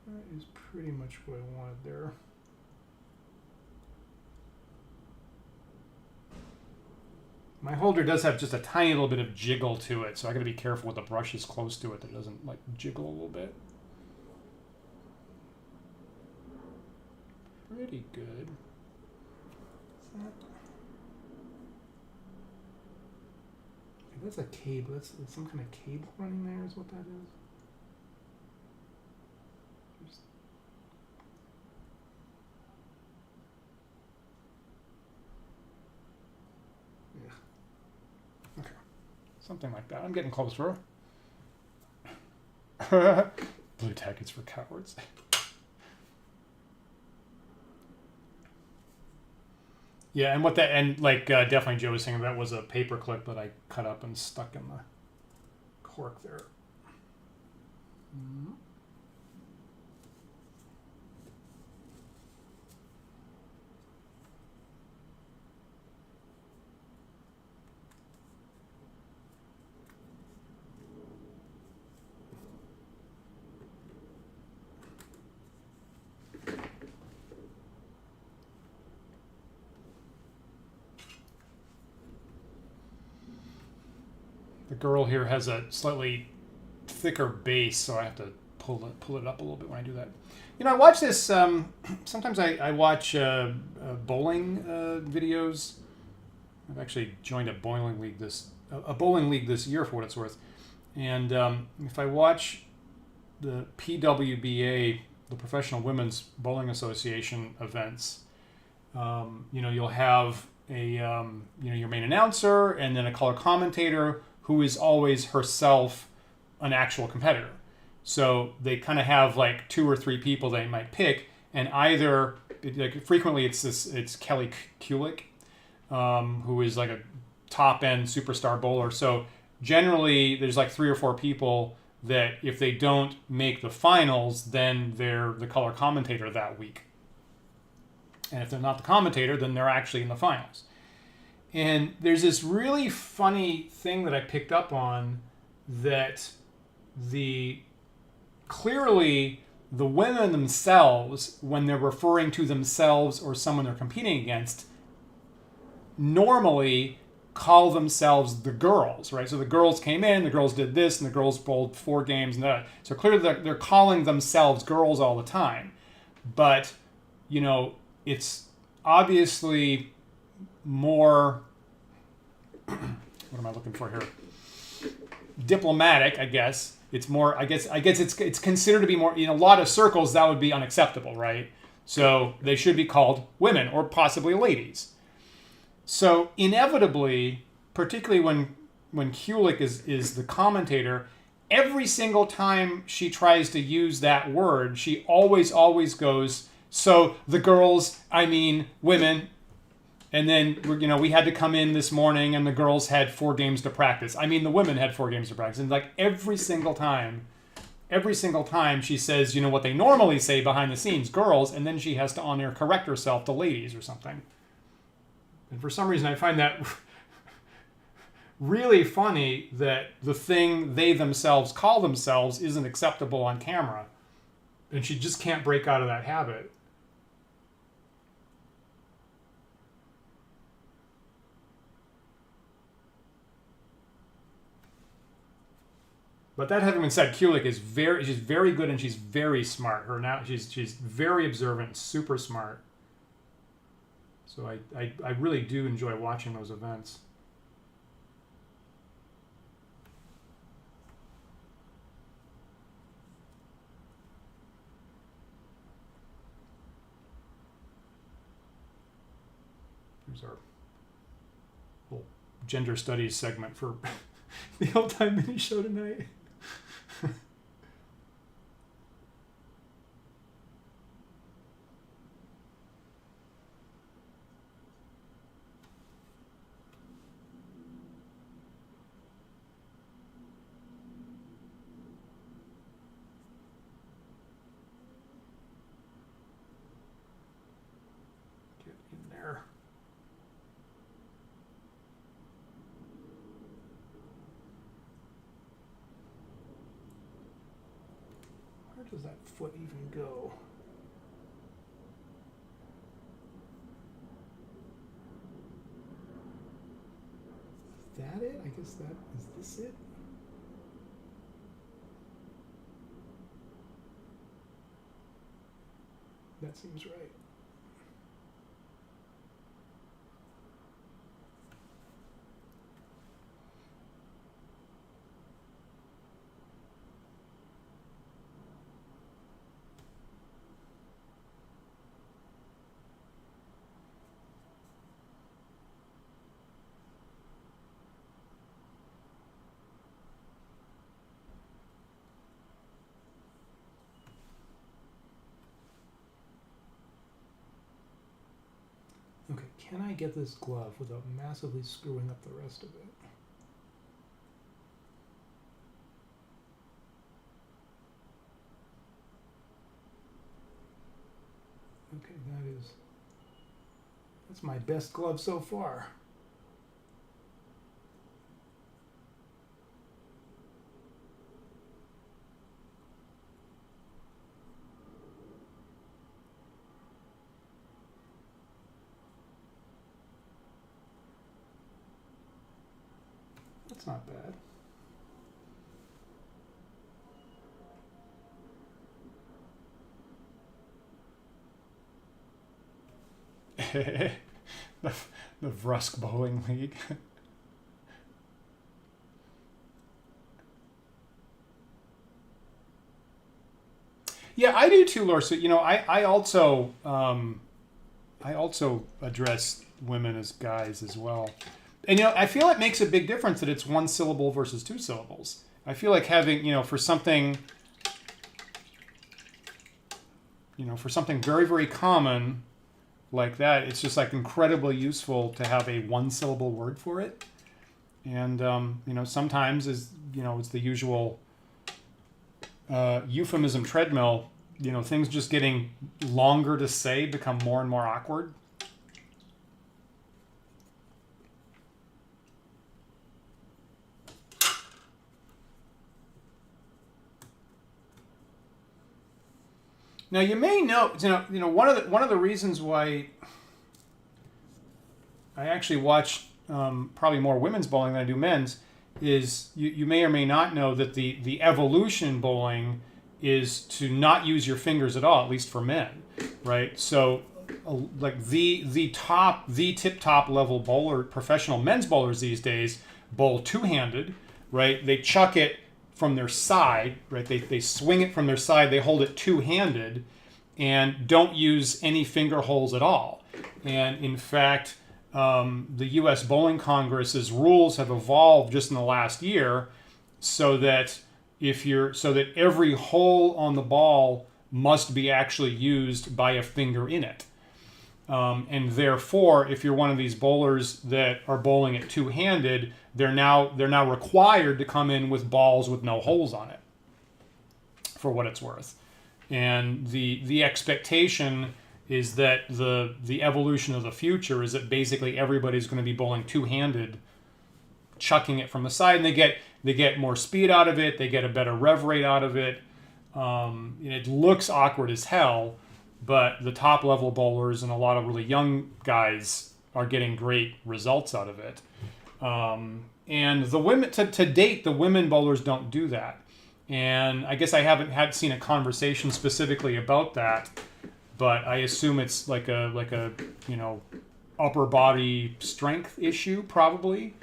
That is pretty much what I wanted there. My holder does have just a tiny little bit of jiggle to it, so I got to be careful with the brush is close to it that it doesn't like jiggle a little bit. Pretty good. That's a cable. That's some kind of cable running there is what that is. Okay, something like that. I'm getting closer. Blue tackets for cowards. Yeah, and what that and like definitely Joe was saying that was a paper clip that I cut up and stuck in the cork there. Mm-hmm. The girl here has a slightly thicker base, so I have to pull it up a little bit when I do that. You know, I watch this. Sometimes I watch bowling videos. I've actually joined a bowling league this year for what it's worth. And if I watch the PWBA, the Professional Women's Bowling Association events, you know, you'll have a you know, your main announcer and then a color commentator who is always herself an actual competitor. So they kind of have like 2 or 3 people they might pick, and either like frequently it's Kelly Kulick, who is like a top end superstar bowler. So generally there's like 3 or 4 people that if they don't make the finals, then they're the color commentator that week. And if they're not the commentator, then they're actually in the finals. And there's this really funny thing that I picked up on that clearly the women themselves, when they're referring to themselves or someone they're competing against, normally call themselves the girls, right? So the girls came in, the girls did this, and the girls bowled 4 games and that. So clearly they're calling themselves girls all the time. But, you know, it's obviously more, what am I looking for here? Diplomatic, I guess. It's more, I guess it's considered to be more, in a lot of circles that would be unacceptable, right? So they should be called women or possibly ladies. So inevitably, particularly when Kulick is the commentator, every single time she tries to use that word, she always goes, so the girls, I mean women, and then, you know, we had to come in this morning and the girls had 4 games to practice. I mean, the women had 4 games to practice. And like every single time every single time she says, you know, what they normally say behind the scenes, girls, and then she has to on air correct herself to ladies or something. And for some reason, I find that really funny that the thing they themselves call themselves isn't acceptable on camera. And she just can't break out of that habit. But that having been said, Kulik is she's very good and she's very smart. She's very observant, super smart. So I really do enjoy watching those events. Here's our little gender studies segment for the Old-Time Mini Show tonight. Get in there. Where does that foot even go? Is that it? I guess that is this it? That seems right. Okay, can I get this glove without massively screwing up the rest of it? Okay, that's my best glove so far. That's not bad. the Vrusk Bowling League. Yeah, I do too, Laura. So, you know, I also address women as guys as well. And, you know, I feel it makes a big difference that it's one syllable versus two syllables. I feel like having, you know, for something very, very common like that, it's just like incredibly useful to have a one syllable word for it. And, you know, sometimes it's the usual euphemism treadmill, you know, things just getting longer to say become more and more awkward. Now you may know, one of the reasons why I actually watch probably more women's bowling than I do men's is you may or may not know that the evolution in bowling is to not use your fingers at all, at least for men, right? So like the tip top level bowler, professional men's bowlers these days bowl two-handed, right? They chuck it from their side, right? They swing it from their side, they hold it two-handed, and don't use any finger holes at all. And in fact, the U.S. Bowling Congress's rules have evolved just in the last year, so that every hole on the ball must be actually used by a finger in it. And therefore, if you're one of these bowlers that are bowling it two-handed, they're now required to come in with balls with no holes on it. for what it's worth. And the expectation is that the evolution of the future is that basically everybody's going to be bowling two-handed, chucking it from the side, and they get more speed out of it, they get a better rev rate out of it. It looks awkward as hell, but the top level bowlers and a lot of really young guys are getting great results out of it. And the women, to date, the women bowlers don't do that. And I guess I haven't seen a conversation specifically about that, but I assume it's like a upper body strength issue probably.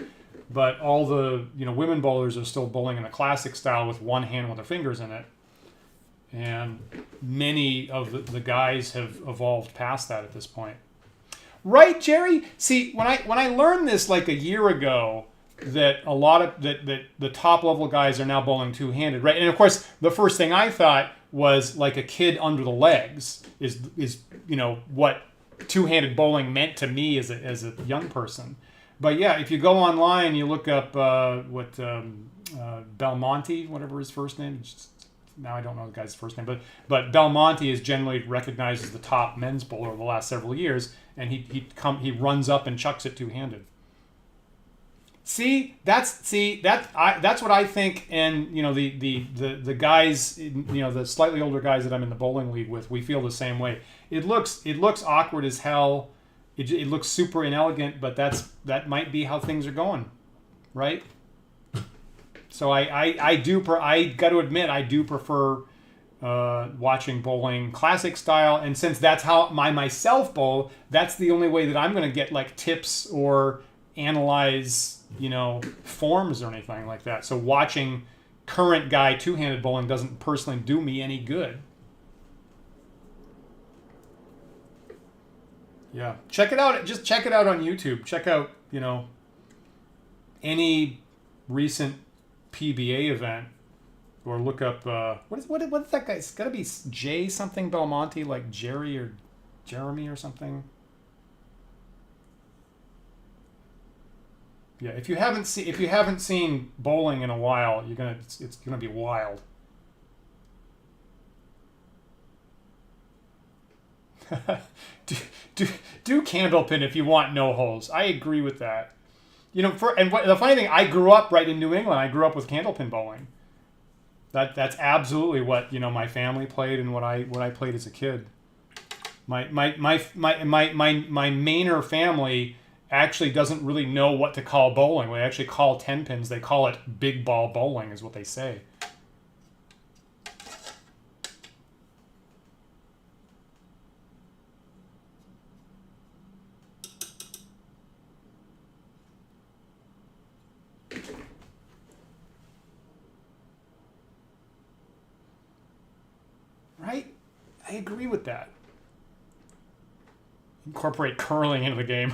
But all the women bowlers are still bowling in the classic style with one hand with their fingers in it. And many of the guys have evolved past that at this point. Right, Jerry? See, when I learned this like a year ago, that a lot of that the top level guys are now bowling two-handed, right? And of course, the first thing I thought was like a kid under the legs is what two-handed bowling meant to me as a young person. But yeah, if you go online, you look up Belmonte, whatever his first name. Now I don't know the guy's first name, but Belmonte is generally recognized as the top men's bowler of the last several years, and he runs up and chucks it two-handed. That's what I think, and the guys, the slightly older guys that I'm in the bowling league with, we feel the same way. It looks awkward as hell. It looks super inelegant, but that might be how things are going, right? So I got to admit, I do prefer watching bowling classic style, and since that's how I myself bowl, that's the only way that I'm going to get like tips or analyze forms or anything like that. So watching current guy two-handed bowling doesn't personally do me any good. Yeah, check it out. Just check it out on YouTube. Check out any recent PBA event, or look up what's that guy? It's got to be J something Belmonte, like Jerry or Jeremy or something. Yeah, if you haven't seen bowling in a while, it's gonna be wild. do Candlepin if you want no holes. I agree with that. The funny thing, I grew up right in New England. I grew up with Candlepin bowling. That's absolutely what my family played and what I played as a kid. My Mainer family actually doesn't really know what to call bowling. They actually call 10 pins. They call it big ball bowling, is what they say. Right? I agree with that. Incorporate curling into the game.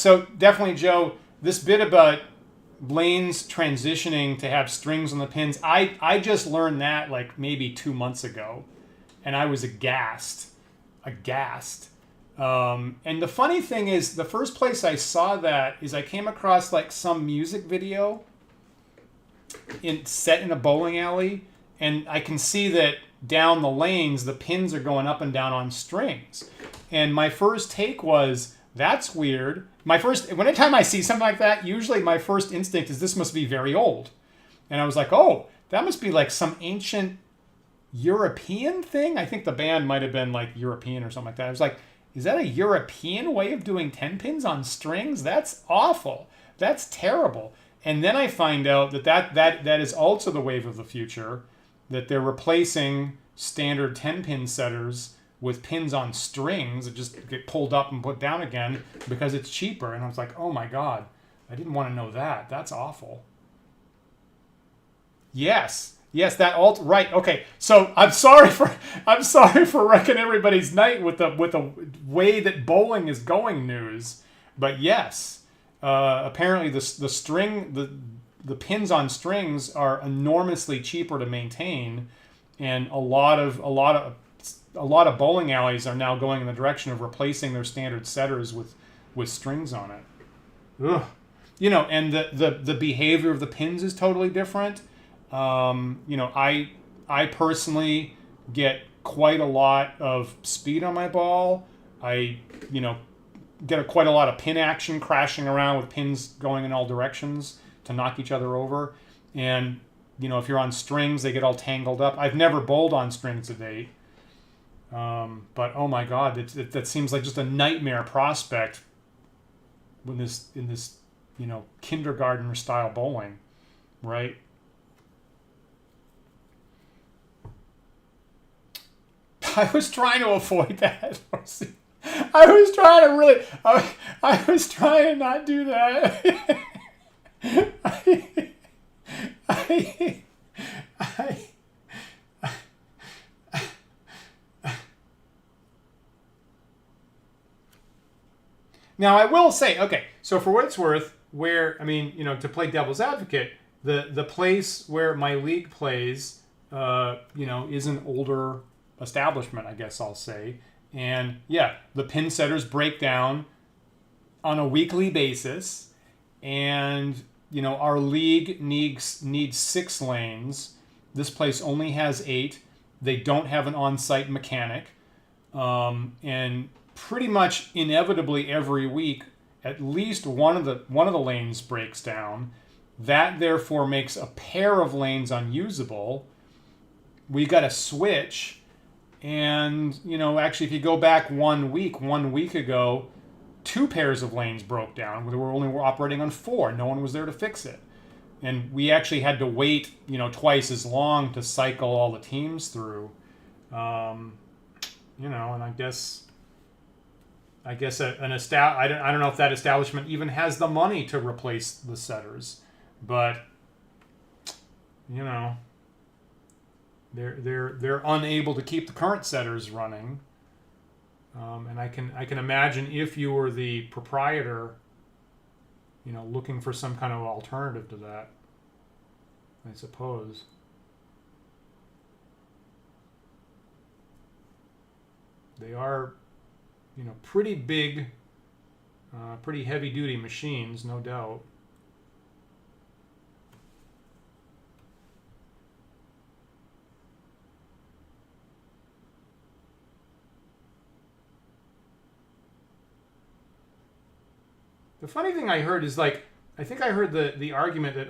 So definitely, Joe, this bit about lanes transitioning to have strings on the pins, I just learned that like maybe 2 months ago, and I was aghast. And the funny thing is, the first place I saw that is I came across like some music video set in a bowling alley, and I can see that down the lanes the pins are going up and down on strings. And my first take was, that's weird. Anytime I see something like that, usually my first instinct is this must be very old. And I was like, oh, that must be like some ancient European thing. I think the band might have been like European or something like that. I was like, is that a European way of doing 10 pins on strings? That's awful. That's terrible. And then I find out that is also the wave of the future, that they're replacing standard 10-pin setters with pins on strings that just get pulled up and put down again because it's cheaper. And I was like, oh my God, I didn't want to know that. That's awful. Yes, right. Okay, so I'm sorry for wrecking everybody's night with the way that bowling is going news, but yes. Apparently the pins on strings are enormously cheaper to maintain, and a lot of bowling alleys are now going in the direction of replacing their standard setters with strings on it. Ugh. and the behavior of the pins is totally different. I personally get quite a lot of speed on my ball. I, get quite a lot of pin action crashing around with pins going in all directions to knock each other over. And, if you're on strings, they get all tangled up. I've never bowled on strings to date. But oh my God, that seems like just a nightmare prospect in this kindergarten style bowling, right? I was trying to avoid that. I was trying to really. I was trying to not do that. I, Now I will say, okay, so for what it's worth, to play devil's advocate, the place where my league plays, is an older establishment, I guess I'll say. And yeah, the pin setters break down on a weekly basis, and our league needs 6 lanes. This place only has 8. They don't have an on-site mechanic, and pretty much inevitably every week, at least one of the lanes breaks down. That therefore makes a pair of lanes unusable. We got to switch. And, actually, if you go back 1 week ago, 2 pairs of lanes broke down. We were only operating on 4. No one was there to fix it. And we actually had to wait, twice as long to cycle all the teams through. And I guess I don't know if that establishment even has the money to replace the setters, but they're unable to keep the current setters running. And I can imagine if you were the proprietor, looking for some kind of alternative to that, I suppose. They are, pretty big, pretty heavy-duty machines, no doubt. The funny thing I heard is, I think I heard the argument that,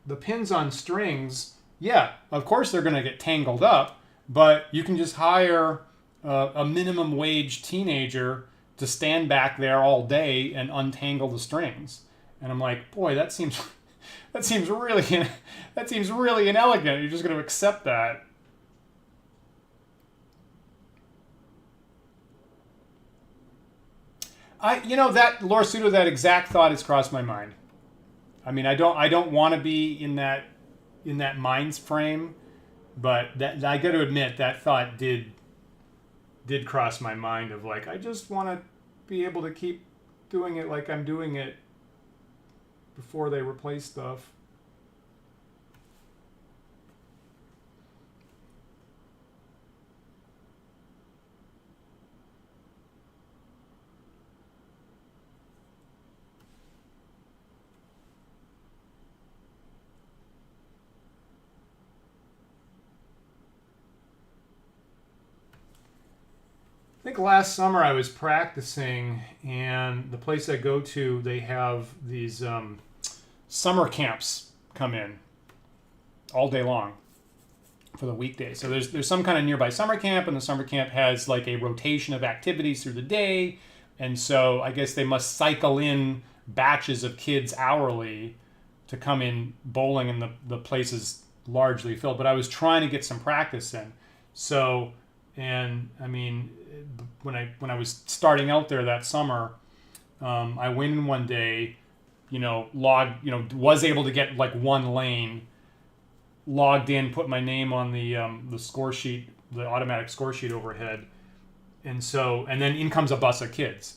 the pins on strings, yeah, of course they're going to get tangled up, but you can just hire a minimum wage teenager to stand back there all day and untangle the strings. And I'm like, boy, that seems really inelegant. You're just going to accept that. That Laura Sudo, that exact thought has crossed my mind. I mean, I don't want to be in that mind's frame, but that I got to admit that thought did cross my mind of I just want to be able to keep doing it like I'm doing it before they replace stuff. I think last summer I was practicing, and the place I go to, they have these summer camps come in all day long for the weekdays. So there's some kind of nearby summer camp, and the summer camp has a rotation of activities through the day. And so I guess they must cycle in batches of kids hourly to come in bowling, and the place is largely filled. But I was trying to get some practice in. So, and I mean, when I was starting out there that summer, I went in one day, was able to get one lane, logged in, put my name on the score sheet, the automatic score sheet overhead, and then in comes a bus of kids.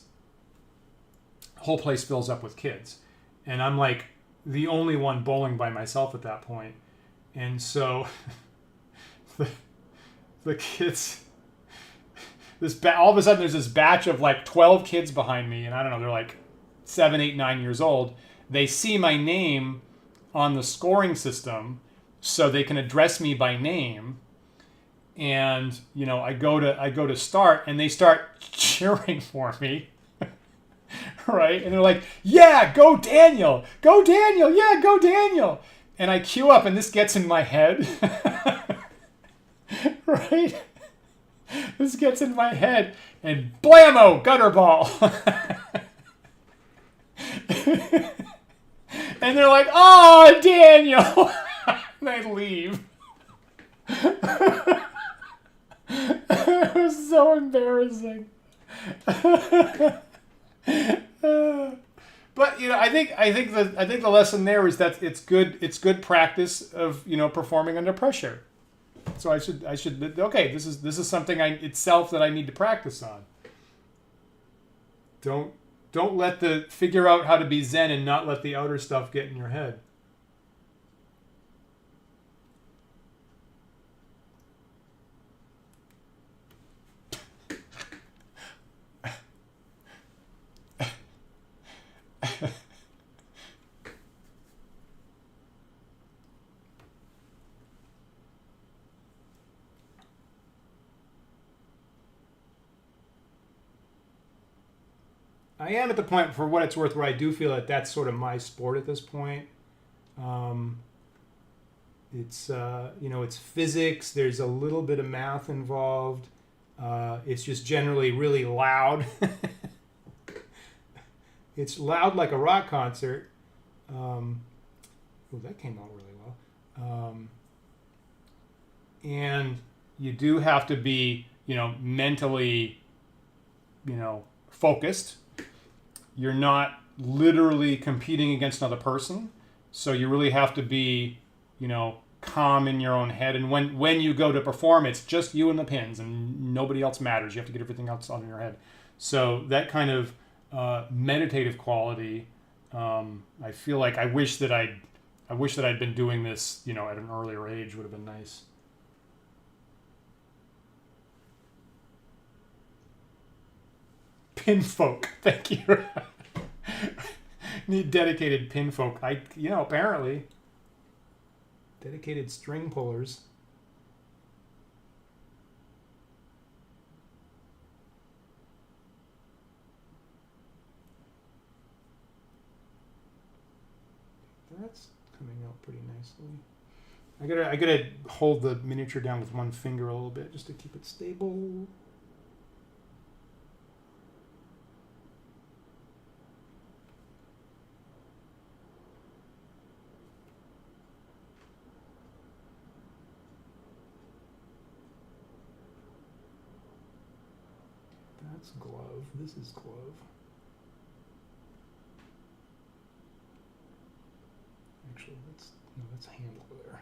Whole place fills up with kids, and I'm the only one bowling by myself at that point, and so the kids. All of a sudden, there's this batch of 12 kids behind me, and I don't know, they're 7, 8, 9 years old, they see my name on the scoring system, so they can address me by name. And I go to start, and they start cheering for me, right? And they're like, "Yeah, go Daniel! Go Daniel! Yeah, go Daniel!" And I queue up, and this gets in my head, right? This gets in my head, and blammo, gutter ball. And they're like, "Oh, Daniel!" And I leave. It was so embarrassing. But I think the lesson there is that it's good practice of performing under pressure. So I should okay, this is something itself that I need to practice on. Don't let figure out how to be Zen and not let the outer stuff get in your head. I am at the point, for what it's worth, where I do feel that that's sort of my sport at this point. It's physics. There's a little bit of math involved. It's just generally really loud. It's loud like a rock concert. That came out really well. And you do have to be, mentally, focused. You're not literally competing against another person, so you really have to be, calm in your own head. And when you go to perform, it's just you and the pins, and nobody else matters. You have to get everything else on your head. So that kind of meditative quality, I feel like I wish that I'd been doing this, at an earlier age. Would have been nice. Pin folk, thank you. Need dedicated pin folk. Apparently dedicated string pullers. That's coming out pretty nicely. I gotta hold the miniature down with one finger a little bit just to keep it stable. That's glove. This is glove. Actually, that's handle there.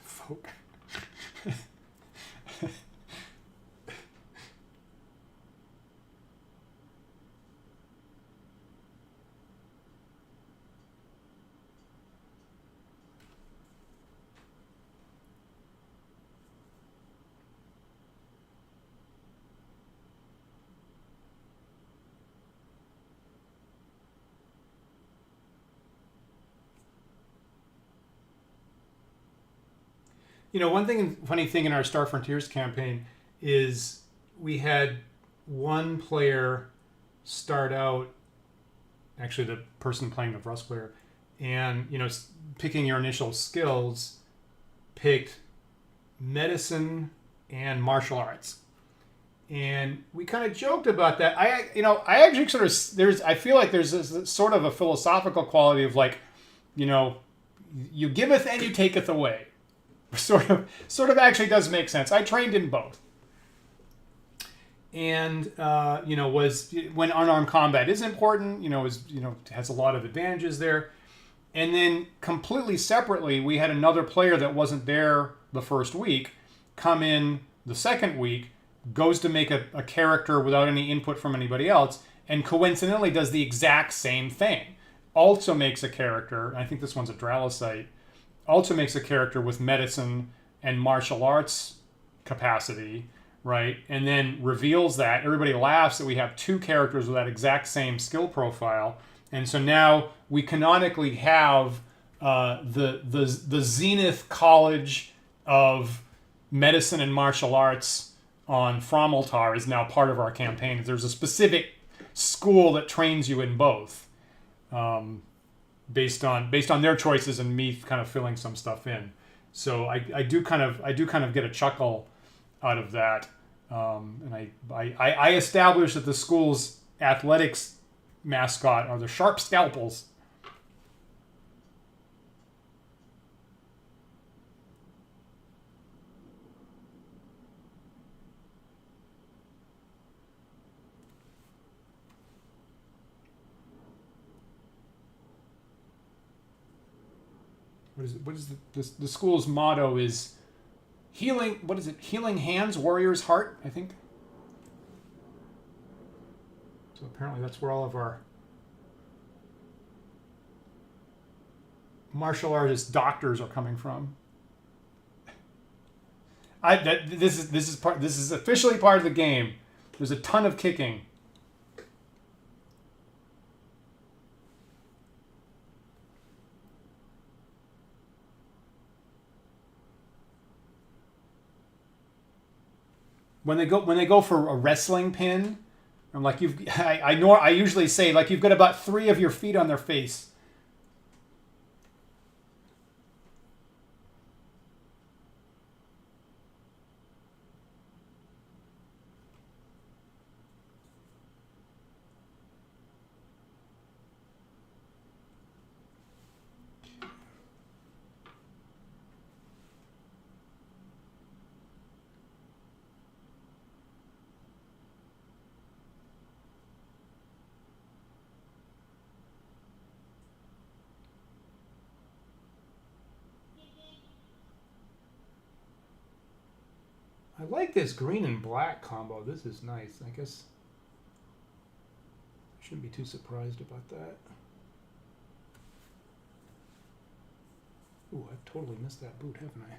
Folk. Funny thing in our Star Frontiers campaign is we had one player start out, actually the person playing the Rust player, and, picking your initial skills, picked medicine and martial arts. And we kind of joked about that. I actually I feel like there's this sort of a philosophical quality of like, you giveth and you taketh away. Sort of actually does make sense. I trained in both. and was when unarmed combat is important. Has a lot of advantages there. And then completely separately, we had another player that wasn't there the first week come in the second week, goes to make a character without any input from anybody else, and coincidentally does the exact same thing. Also makes a character, and I think this one's a Dralocyte, also makes a character with medicine and martial arts capacity, right? And then reveals that. Everybody laughs that we have two characters with that exact same skill profile. And so now we canonically have the Zenith College of Medicine and Martial Arts on Fromeltar is now part of our campaign. There's a specific school that trains you in both, based on their choices and me kind of filling some stuff in. So I do kind of get a chuckle out of that, and I established that the school's athletics mascot are the sharp scalpels. What is the school's motto is healing? What is it? Healing hands, warrior's heart, I think. So apparently that's where all of our martial artist doctors are coming from. This is officially part of the game. There's a ton of kicking. When they go for a wrestling pin, I'm like, I usually say, like, you've got about 3 of your feet on their face. I like this green and black combo. This is nice. I guess I shouldn't be too surprised about that. Ooh, I've totally missed that boot, haven't I?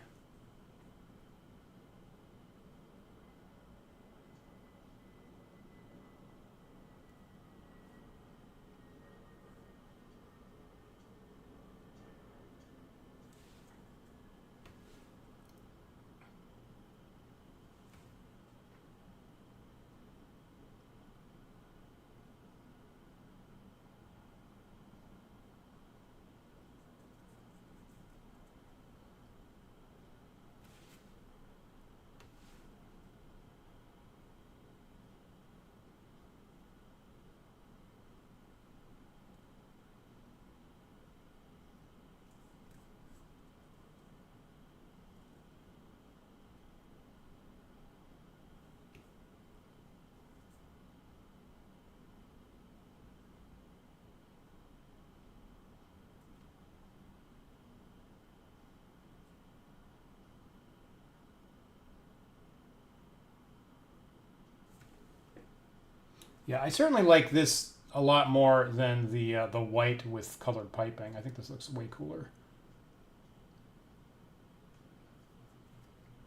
Yeah, I certainly like this a lot more than the white with colored piping. I think this looks way cooler.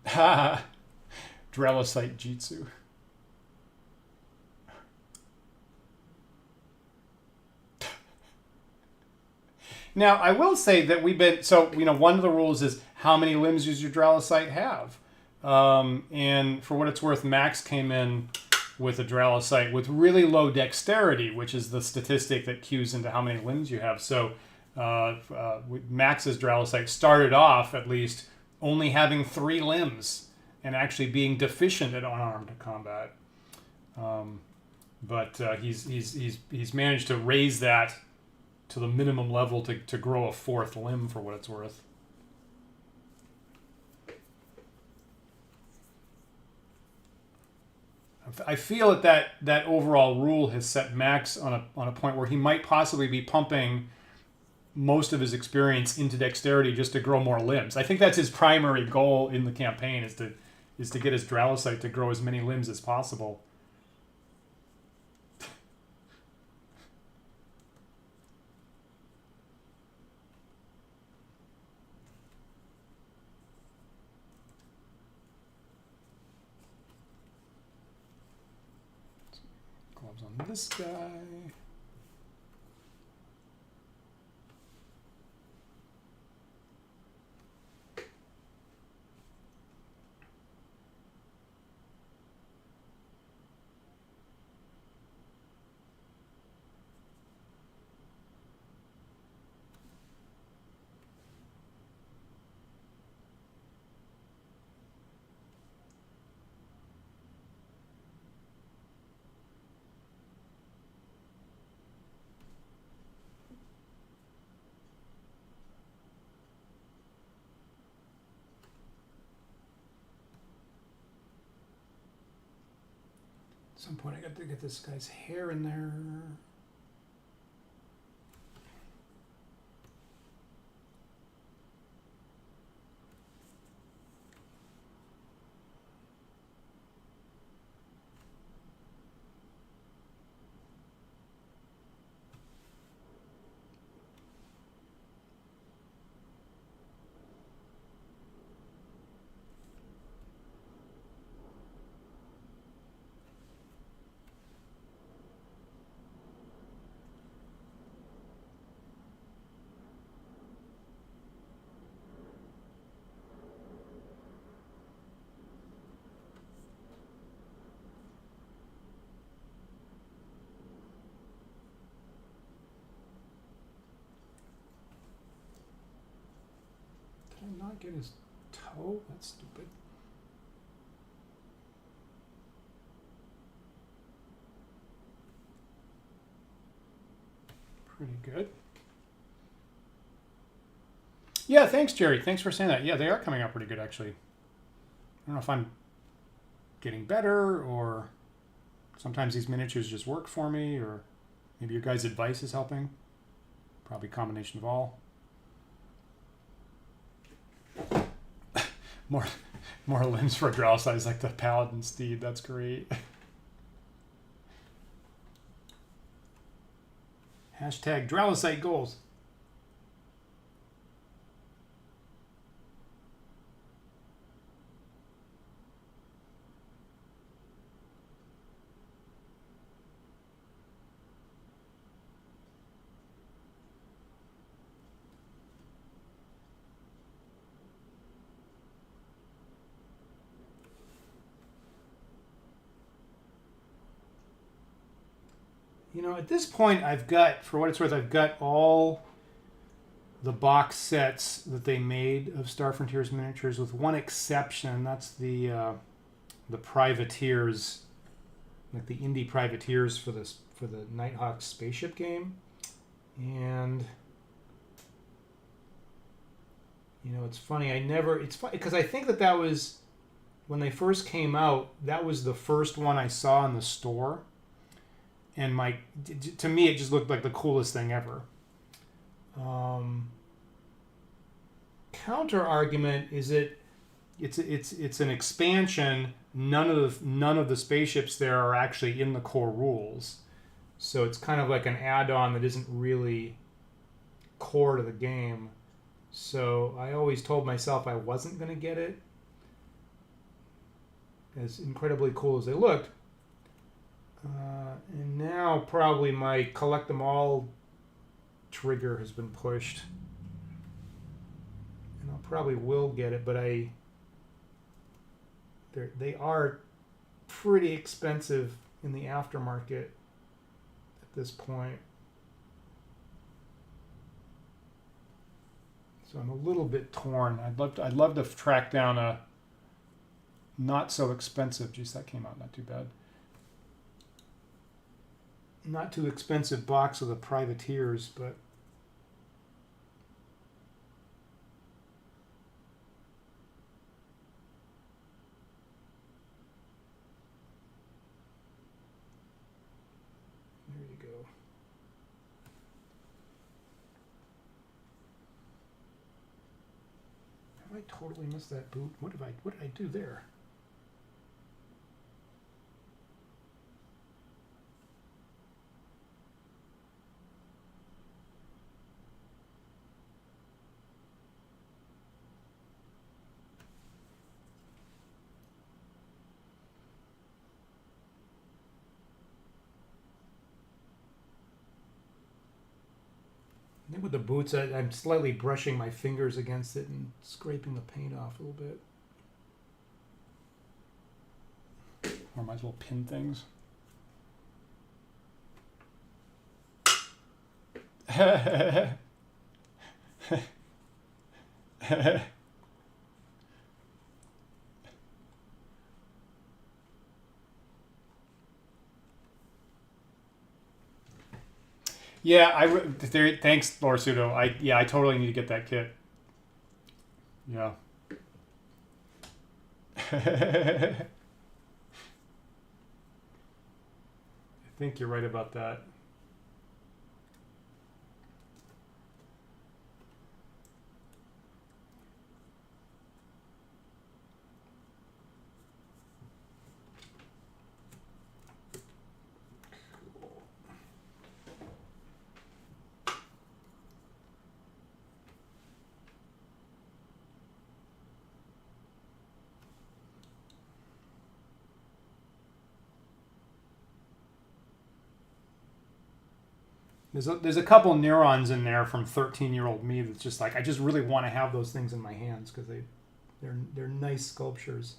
Ha! Dralocyte Jitsu. Now, I will say that we've been, so, one of the rules is how many limbs does your Dralocyte have? And for what it's worth, Max came in with a Dralocyte with really low dexterity, which is the statistic that cues into how many limbs you have. So Max's Dralocyte started off, at least, only having 3 limbs and actually being deficient at unarmed combat. But he's managed to raise that to the minimum level to grow a 4th limb, for what it's worth. I feel that overall rule has set Max on a point where he might possibly be pumping most of his experience into dexterity just to grow more limbs. I think that's his primary goal in the campaign is to get his Dralocite to grow as many limbs as possible. Gloves on this guy. At some point I got to get this guy's hair in there. Did I not get his toe? That's stupid. Pretty good. Yeah, thanks, Jerry. Thanks for saying that. Yeah, they are coming out pretty good, actually. I don't know if I'm getting better or sometimes these miniatures just work for me or maybe your guys' advice is helping. Probably a combination of all. More limbs for a Dralocite like the Paladin Steed. That's great. Hashtag Dralocite goals. You know, at this point, I've got, for what it's worth, I've got all the box sets that they made of Star Frontiers miniatures, with one exception. That's the privateers, like the indie privateers for the Nighthawk spaceship game. And you know, it's funny. It's funny because I think that was when they first came out. That was the first one I saw in the store. And to me, it just looked like the coolest thing ever. Counter argument is it's an expansion. None of the spaceships there are actually in the core rules, so it's kind of like an add-on that isn't really core to the game. So I always told myself I wasn't going to get it, as incredibly cool as they looked. And now probably my collect them all trigger has been pushed. And I probably will get it, but they are pretty expensive in the aftermarket at this point. So I'm a little bit torn. I'd love to track down a not so expensive. Geez, that came out not too bad. Not too expensive box of the privateers, but go. Have I totally missed that boot? What did I do there? I think with the boots, I'm slightly brushing my fingers against it and scraping the paint off a little bit. Or might as well pin things. Yeah, thanks, Laura Sudo. I totally need to get that kit. Yeah. I think you're right about that. There's a couple neurons in there from 13-year-old me that's just like, I just really want to have those things in my hands because they're nice sculptures.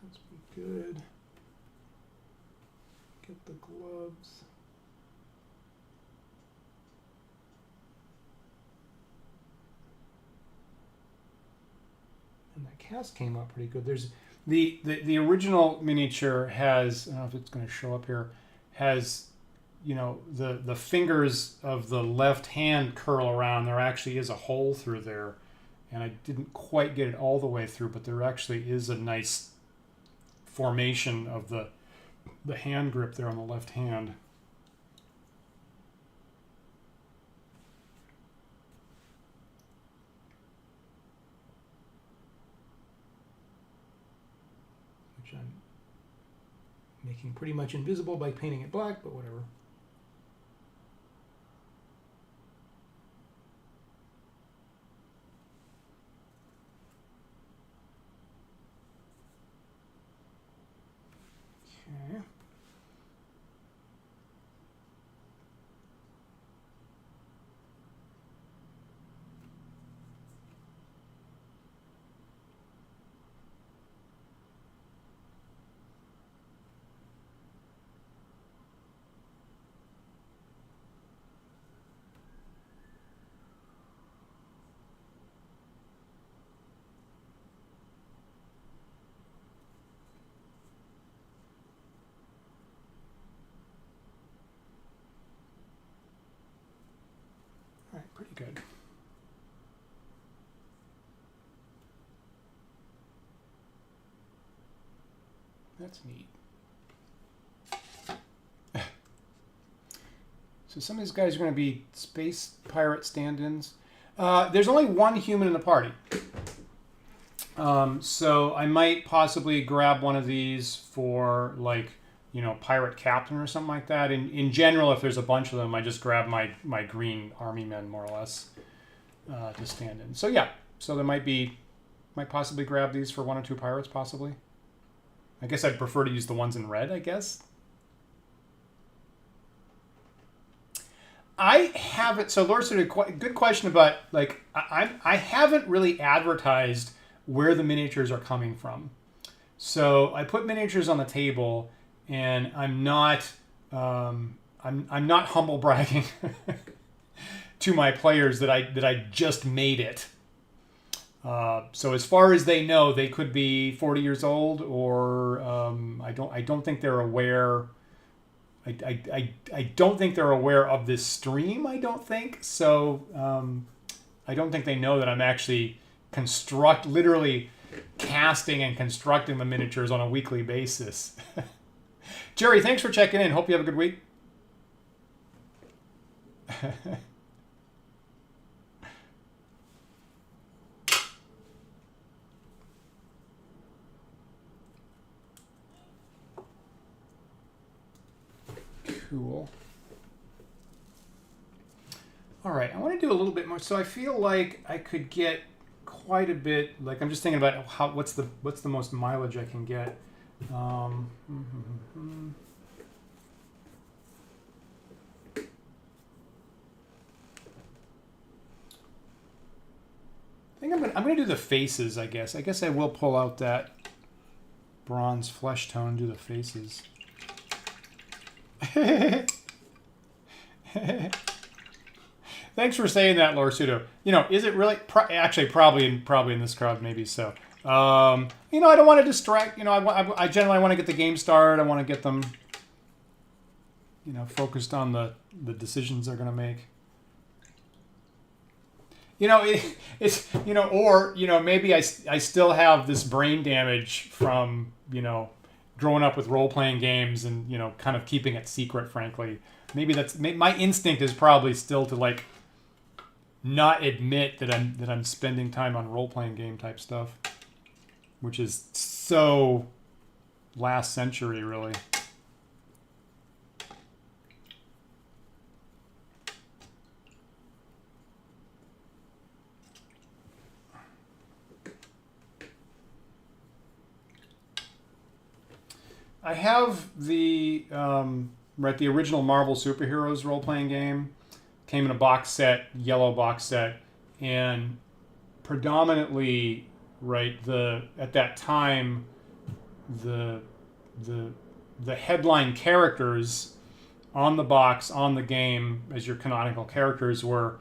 That's pretty good. Get the gloves. And that cast came out pretty good. There's the original miniature has, I don't know if it's going to show up here, has, you know, the fingers of the left hand curl around. There actually is a hole through there. And I didn't quite get it all the way through, but there actually is a nice formation of the hand grip there on the left hand. Which I'm making pretty much invisible by painting it black, but whatever. Okay. All right, pretty good. That's neat. So some of these guys are going to be space pirate stand-ins. There's only one human in the party. So I might possibly grab one of these for like you know, pirate captain or something like that. In general, if there's a bunch of them, I just grab my green army men more or less to stand in. So yeah, so there might possibly grab these for 1 or 2 pirates, possibly. I guess I'd prefer to use the ones in red, I guess. I haven't. So Laura said a good question about, like, I haven't really advertised where the miniatures are coming from. So I put miniatures on the table, and I'm not humble bragging to my players that I just made it. So as far as they know, they could be 40 years old, or I don't think they're aware. I don't think they're aware of this stream. I don't think so. I don't think they know that I'm actually literally casting and constructing the miniatures on a weekly basis. Jerry, thanks for checking in. Hope you have a good week. Cool. All right, I want to do a little bit more. So I feel like I could get quite a bit. Like, I'm just thinking about what's the most mileage I can get. I think I'm gonna do the faces. I guess I will pull out that bronze flesh tone and do the faces. Thanks for saying that, Laura Sudo. You know, is it really? Actually, probably in this crowd, maybe so. You know, I don't want to distract. You know, I generally want to get the game started. I want to get them, you know, focused on the decisions they're going to make. You know, it's you know, or you know, maybe I still have this brain damage from, you know, growing up with role-playing games and, you know, kind of keeping it secret, frankly. Maybe my instinct is probably still to, like, not admit that I'm spending time on role-playing game type stuff, which is so last century, really. I have the original Marvel Superheroes role-playing game. Came in a box set, yellow box set, and predominantly, right, at that time, the headline characters on the box, on the game, as your canonical characters were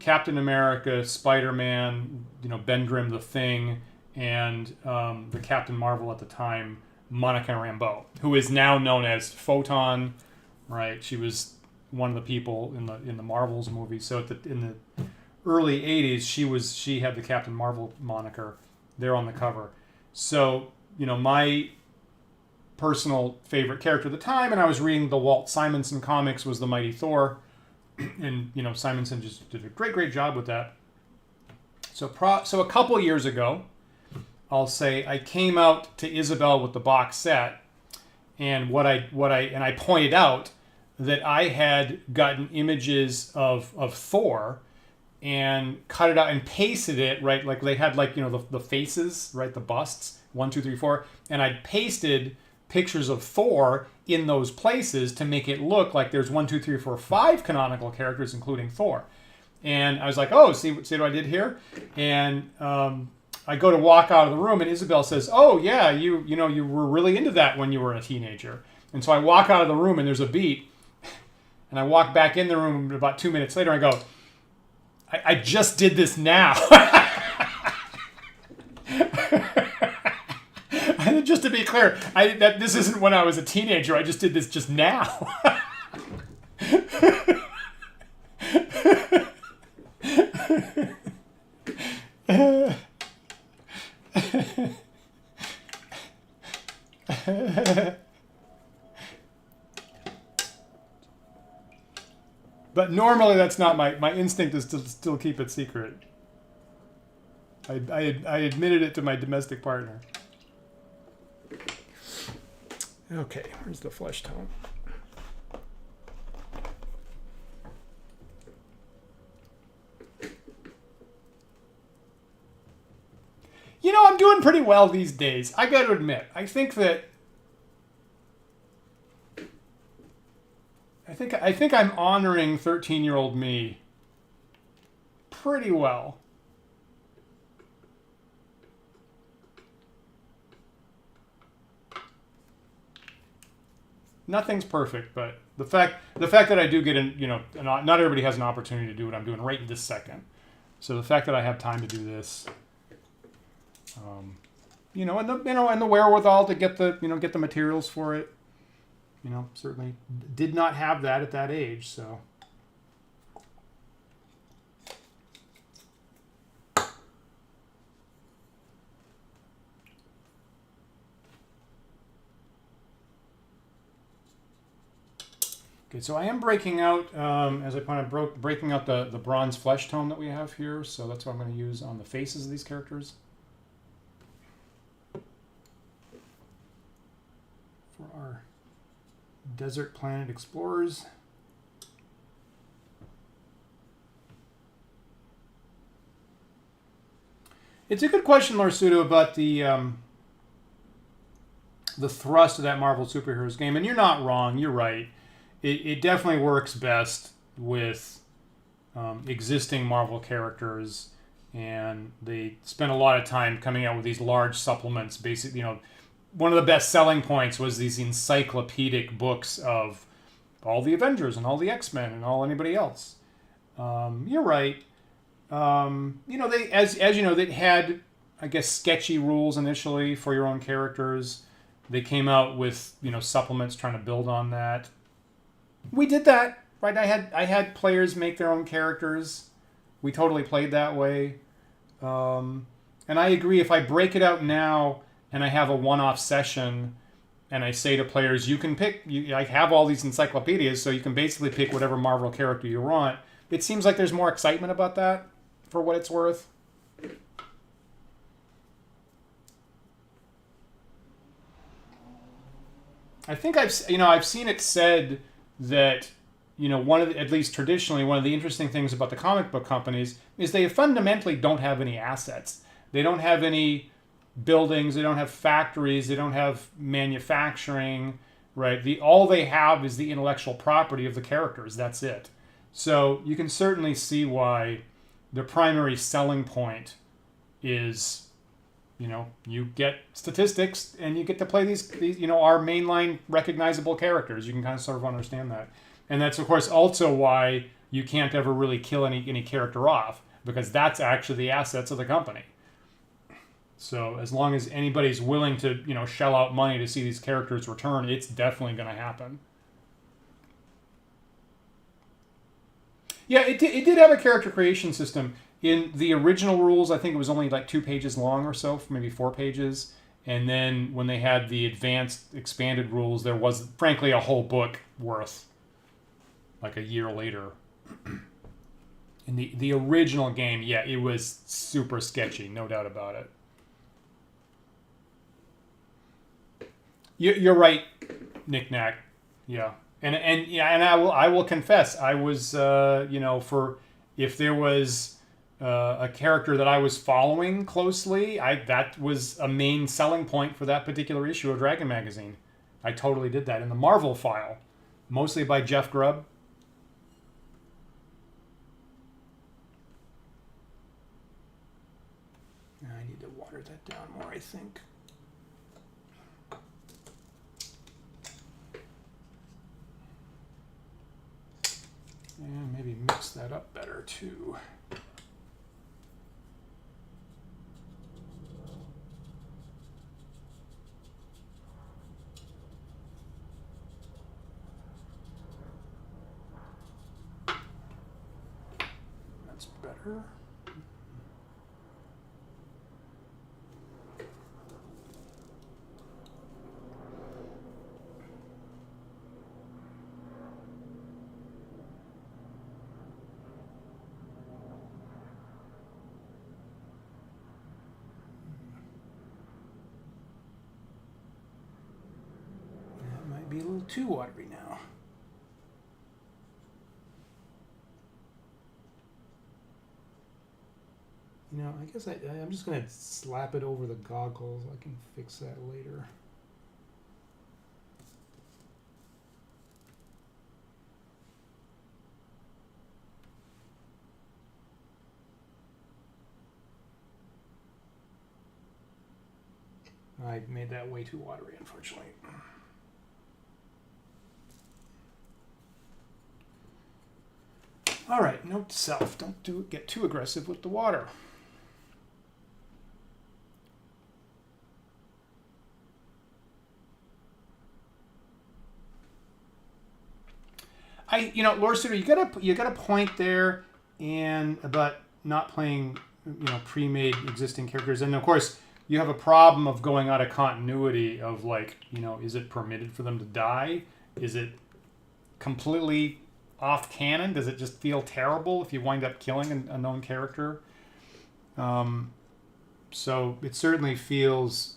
Captain America, Spider-Man, you know, Ben Grimm the Thing, and the Captain Marvel at the time, Monica Rambeau, who is now known as Photon, right? She was one of the people in the Marvels movie. So in the early 80s, she had the Captain Marvel moniker there on the cover. So, you know, my personal favorite character at the time, and I was reading the Walt Simonson comics, was the Mighty Thor. And, you know, Simonson just did a great job with that. So a couple years ago, I'll say I came out to Isabelle with the box set, and I pointed out that I had gotten images of Thor and cut it out and pasted it, right? Like they had, like, you know, the faces, right? The busts, 1, 2, 3, 4. And I pasted pictures of Thor in those places to make it look like there's 1, 2, 3, 4, 5 canonical characters, including Thor. And I was like, oh, see what I did here? And I go to walk out of the room, and Isabelle says, oh, yeah, you were really into that when you were a teenager. And so I walk out of the room, and there's a beat. And I walk back in the room about 2 minutes later, and I go, I just did this now. Just to be clear, this isn't when I was a teenager. I just did this just now. But normally that's not my instinct is to still keep it secret. I admitted it to my domestic partner. Okay, where's the flesh tone? You know, I'm doing pretty well these days. I got to admit, I think I'm honoring 13-year-old me pretty well. Nothing's perfect, but the fact that I do get in, not everybody has an opportunity to do what I'm doing right this second. So the fact that I have time to do this, and the wherewithal to get the materials for it, certainly did not have that at that age. So. Okay, so I am breaking out, as I pointed out, breaking out the bronze flesh tone that we have here. So that's what I'm going to use on the faces of these characters. For our desert planet explorers. It's a good question, Larsuto, about the thrust of that Marvel Superheroes game. And you're not wrong. You're right. It definitely works best with existing Marvel characters, and they spent a lot of time coming out with these large supplements. Basically, one of the best selling points was these encyclopedic books of all the Avengers and all the X-Men and all anybody else. You're right. They as you know, they had, I guess, sketchy rules initially for your own characters. They came out with supplements trying to build on that. We did that, right? I had players make their own characters. We totally played that way. And I agree, if I break it out now and I have a one-off session and I say to players, you can pick, I have all these encyclopedias, so you can basically pick whatever Marvel character you want. It seems like there's more excitement about that, for what it's worth. I think I've seen it said that at least traditionally, one of the interesting things about the comic book companies is they fundamentally don't have any assets. They don't have any buildings. They don't have factories. They don't have manufacturing. Right. All they have is the intellectual property of the characters. That's it. So you can certainly see why the primary selling point is, you get statistics and you get to play these our mainline recognizable characters. You can kind of sort of understand that. And that's, of course, also why you can't ever really kill any character off, because that's actually the assets of the company. So as long as anybody's willing to, shell out money to see these characters return, it's definitely going to happen. Yeah, it did have a character creation system. In the original rules, I think it was only like 2 pages long or so, maybe 4 pages. And then when they had the advanced expanded rules, there was, frankly, a whole book worth, like a year later. In the original game, yeah, it was super sketchy, no doubt about it. You're right, Knick Knack. Yeah. And I will confess, I was if there was a character that I was following closely, that was a main selling point for that particular issue of Dragon Magazine. I totally did that in the Marvel file, mostly by Jeff Grubb. I need to water that down more, I think. And maybe mix that up better too. That's better. might be a little too watery now. You know, I guess I'm just going to slap it over the goggles. I can fix that later. I made that way too watery, unfortunately. All right, note to self, don't get too aggressive with the water. Lord Suitor, you got a point there, and about not playing, pre-made existing characters, and of course you have a problem of going out of continuity of like, is it permitted for them to die? Is it completely off canon? Does it just feel terrible if you wind up killing a known character? So it certainly feels.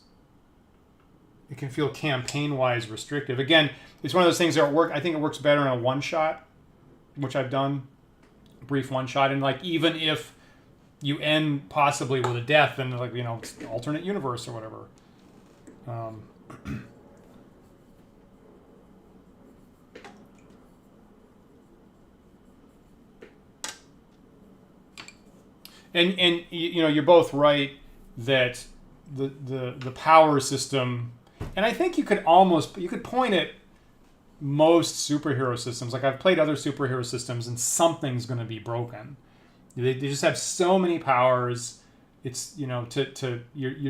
It can feel campaign-wise restrictive. Again, it's one of those things that work. I think it works better in a one-shot, which I've done, brief one-shot, and like even if you end possibly with a death, then like it's alternate universe or whatever. And you're both right that the power system. And I think you could point at most superhero systems. Like I've played other superhero systems, and something's going to be broken. They just have so many powers. It's you're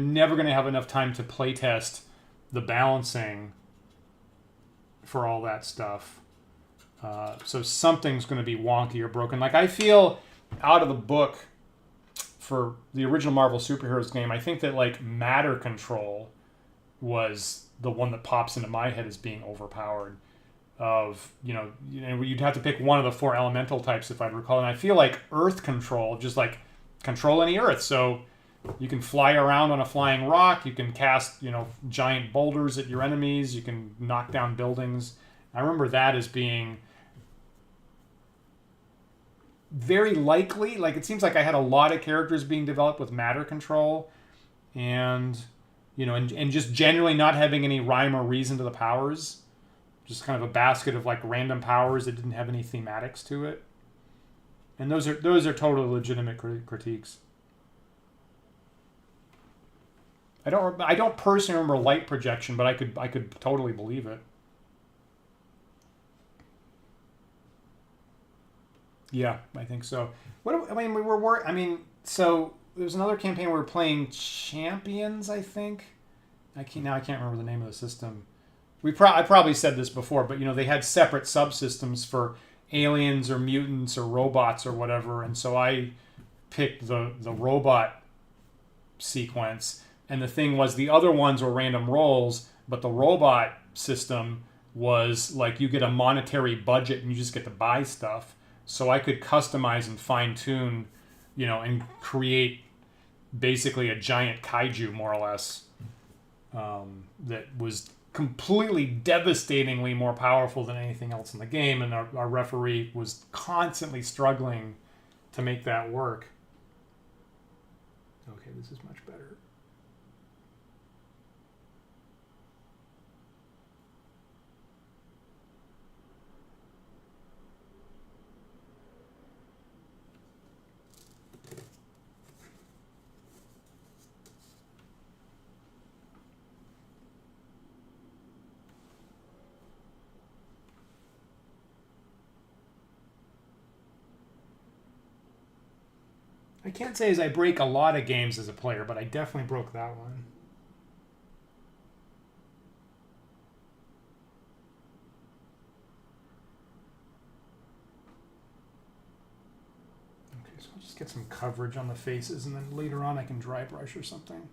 never going to have enough time to play test the balancing for all that stuff. So something's going to be wonky or broken. Like I feel out of the book for the original Marvel Superheroes game, I think that like matter control was the one that pops into my head as being overpowered. You'd have to pick one of the 4 elemental types if I recall, and I feel like earth control, just like control any earth. So you can fly around on a flying rock, you can cast giant boulders at your enemies, you can knock down buildings. I remember that as being very likely. Like it seems like I had a lot of characters being developed with matter control, and and just generally not having any rhyme or reason to the powers. Just kind of a basket of like random powers that didn't have any thematics to it. And those are totally legitimate critiques. I don't personally remember light projection, but I could totally believe it. Yeah, I think so. So there's another campaign where we're playing Champions, I think. I can't remember the name of the system. I probably said this before, but they had separate subsystems for aliens or mutants or robots or whatever, and so I picked the robot sequence. And the thing was, the other ones were random rolls, but the robot system was like you get a monetary budget and you just get to buy stuff. So I could customize and fine tune, and create basically a giant kaiju, more or less, that was completely devastatingly more powerful than anything else in the game. And our referee was constantly struggling to make that work. Okay, this is much better. I can't say as I break a lot of games as a player, but I definitely broke that one. Okay, so I'll just get some coverage on the faces, and then later on I can dry brush or something.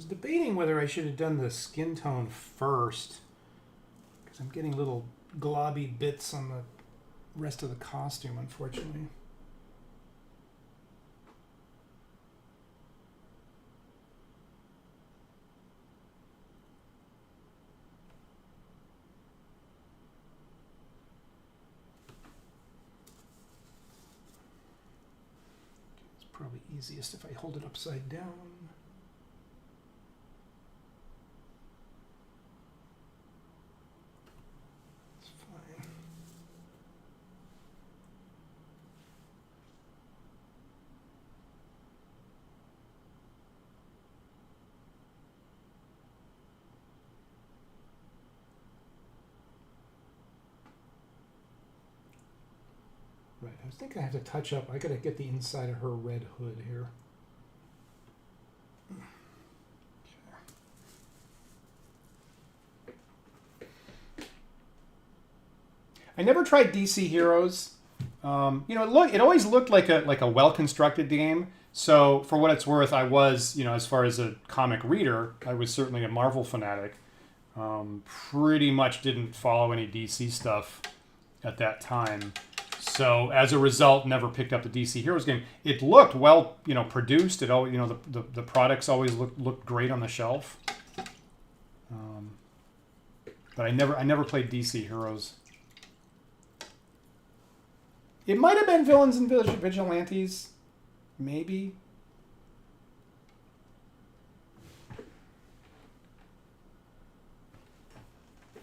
debating whether I should have done the skin tone first, because I'm getting little globby bits on the rest of the costume, unfortunately. It's probably easiest if I hold it upside down. Right, I was thinking I have to touch up. I gotta get the inside of her red hood here. I never tried DC Heroes. You know, it always looked like a well-constructed game. So for what it's worth, I was, you know, as far as a comic reader, I was certainly a Marvel fanatic. Pretty much didn't follow any DC stuff at that time. So as a result, never picked up the DC Heroes game. It looked well, you know, produced. It always, you know, the products always looked great on the shelf. But I never played DC Heroes. It might have been Villains and Vigilantes, maybe.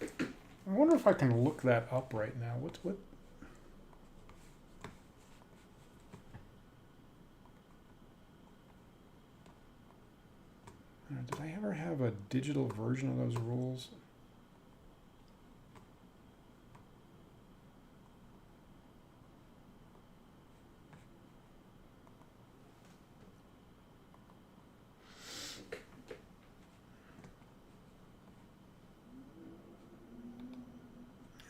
I wonder if I can look that up right now. What? Did I ever have a digital version of those rules?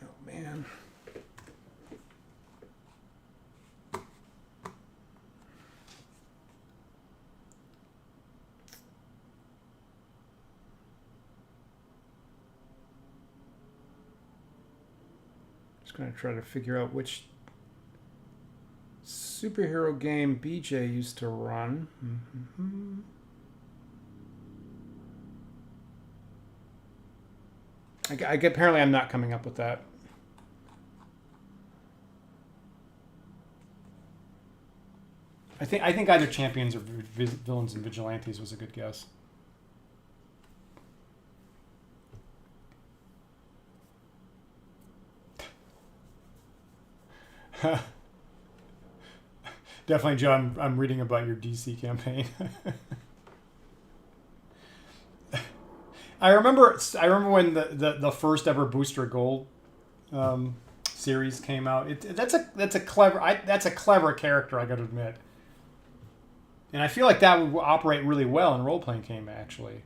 Oh, man. Going to try to figure out which superhero game BJ used to run. Apparently I'm not coming up with that. I think either Champions or Villains and Vigilantes was a good guess. Definitely, Joe. I'm reading about your DC campaign. I remember when the first ever Booster Gold series came out. That's a clever character, I got to admit. And I feel like that would operate really well in a role-playing game, actually.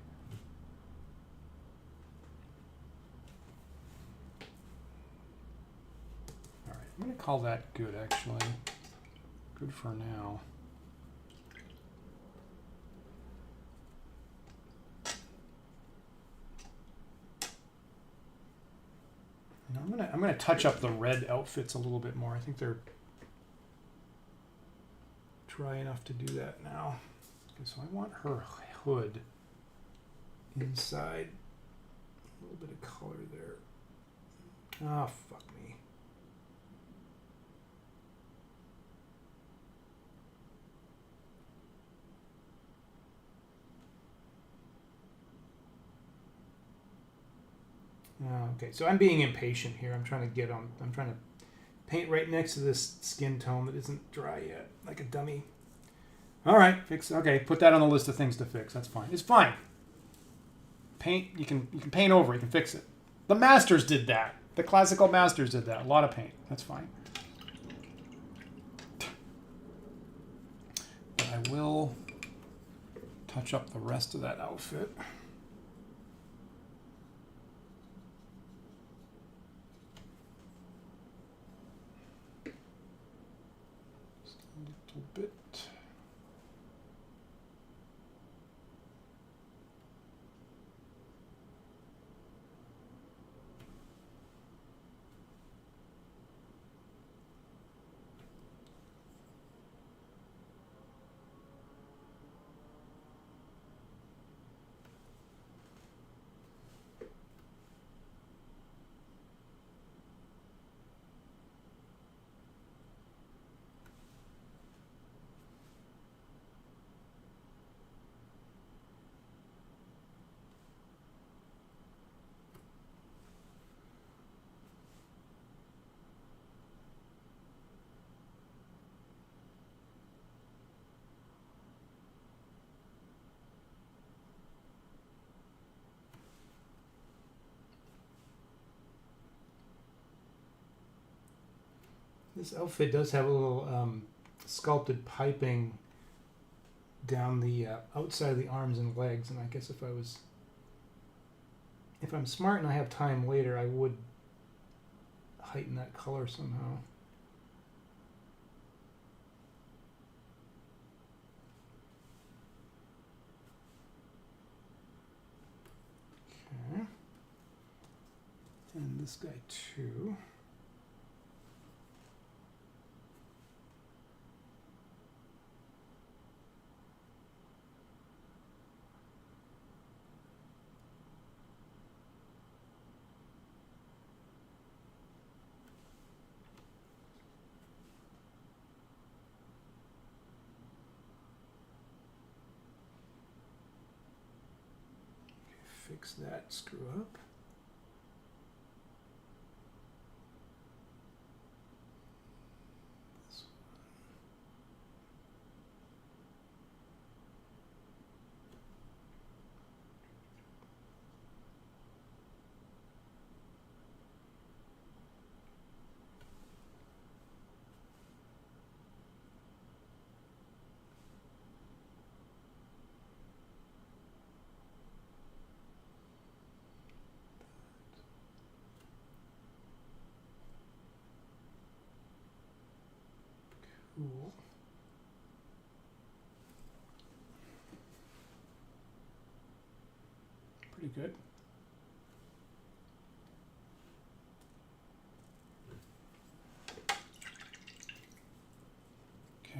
All right, I'm going to call that good, actually. Good for now. Now I'm gonna touch up the red outfits a little bit more. I think they're dry enough to do that now. Okay, so I want her hood inside. A little bit of color there. Ah, fuck me. Okay, so I'm being impatient here. I'm trying to paint right next to this skin tone that isn't dry yet, like a dummy. All right, fix. Okay, put that on the list of things to fix. That's fine. It's fine. Paint. You can paint over. You can fix it. The masters did that. The classical masters did that. A lot of paint. That's fine. But I will touch up the rest of that outfit. Bit. This outfit does have a little sculpted piping down the outside of the arms and legs, and I guess if I'm smart and I have time later, I would heighten that color somehow. Okay. And this guy too. Fix that screw up. Cool. Pretty good.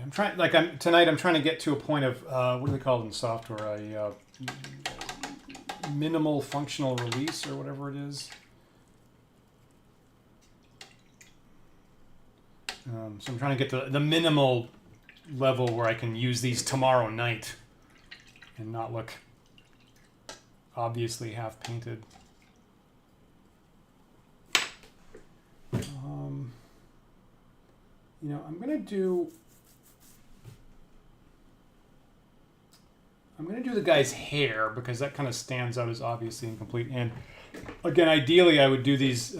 Okay, tonight I'm trying to get to a point of what do they call it in software? A minimal functional release or whatever it is. So I'm trying to get the minimal level where I can use these tomorrow night and not look obviously half painted. You know, I'm gonna do the guy's hair because that kind of stands out as obviously incomplete. And again, ideally I would do these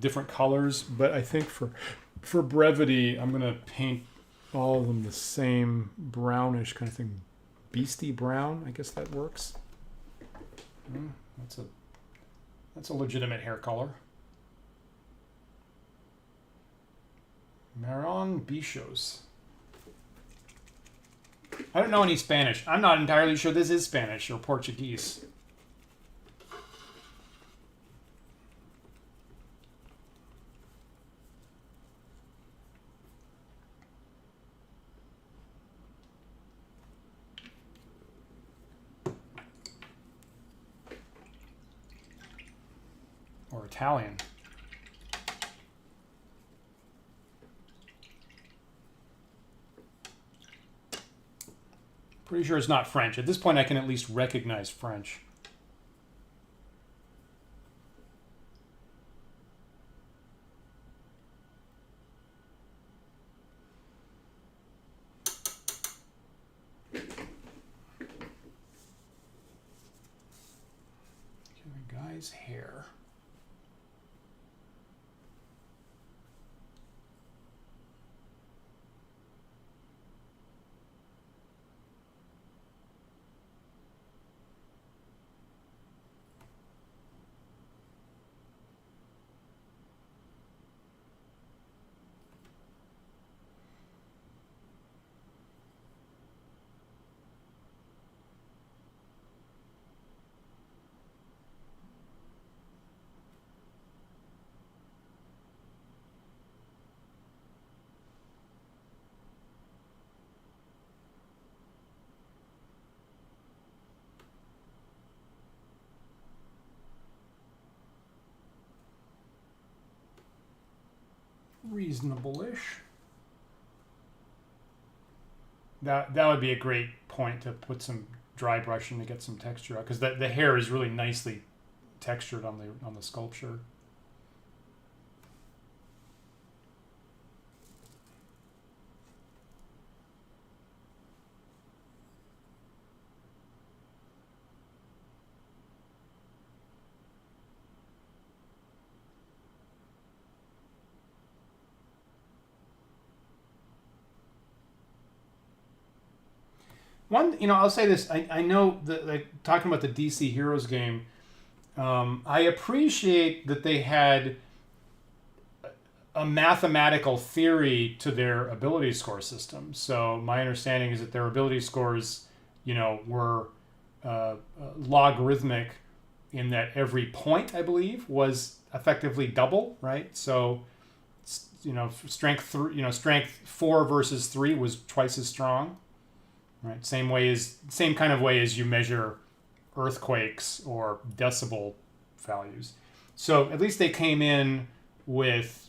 different colors, but I think for brevity, I'm gonna paint all of them the same brownish kind of thing, beastie brown. I guess that works. That's a legitimate hair color. Marron Bichos. I don't know any Spanish. I'm not entirely sure this is Spanish or Portuguese. Or Italian. Pretty sure it's not French. At this point, I can at least recognize French. Okay, the guy's hair. Reasonable-ish. That would be a great point to put some dry brushing to get some texture out, because the hair is really nicely textured on the sculpture. One, I'll say this. I know that, like, talking about the DC Heroes game, I appreciate that they had a mathematical theory to their ability score system. So my understanding is that their ability scores, were logarithmic in that every point, I believe, was effectively double, right? So, strength 4 versus 3 was twice as strong, right? Same kind of way as you measure earthquakes or decibel values. So at least they came in with,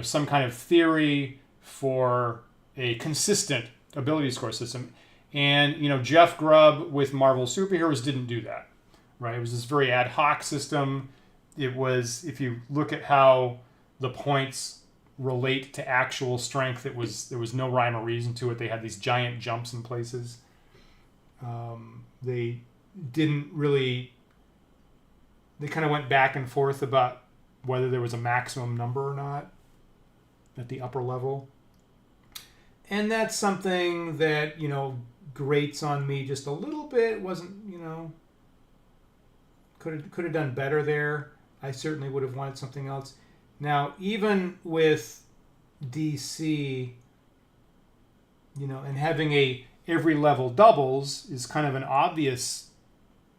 some kind of theory for a consistent ability score system. And, Jeff Grubb with Marvel Superheroes didn't do that, right? It was this very ad hoc system. It was, if you look at how the points relate to actual strength, there was no rhyme or reason to it. They had these giant jumps in places. They kind of went back and forth about whether there was a maximum number or not at the upper level. And that's something that, grates on me just a little bit. Wasn't, could have done better there. I certainly would have wanted something else. Now, even with DC, and having every level doubles is kind of an obvious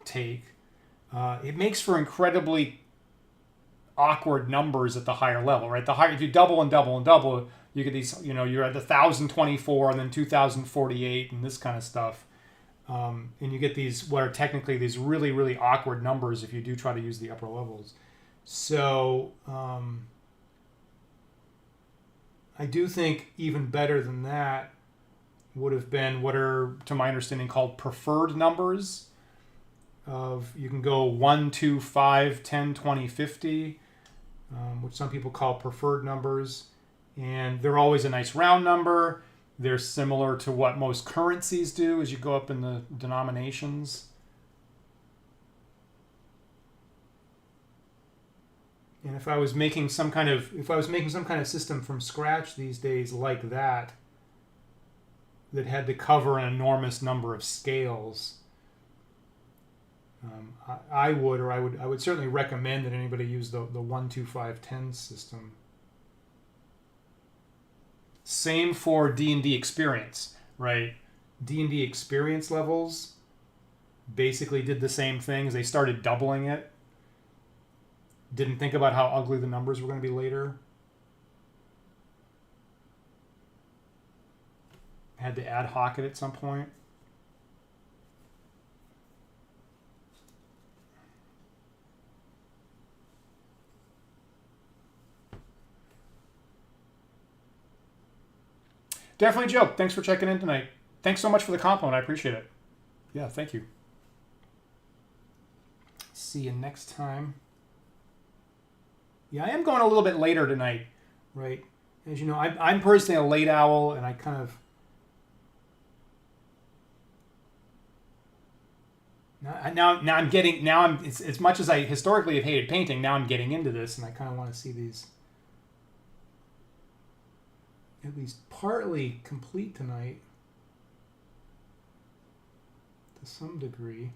take. It makes for incredibly awkward numbers at the higher level, right? If you double and double and double, you get these, you're at the 1024 and then 2048 and this kind of stuff. And you get these, what are technically these really, really awkward numbers if you do try to use the upper levels. So I do think even better than that would have been what are, to my understanding, called preferred numbers. You can go 1, 2, 5, 10, 20, 50, which some people call preferred numbers. And they're always a nice round number. They're similar to what most currencies do as you go up in the denominations. And if I was making some kind of system from scratch these days like that had to cover an enormous number of scales, I would certainly recommend that anybody use the 1, 2, 5, 10 system. Same for D&D experience, right? D&D experience levels basically did the same things. They started doubling it. Didn't think about how ugly the numbers were going to be later. Had to ad hoc it at some point. Definitely, Joe. Thanks for checking in tonight. Thanks so much for the compliment. I appreciate it. Yeah, thank you. See you next time. Yeah, I am going a little bit later tonight, right? As you know, I'm personally a late owl, and I kind of... It's as much as I historically have hated painting, now I'm getting into this, and I kind of want to see these at least partly complete tonight to some degree.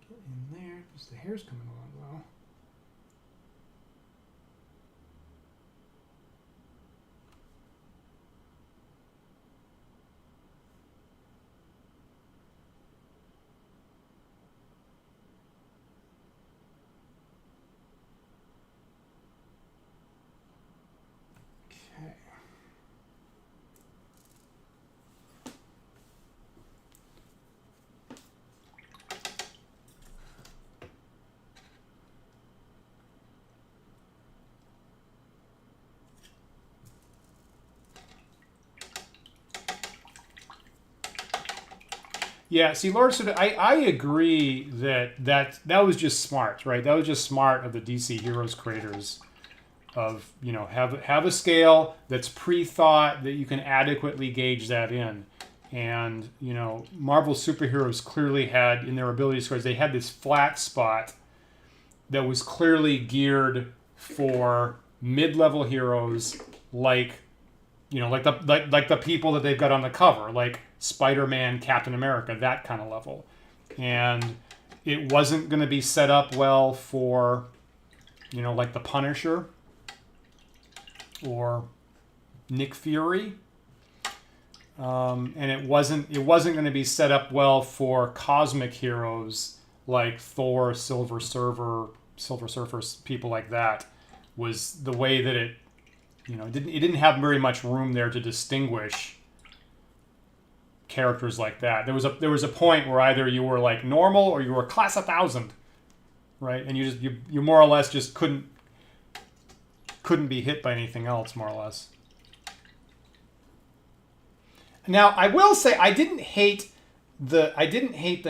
Get in there, because the hair's coming along well. Yeah, see, Lord, I agree that was just smart, right? That was just smart of the DC Heroes creators of, have a scale that's pre-thought that you can adequately gauge that in. And, you know, Marvel superheroes clearly had, in their ability scores, they had this flat spot that was clearly geared for mid-level heroes like, you know, like the people that they've got on the cover, like Spider-Man, Captain America, that kind of level. And it wasn't going to be set up well for, you know, like the Punisher or Nick Fury. And it wasn't going to be set up well for cosmic heroes like Thor, Silver Surfer, people like that. Was the way that it, you know, it didn't have very much room there to distinguish characters like that. There was a point where either you were like normal or you were class 1000, right? And you more or less just couldn't be hit by anything else, more or less. Now, I will say I didn't hate the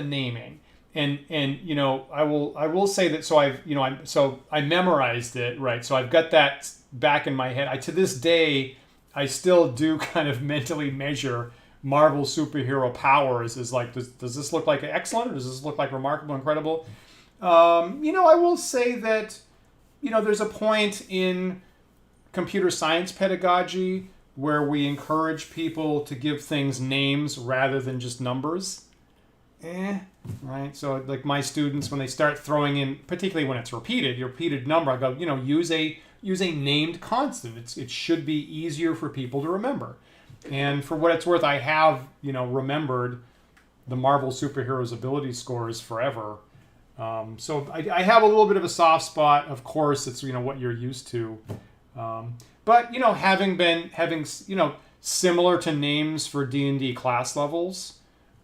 naming, and you know, I will say that. So I memorized it, right? So I've got that back in my head. To this day, I still do kind of mentally measure Marvel superhero powers as like, does this look like excellent, or does this look like remarkable, incredible? You know, I will say that, you know, there's a point in computer science pedagogy where we encourage people to give things names rather than just numbers. Right? So like my students, when they start throwing in, particularly when it's repeated number, I go, you know, use a named constant. It should be easier for people to remember. And for what it's worth, I have, you know, remembered the Marvel superheroes ability scores forever. So I have a little bit of a soft spot. Of course, it's, you know, what you're used to. But, you know, having you know, similar to names for D&D class levels,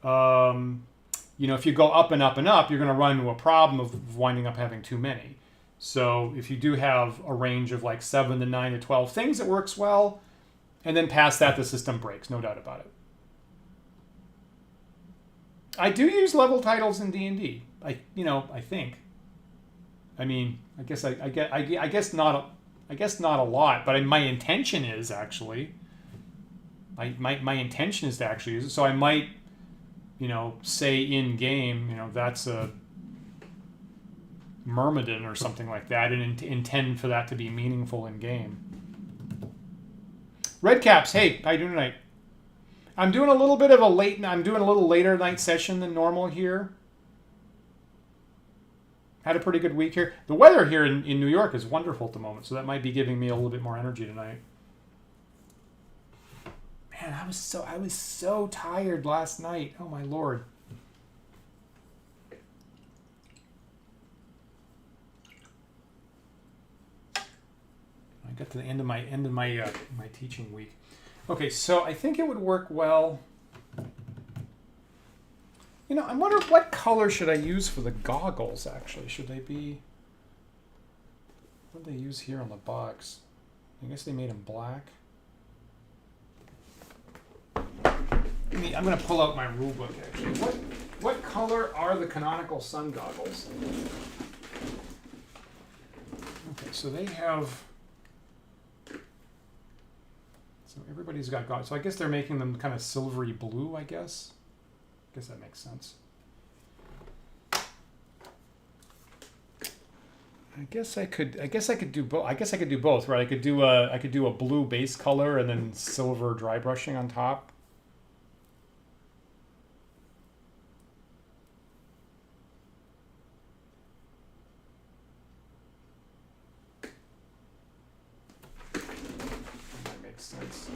you know, if you go up and up and up, you're going to run into a problem of winding up having too many. So if you do have a range of like 7 to 9 to 12 things, it works well. And then past that, the system breaks, no doubt about it. I do use level titles in D&D. I think. I mean, I guess not a lot, but my intention is actually. My intention is to actually use it. So I might, you know, say in game, you know, that's a Myrmidon or something like that, and intend for that to be meaningful in game. Redcaps, hey, how you doing tonight? I'm doing a little later night session than normal here. Had a pretty good week here. The weather here in New York is wonderful at the moment, so that might be giving me a little bit more energy tonight. Man, I was so tired last night. Oh my Lord. I got to the end of my my teaching week. Okay, so I think it would work well. You know, I wonder what color should I use for the goggles, actually. Should they be... What do they use here on the box? I guess they made them black. I'm going to pull out my rule book, actually. What color are the canonical sun goggles? Okay, so they have... So everybody's got goggles. So I guess they're making them kind of silvery blue, I guess. I guess that makes sense. I guess I could do both. I guess I could do both, right? I could do a blue base color and then silver dry brushing on top. That makes sense.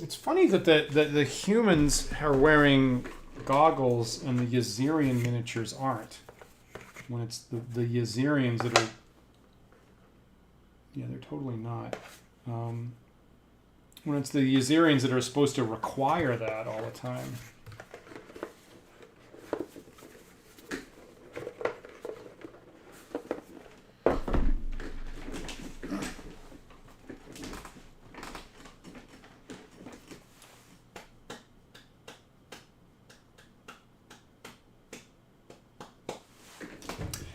It's funny that the humans are wearing goggles and the Yazirian miniatures aren't. When it's the Yazirians that are... Yeah, they're totally not. When it's the Yazirians that are supposed to require that all the time.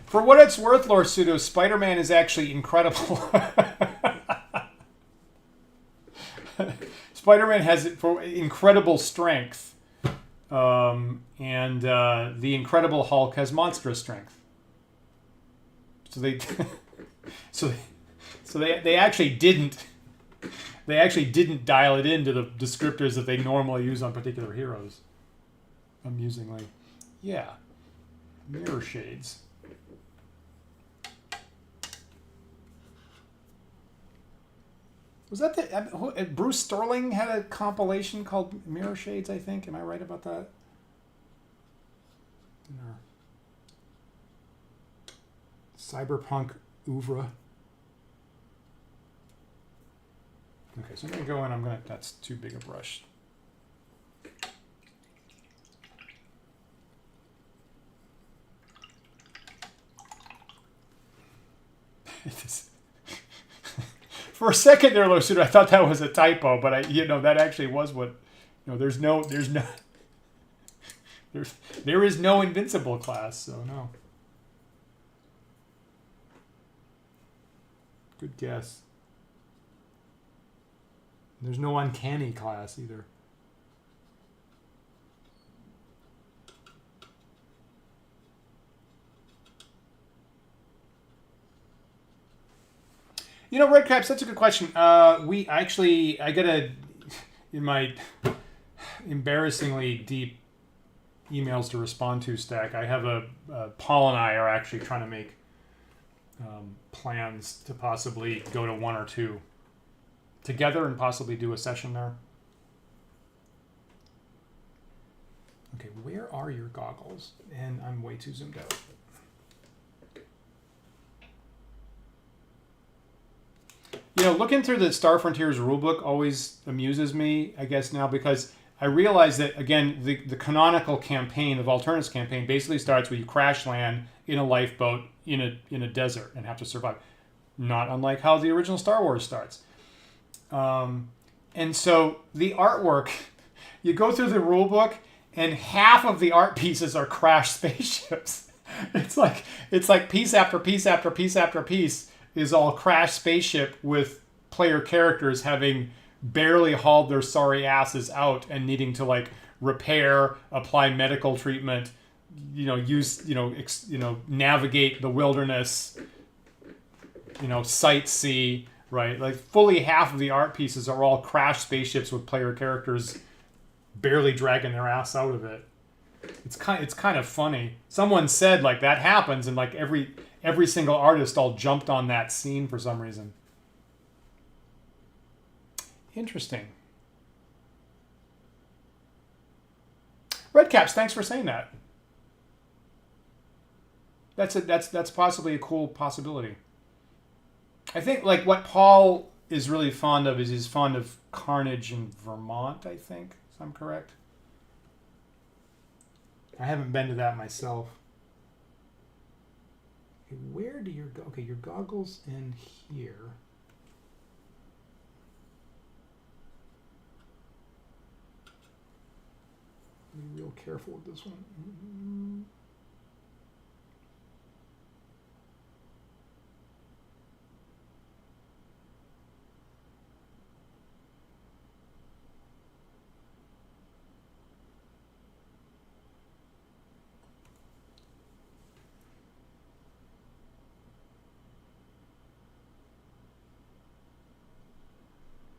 For what it's worth, Lord Pseudo, Spider-Man is actually incredible. Spider-Man has incredible strength, and the Incredible Hulk has monstrous strength. So they actually didn't dial it into the descriptors that they normally use on particular heroes. Amusingly, yeah, mirror shades. Was that the Bruce Sterling had a compilation called Mirror Shades? I think. Am I right about that? No. Cyberpunk oeuvre. Okay, so I'm gonna go in. That's too big a brush. For a second there, Losuda, I thought that was a typo, but that actually was what. There is no invincible class, so no. Good guess. There's no uncanny class either. Red Caps, that's a good question. I got in my embarrassingly deep emails to respond to stack, I have Paul and I are actually trying to make plans to possibly go to one or two together and possibly do a session there. Okay, where are your goggles? And I'm way too zoomed out. Looking through the Star Frontiers rulebook always amuses me, I guess now, because I realize that, again, the canonical campaign, the Volturnus campaign, basically starts where you crash land in a lifeboat in a desert and have to survive. Not unlike how the original Star Wars starts. And so the artwork, you go through the rulebook, and half of the art pieces are crashed spaceships. It's like piece after piece after piece after piece is all crashed spaceship with player characters having barely hauled their sorry asses out and needing to repair, apply medical treatment, navigate the wilderness, sightsee, right? Fully half of the art pieces are all crashed spaceships with player characters barely dragging their ass out of it. It's kind of funny. Someone said that happens, and every single artist all jumped on that scene for some reason. Interesting. Redcaps, thanks for saying that. That's possibly a cool possibility. I think what Paul is really fond of is he's fond of Carnage in Vermont, I think, if I'm correct. I haven't been to that myself. Okay, where do your goggles in here? Be real careful with this one. Mm-hmm.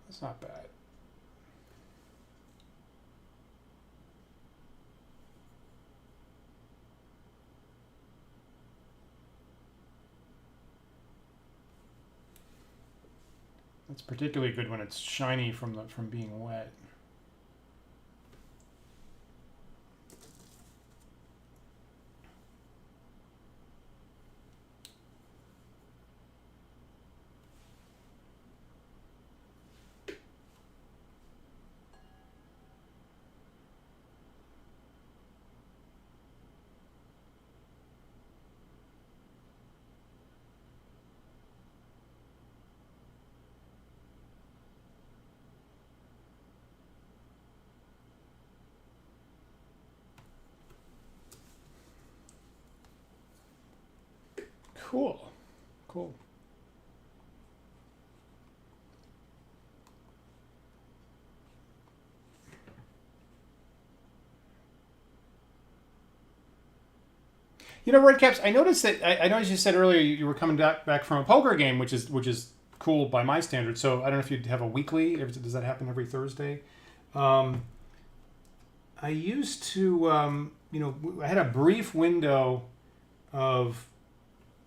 That's not bad. That's particularly good when it's shiny from being wet. Cool. Cool. You know, Redcaps, I noticed that I noticed you said earlier you were coming back from a poker game, which is cool by my standards. So I don't know if you have a weekly. Does that happen every Thursday? I used to, I had a brief window of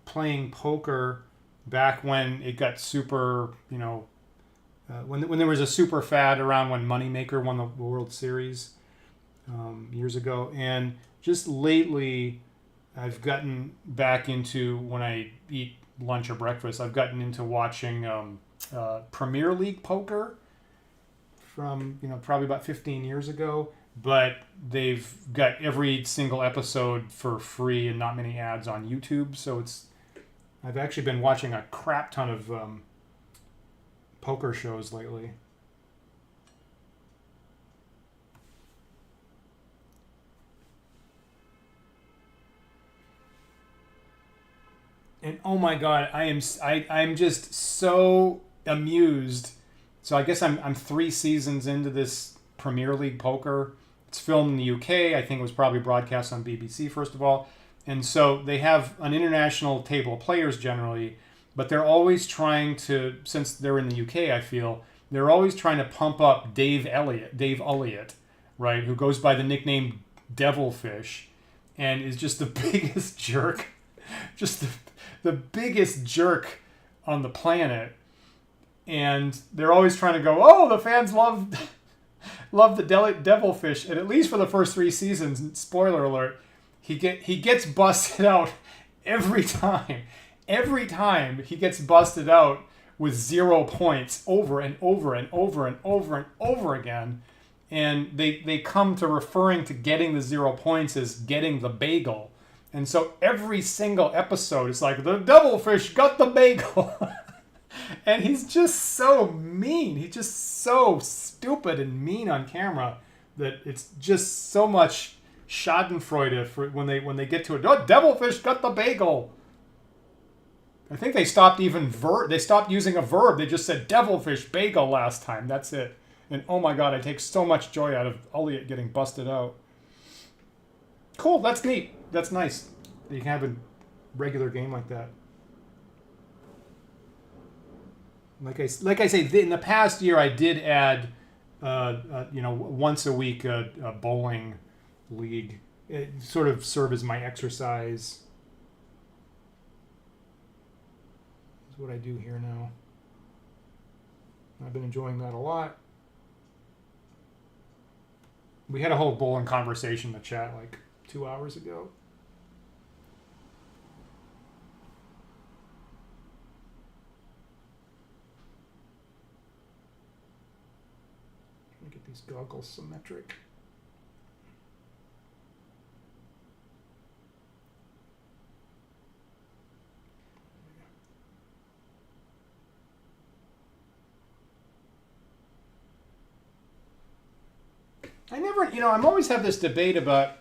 playing poker back when it got super, when there was a super fad around when Moneymaker won the World Series years ago. And just lately, I've gotten back into, when I eat lunch or breakfast, I've gotten into watching Premier League poker from, probably about 15 years ago. But they've got every single episode for free and not many ads on YouTube. So I've actually been watching a crap ton of poker shows lately. And oh my god, I'm just so amused. So I guess I'm 3 seasons into this Premier League poker. It's filmed in the UK. I think it was probably broadcast on BBC first of all. And so they have an international table of players generally, but they're always trying to, since they're in the UK, I feel, they're always trying to pump up Dave Elliott, right, who goes by the nickname Devilfish and is just the biggest jerk. Just the biggest jerk on the planet. And they're always trying to go, oh, the fans love the Devilfish. And at least for the first 3 seasons, spoiler alert, he gets busted out every time. Every time he gets busted out with 0 points over and over and over and over and over again. And they come to referring to getting the 0 points as getting the bagel. And so every single episode is like, the Devilfish got the bagel. And he's just so mean. He's just so stupid and mean on camera that it's just so much schadenfreude for when they get to it. Oh, Devilfish got the bagel. I think they stopped they stopped using a verb. They just said Devilfish bagel last time. That's it. And oh my god, I take so much joy out of Elliot getting busted out. Cool, that's neat. That's nice. You can have a regular game like that. Like I say, in the past year, I did add, once a week a bowling league. It sort of served as my exercise. That's what I do here now. I've been enjoying that a lot. We had a whole bowling conversation in the chat like 2 hours ago. Trying to get these goggles symmetric. I'm always have this debate about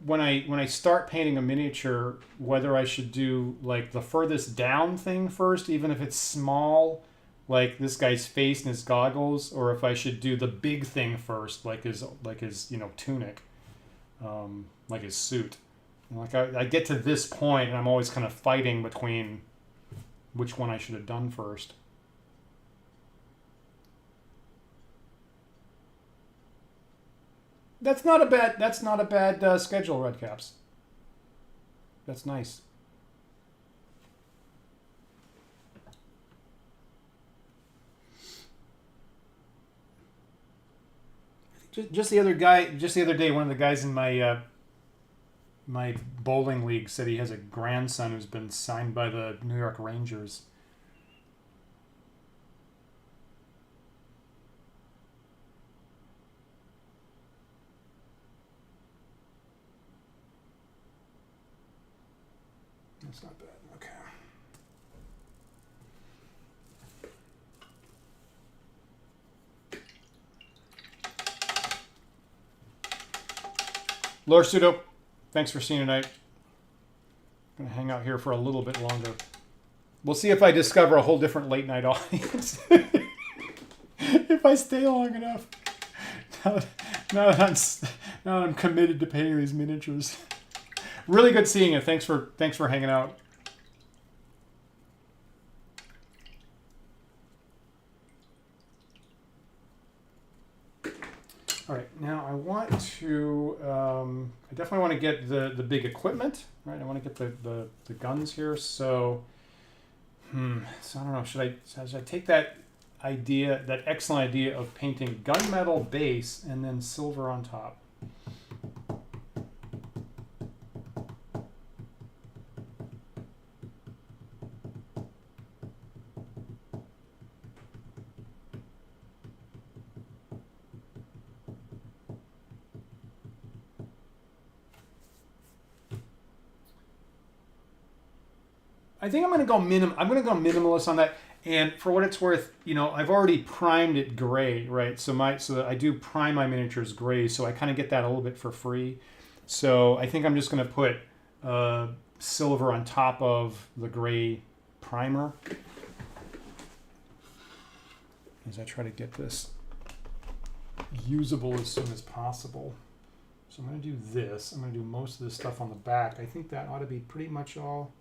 when I start painting a miniature, whether I should do like the furthest down thing first, even if it's small, like this guy's face and his goggles, or if I should do the big thing first, like his tunic, like his suit. Like I get to this point and I'm always kind of fighting between which one I should have done first. That's not a bad schedule, Redcaps. That's nice. Just the other day, one of the guys in my my bowling league said he has a grandson who's been signed by the New York Rangers. That's not bad. Okay. Lord Pseudo, thanks for seeing tonight. I'm going to hang out here for a little bit longer. We'll see if I discover a whole different late night audience. If I stay long enough. Now that I'm committed to painting these miniatures. Really good seeing you. Thanks for hanging out. All right, now I want to. I definitely want to get the big equipment, right? I want to get the guns here. So, so I don't know. Should I take that idea, that excellent idea of painting gunmetal base and then silver on top? I think I'm going to go minimalist on that. And for what it's worth, you know, I've already primed it gray, right? So I do prime my miniatures gray, so I kind of get that a little bit for free. So I think I'm just going to put silver on top of the gray primer as I try to get this usable as soon as possible. So I'm going to do this. I'm going to do most of this stuff on the back. I think that ought to be pretty much all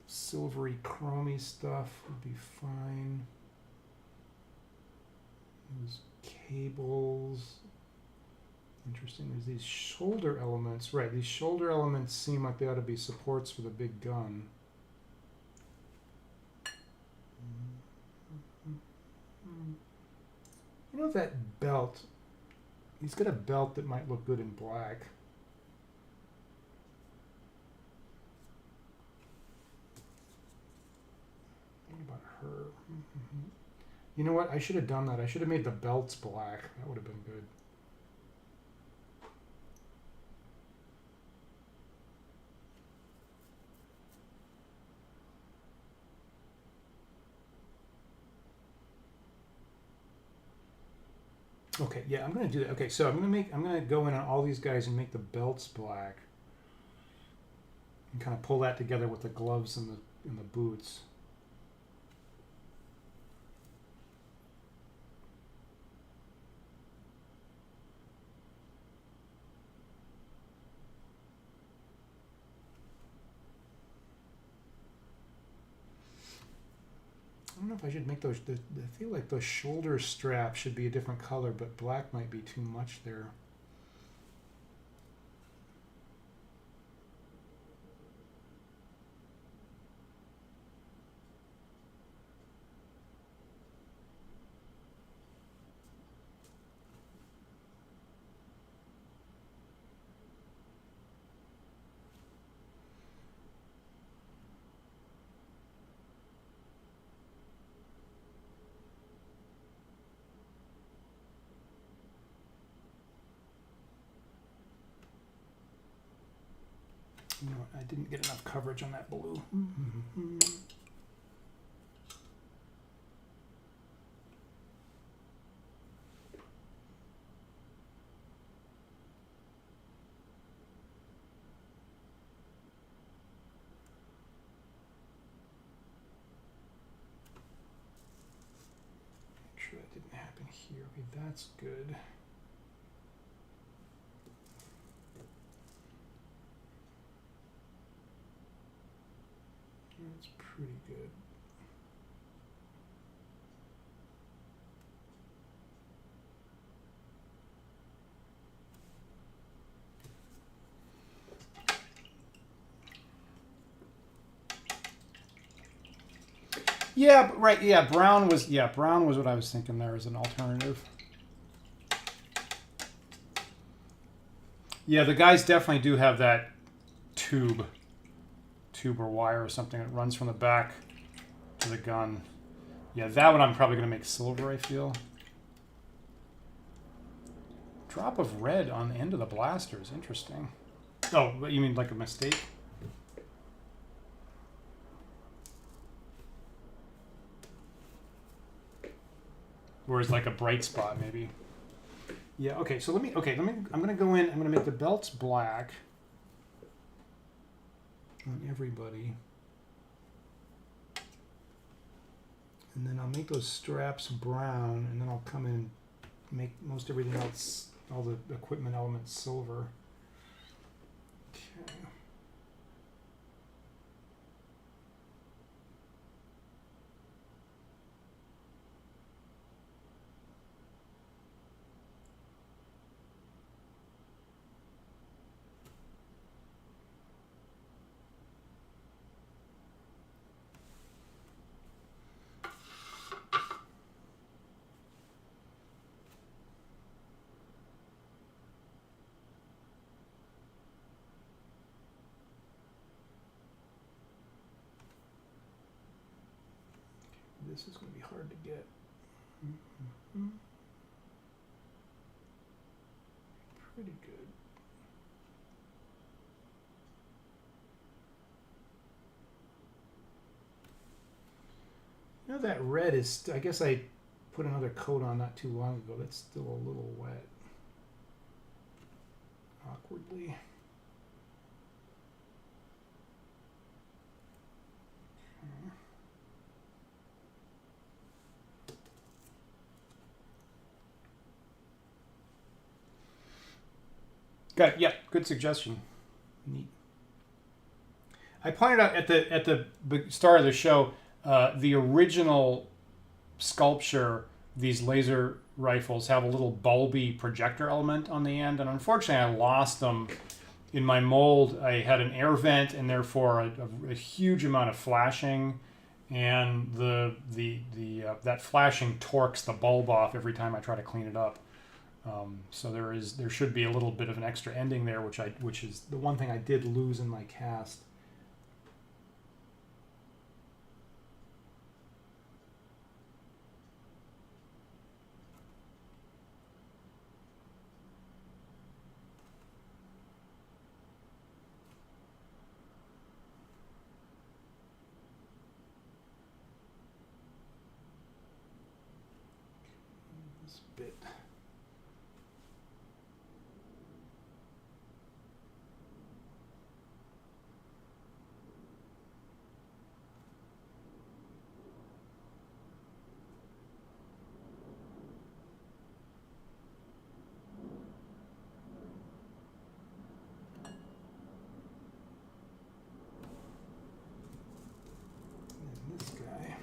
silvery chromy stuff would be fine. Those cables. Interesting. There's these shoulder elements. Right, these shoulder elements seem like they ought to be supports for the big gun. You know that belt? He's got a belt that might look good in black. About her. You know what? I should have done that. I should have made the belts black. That would have been good. Okay, yeah, I'm gonna do that. Okay, so I'm gonna go in on all these guys and make the belts black, and kind of pull that together with the gloves and the boots. I don't know if I should make those. I feel like those shoulder straps should be a different color, but black might be too much there. You know what? I didn't get enough coverage on that blue. Mm-hmm. Make sure that didn't happen here. Okay, that's good. That's pretty good. Yeah, right. Yeah, brown was what I was thinking there as an alternative. Yeah, the guys definitely do have that tube or wire or something that runs from the back to the gun. Yeah, that one I'm probably going to make silver, I feel. Drop of red on the end of the blasters. Interesting. Oh, you mean like a mistake? Whereas like a bright spot, maybe. Yeah, okay, so I'm going to go in, I'm going to make the belts black. on everybody. And then I'll make those straps brown, and then I'll come in and make most everything else, all the equipment elements, silver. Okay. This is going to be hard to get. Pretty good. You know, that red is, I guess I put another coat on not too long ago. That's still a little wet. Awkwardly. Got it. Yeah, good suggestion. Neat. I pointed out at the start of the show the original sculpture. These laser rifles have a little bulby projector element on the end, and unfortunately, I lost them in my mold. I had an air vent, and therefore a huge amount of flashing, and that flashing torques the bulb off every time I try to clean it up. So there should be a little bit of an extra ending there, which is The one thing I did lose in my cast. This bit. And this guy.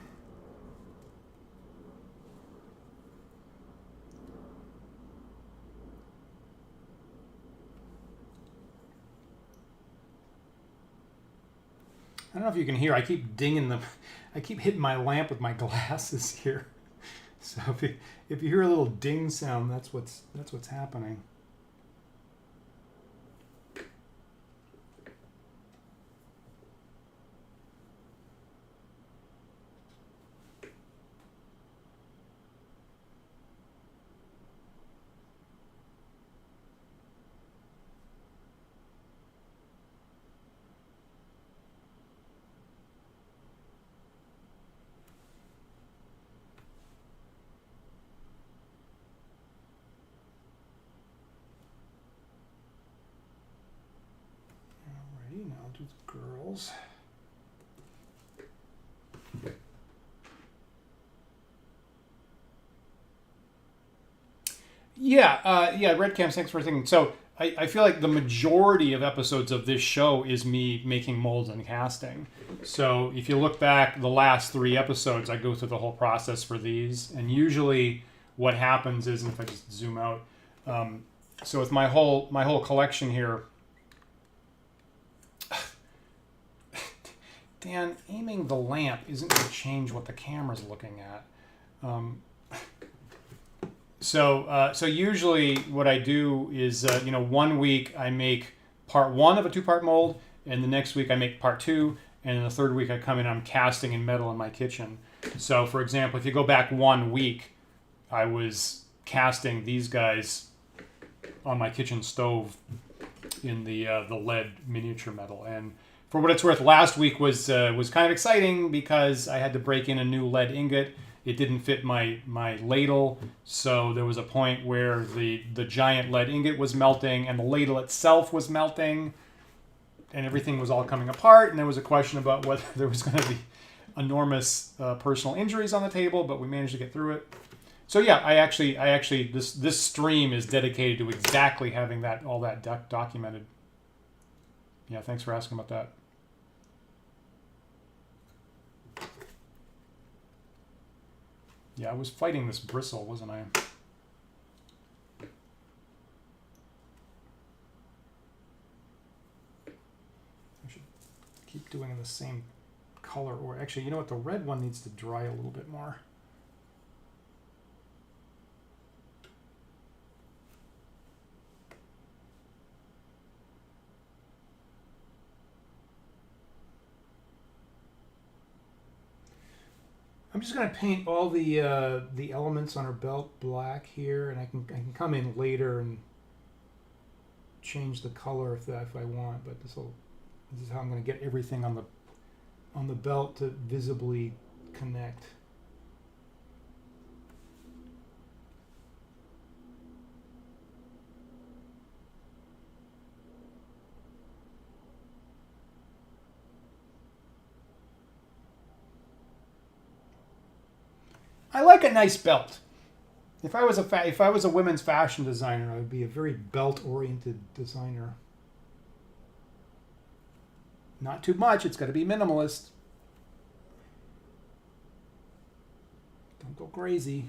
I don't know if you can hear. I keep dinging them. I keep hitting my lamp with my glasses here. So if you hear a little ding sound, that's what's happening. Alrighty, now I'll do the girls. Yeah, Red Cams, thanks for thinking. So I feel like the majority of episodes of this show is me making molds and casting. So if you look back the last 3 episodes, I go through the whole process for these. And usually what happens is, and if I just zoom out, so with my whole collection here, Dan, aiming the lamp isn't going to change what the camera's looking at. So usually what I do is, 1 week I make part 1 of a 2-part mold, and the next week I make part 2, and then the third week I come in and I'm casting in metal in my kitchen. So for example, if you go back 1 week, I was casting these guys on my kitchen stove in the lead miniature metal. And for what it's worth, last week was kind of exciting because I had to break in a new lead ingot. It didn't fit my ladle, so there was a point where the giant lead ingot was melting and the ladle itself was melting. and everything was all coming apart, and there was a question about whether there was going to be enormous personal injuries on the table, but we managed to get through it. So yeah, I actually this stream is dedicated to exactly having all that documented. Yeah, thanks for asking about that. Yeah, I was fighting this bristle, wasn't I? I should keep doing in the same color, or actually, you know what? The red one needs to dry a little bit more. I'm just going to paint all the elements on her belt black here, and I can come in later and change the color if I want. But this is how I'm going to get everything on the belt to visibly connect. I like a nice belt. If I was a women's fashion designer, I would be a very belt-oriented designer. Not too much. It's got to be minimalist. Don't go crazy.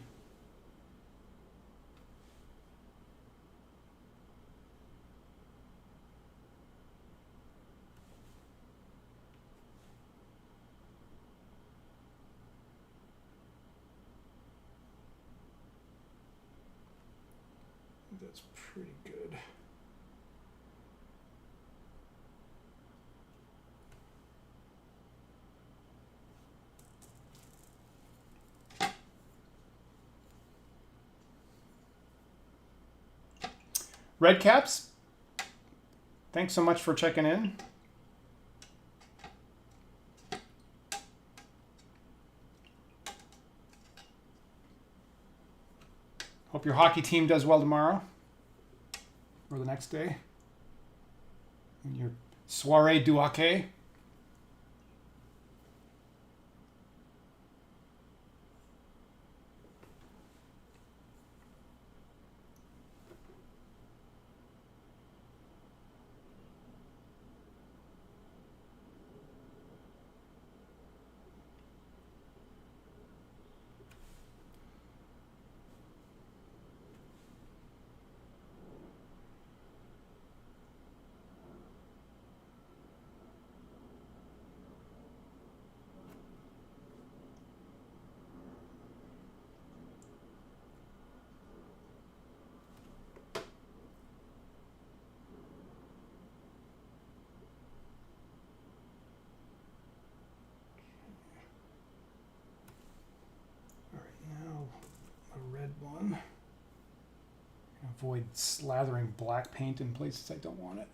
That's pretty good. Red Caps, thanks so much for checking in. Hope your hockey team does well tomorrow or the next day. And your soirée du hockey. One. Avoid slathering black paint in places I don't want it.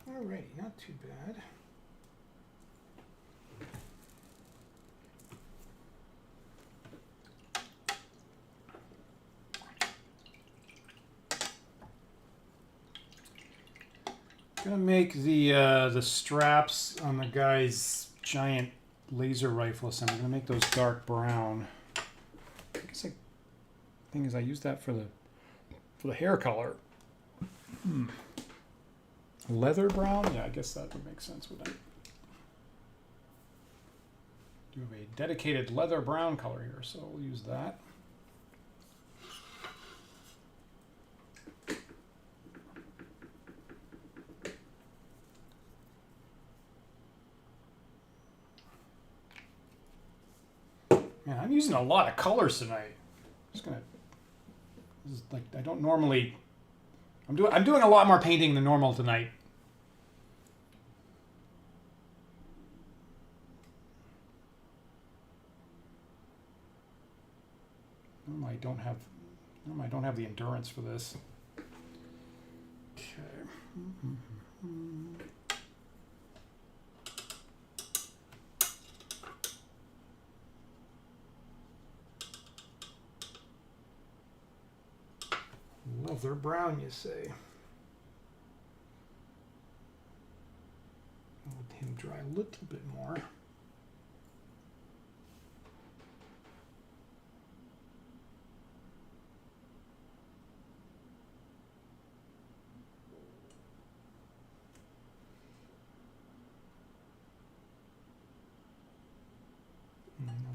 Alrighty, not too bad. Gonna make the straps on the guy's giant laser rifle assembly. I'm gonna make those dark brown. I guess the thing is I use that for the hair color. Leather brown? Yeah, I guess that would make sense with that. Do have a dedicated leather brown color here, so we'll use that. Man, I'm using a lot of colors tonight. Just gonna. This is like I don't normally. I'm doing a lot more painting than normal tonight. Normally I don't have the endurance for this. Okay. Leather brown, you say? Let him dry a little bit more.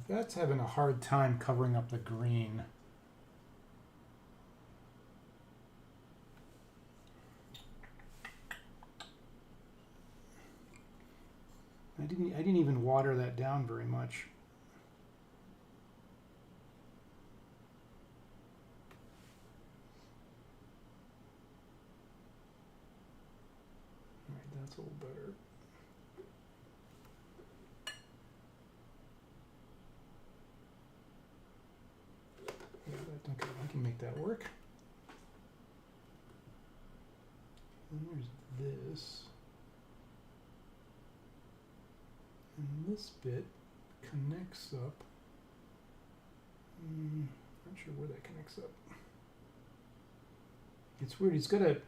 That's having a hard time covering up the green. I didn't even water that down very much. All right, that's a little better. Okay, I can make that work. And there's this. And this bit connects up. Not sure where that connects up. It's weird. He's got a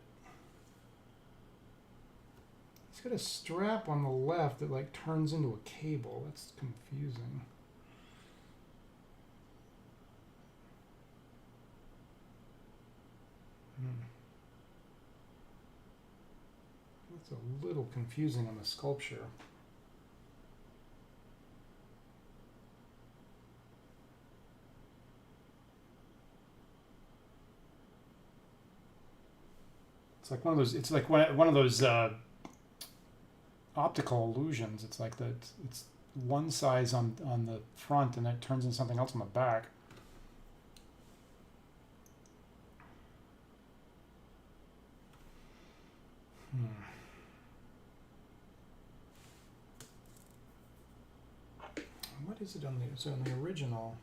strap on the left that like turns into a cable. That's confusing. That's a little confusing on the sculpture. It's like one of those. It's like one of those optical illusions. It's like it's one size on the front, and it turns into something else on the back. What is it on the? So on the original.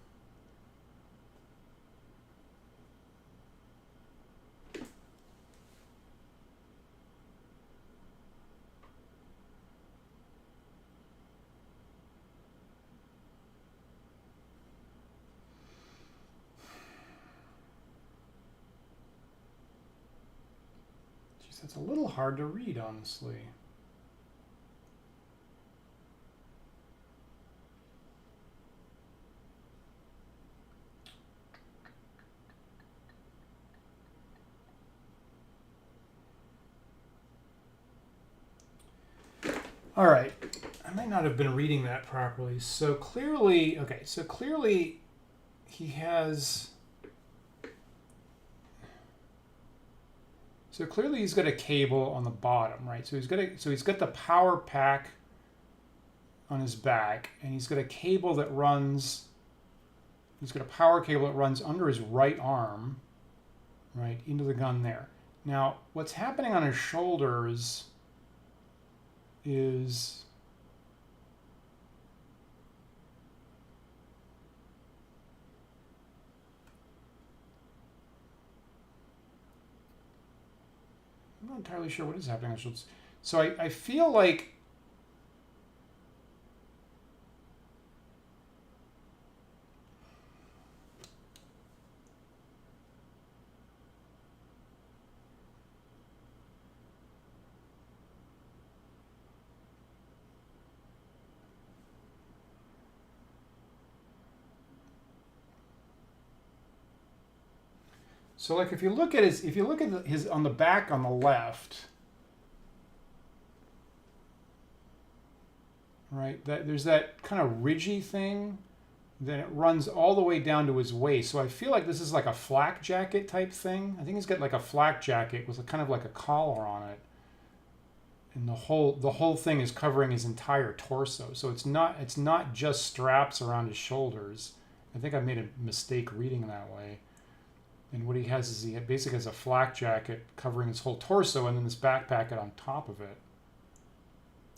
It's a little hard to read, honestly. All right, I might not have been reading that properly. So clearly, okay, so clearly he has... So clearly he's got a cable on the bottom, right? So he's got the power pack on his back, and he's got a cable that runs. He's got a power cable that runs under his right arm, right, into the gun there. Now, what's happening on his shoulders is I'm not entirely sure what is happening on his shoulders. So I feel like like if you look at his on the back on the left, right? There's that kind of ridgy thing, then it runs all the way down to his waist. So I feel like this is like a flak jacket type thing. I think he's got like a flak jacket with a kind of like a collar on it, and the whole thing is covering his entire torso. So it's not just straps around his shoulders. I think I made a mistake reading that way. And what he has is he basically has a flak jacket covering his whole torso and then this backpack on top of it.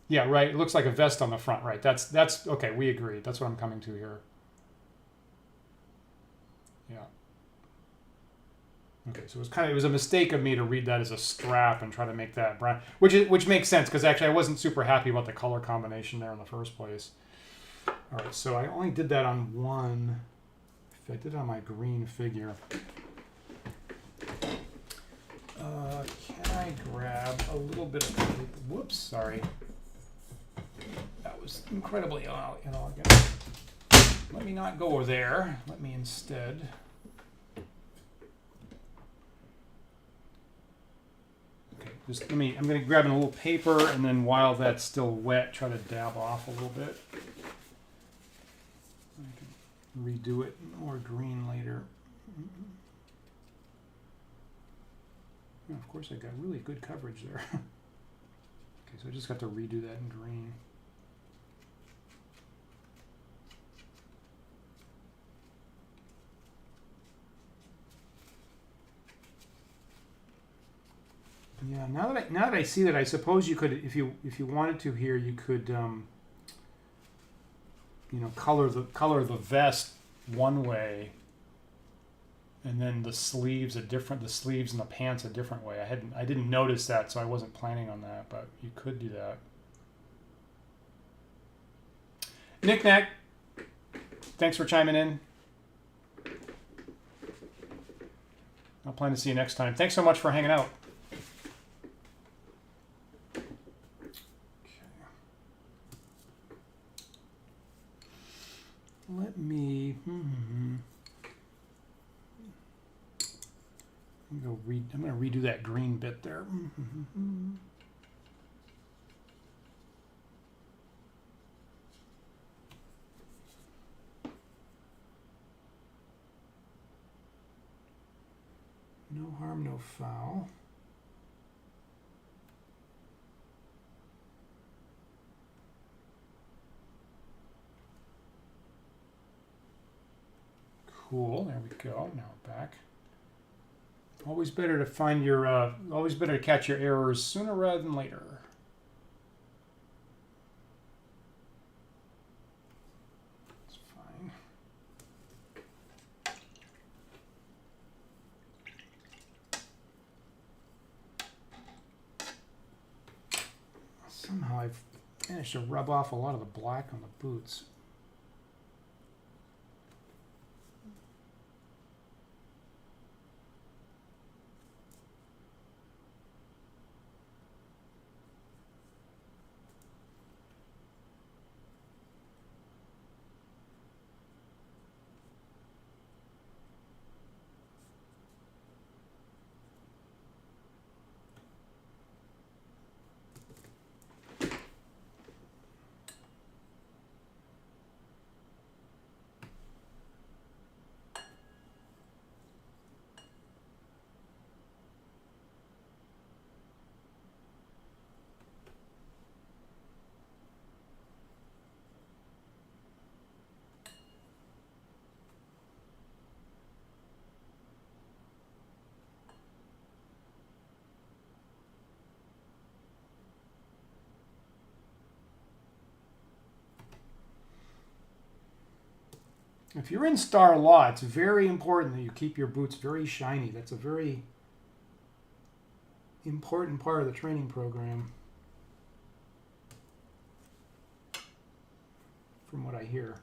Yeah, right. It looks like a vest on the front, right? That's okay. We agree. That's what I'm coming to here. Yeah. Okay, so it was a mistake of me to read that as a strap and try to make that brown, which makes sense because actually I wasn't super happy about the color combination there in the first place. All right, so I only did that on one. If I did it on my green figure. Can I grab a little bit of paper? Whoops, sorry. That was incredibly inelegant. Let me not go there. Let me instead. Okay, I'm going to grab a little paper and then while that's still wet, try to dab off a little bit. I can redo it more green later. And of course, I got really good coverage there. Okay, so I just got to redo that in green. Yeah, now that I see that, I suppose you could, if you wanted to here, you could, color the vest one way. And then the sleeves and the pants a different way. I didn't notice that, so I wasn't planning on that, but you could do that. Knick-knack, thanks for chiming in. I'll plan to see you next time. Thanks so much for hanging out. Okay. Let me... I'm going to redo that green bit there. No harm, no foul. Cool, there we go. Now we're back. Always better to find your, always better to catch your errors sooner rather than later. That's fine. Somehow I've managed to rub off a lot of the black on the boots. If you're in Star Law, it's very important that you keep your boots very shiny. That's a very important part of the training program, from what I hear.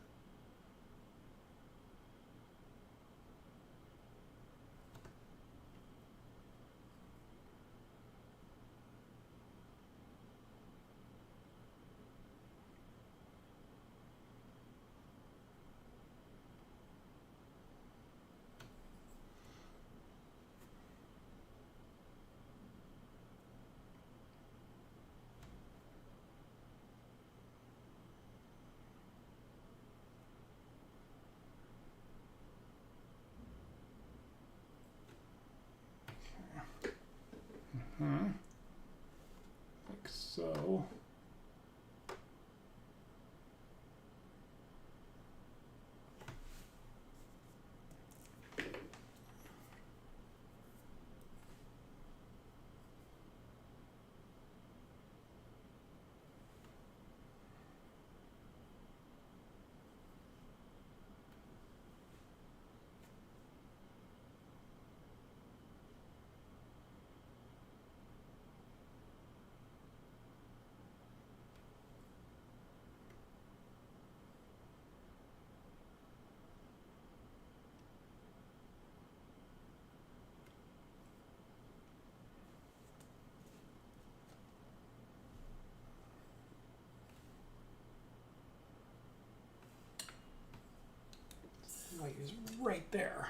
light is right there.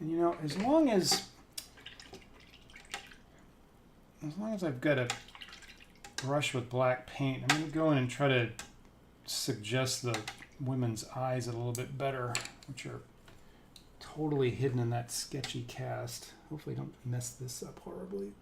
And you know, as long as I've got a brush with black paint, I'm going to go in and try to suggest the women's eyes a little bit better, which are totally hidden in that sketchy cast. Hopefully I don't mess this up horribly.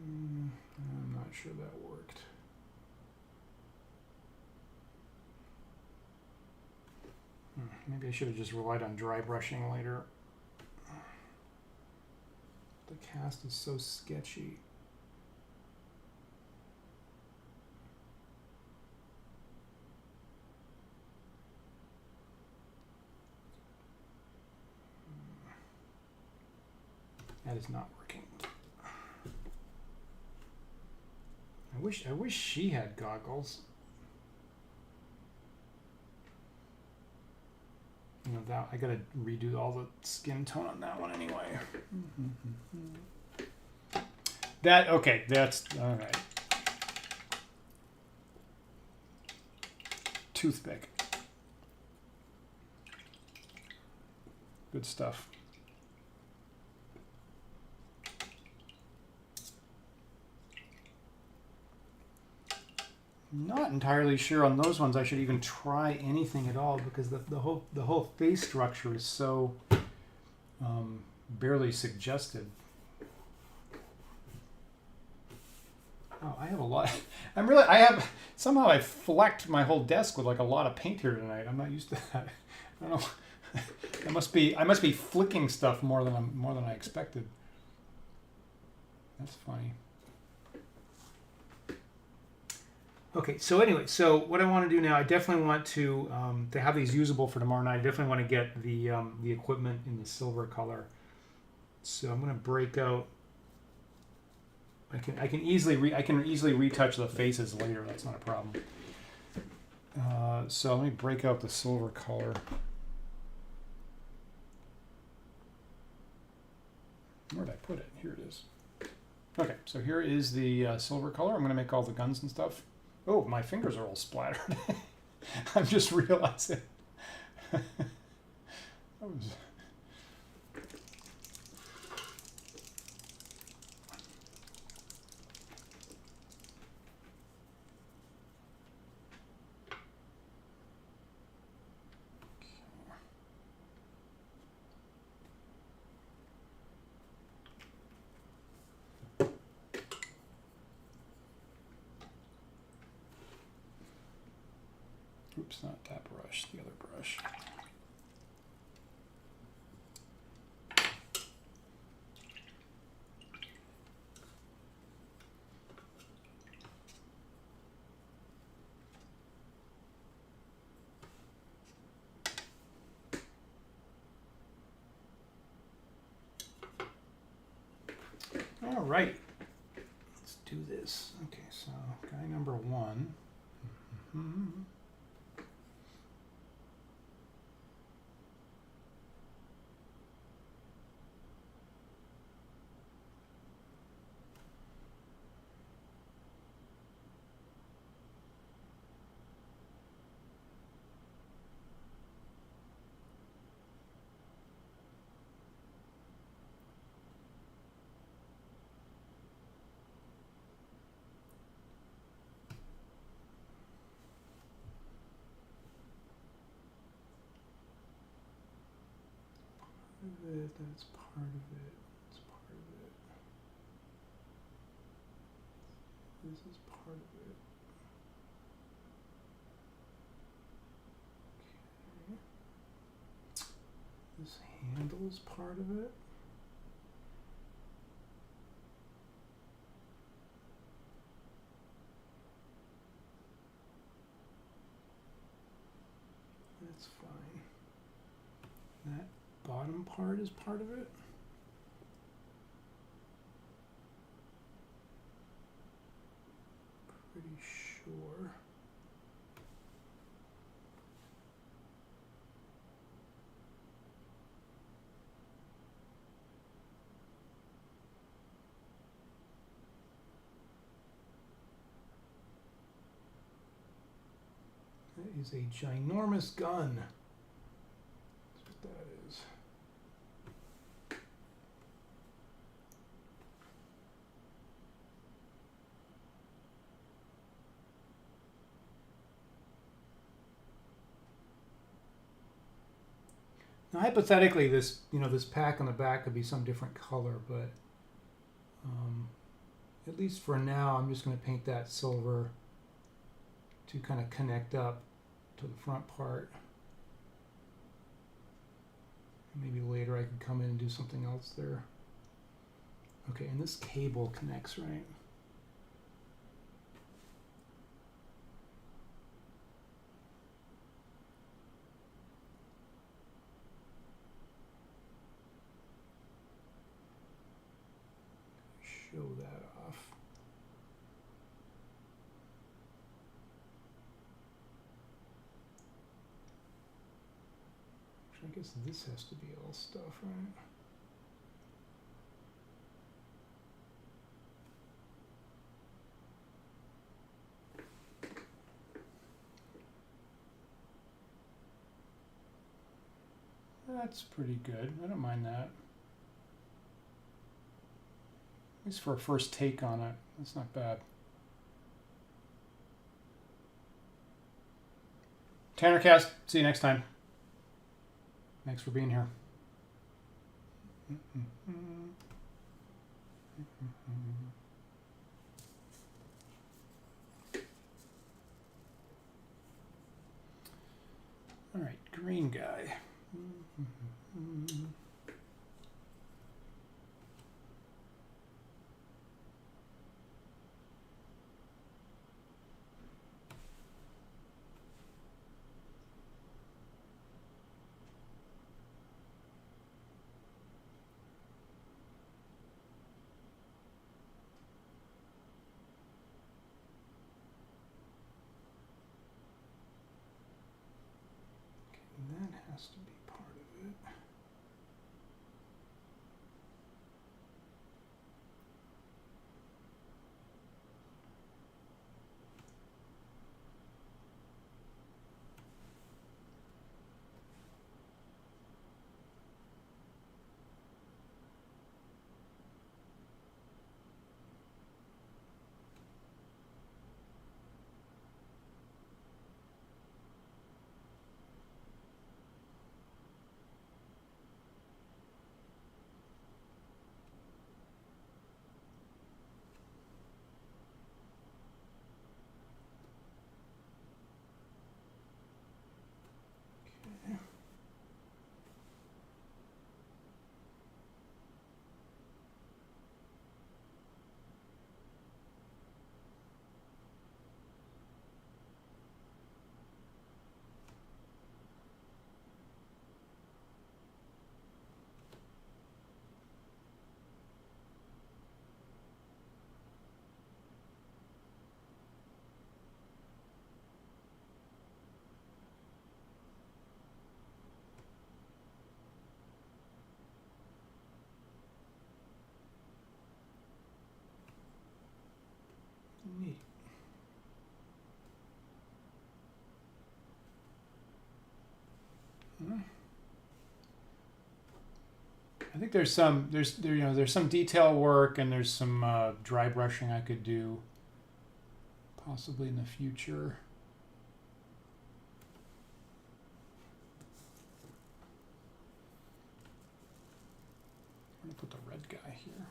I'm not sure that worked. Maybe I should have just relied on dry brushing later. The cast is so sketchy. That is not working. I wish she had goggles. You know, that I gotta redo all the skin tone on that one anyway. Okay, that's all right. Toothpick. Good stuff. Not entirely sure on those ones I should even try anything at all, because the whole face structure is so barely suggested. Oh, I have a lot. Somehow I flecked my whole desk with like a lot of paint here tonight. I'm not used to that. I don't know. I must be flicking stuff more than I expected. That's funny. Okay, so anyway, so what I want to do now, I definitely want to have these usable for tomorrow night. I definitely want to get the equipment in the silver color. So I'm going to break out. I can easily retouch the faces later. That's not a problem. So let me break out the silver color. Where did I put it? Here it is. Okay, so here is the silver color. I'm going to make all the guns and stuff. Oh, my fingers are all splattered. I'm just realizing. Oops, not that brush, the other brush. All right, let's do this. Okay, so guy number one. That's part of it. That's part of it. This is part of it. handle's part of it. That's fine. That bottom part is part of it. Pretty sure. That is a ginormous gun. That's what that is. Now, hypothetically, this this pack on the back could be some different color, but at least for now, I'm just going to paint that silver to kind of connect up to the front part. Maybe later I could come in and do something else there. Okay, and this cable connects, right? Show that off. I guess this has to be all stuff, right? That's pretty good. I don't mind that. At least for a first take on it, that's not bad. Tannercast, see you next time. Thanks for being here. All right, green guy. That has to be part of it. Neat. I think there's some detail work and there's some dry brushing I could do possibly in the future. I'm going to put the red guy here.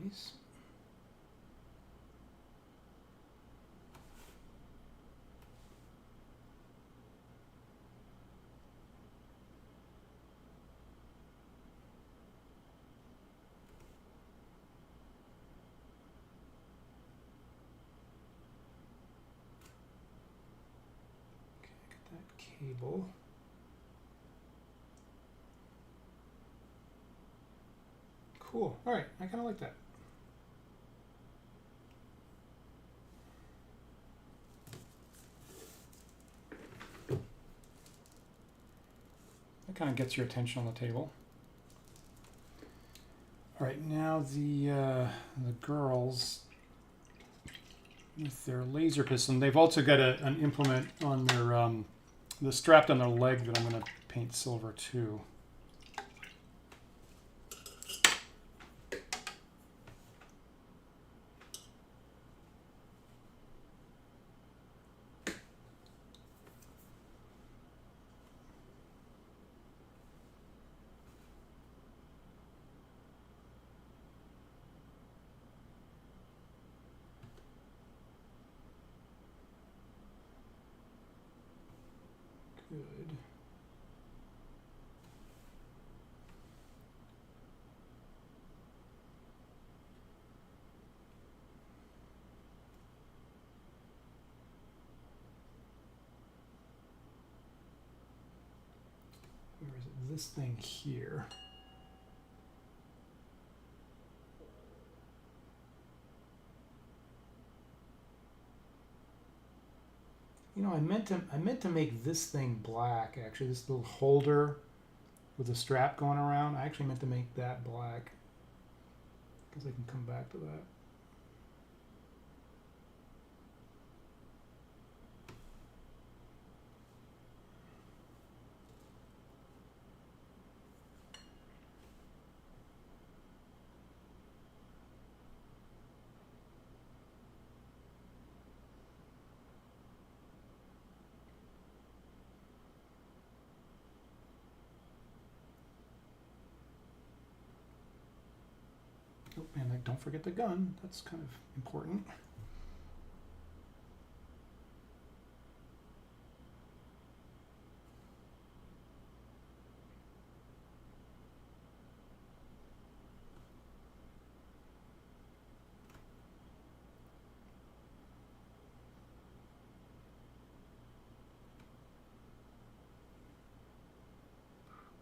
Nice. Cable. Cool. All right, I kind of like that. That kind of gets your attention on the table. All right, now the girls with their laser pistol. They've also got an implement on their the strapped on their leg that I'm going to paint silver too. Good. Where is it? This thing here. You know, I meant to make this thing black, actually, this little holder with a strap going around. I actually meant to make that black because I can come back to that. Oh, and like, don't forget the gun. That's kind of important.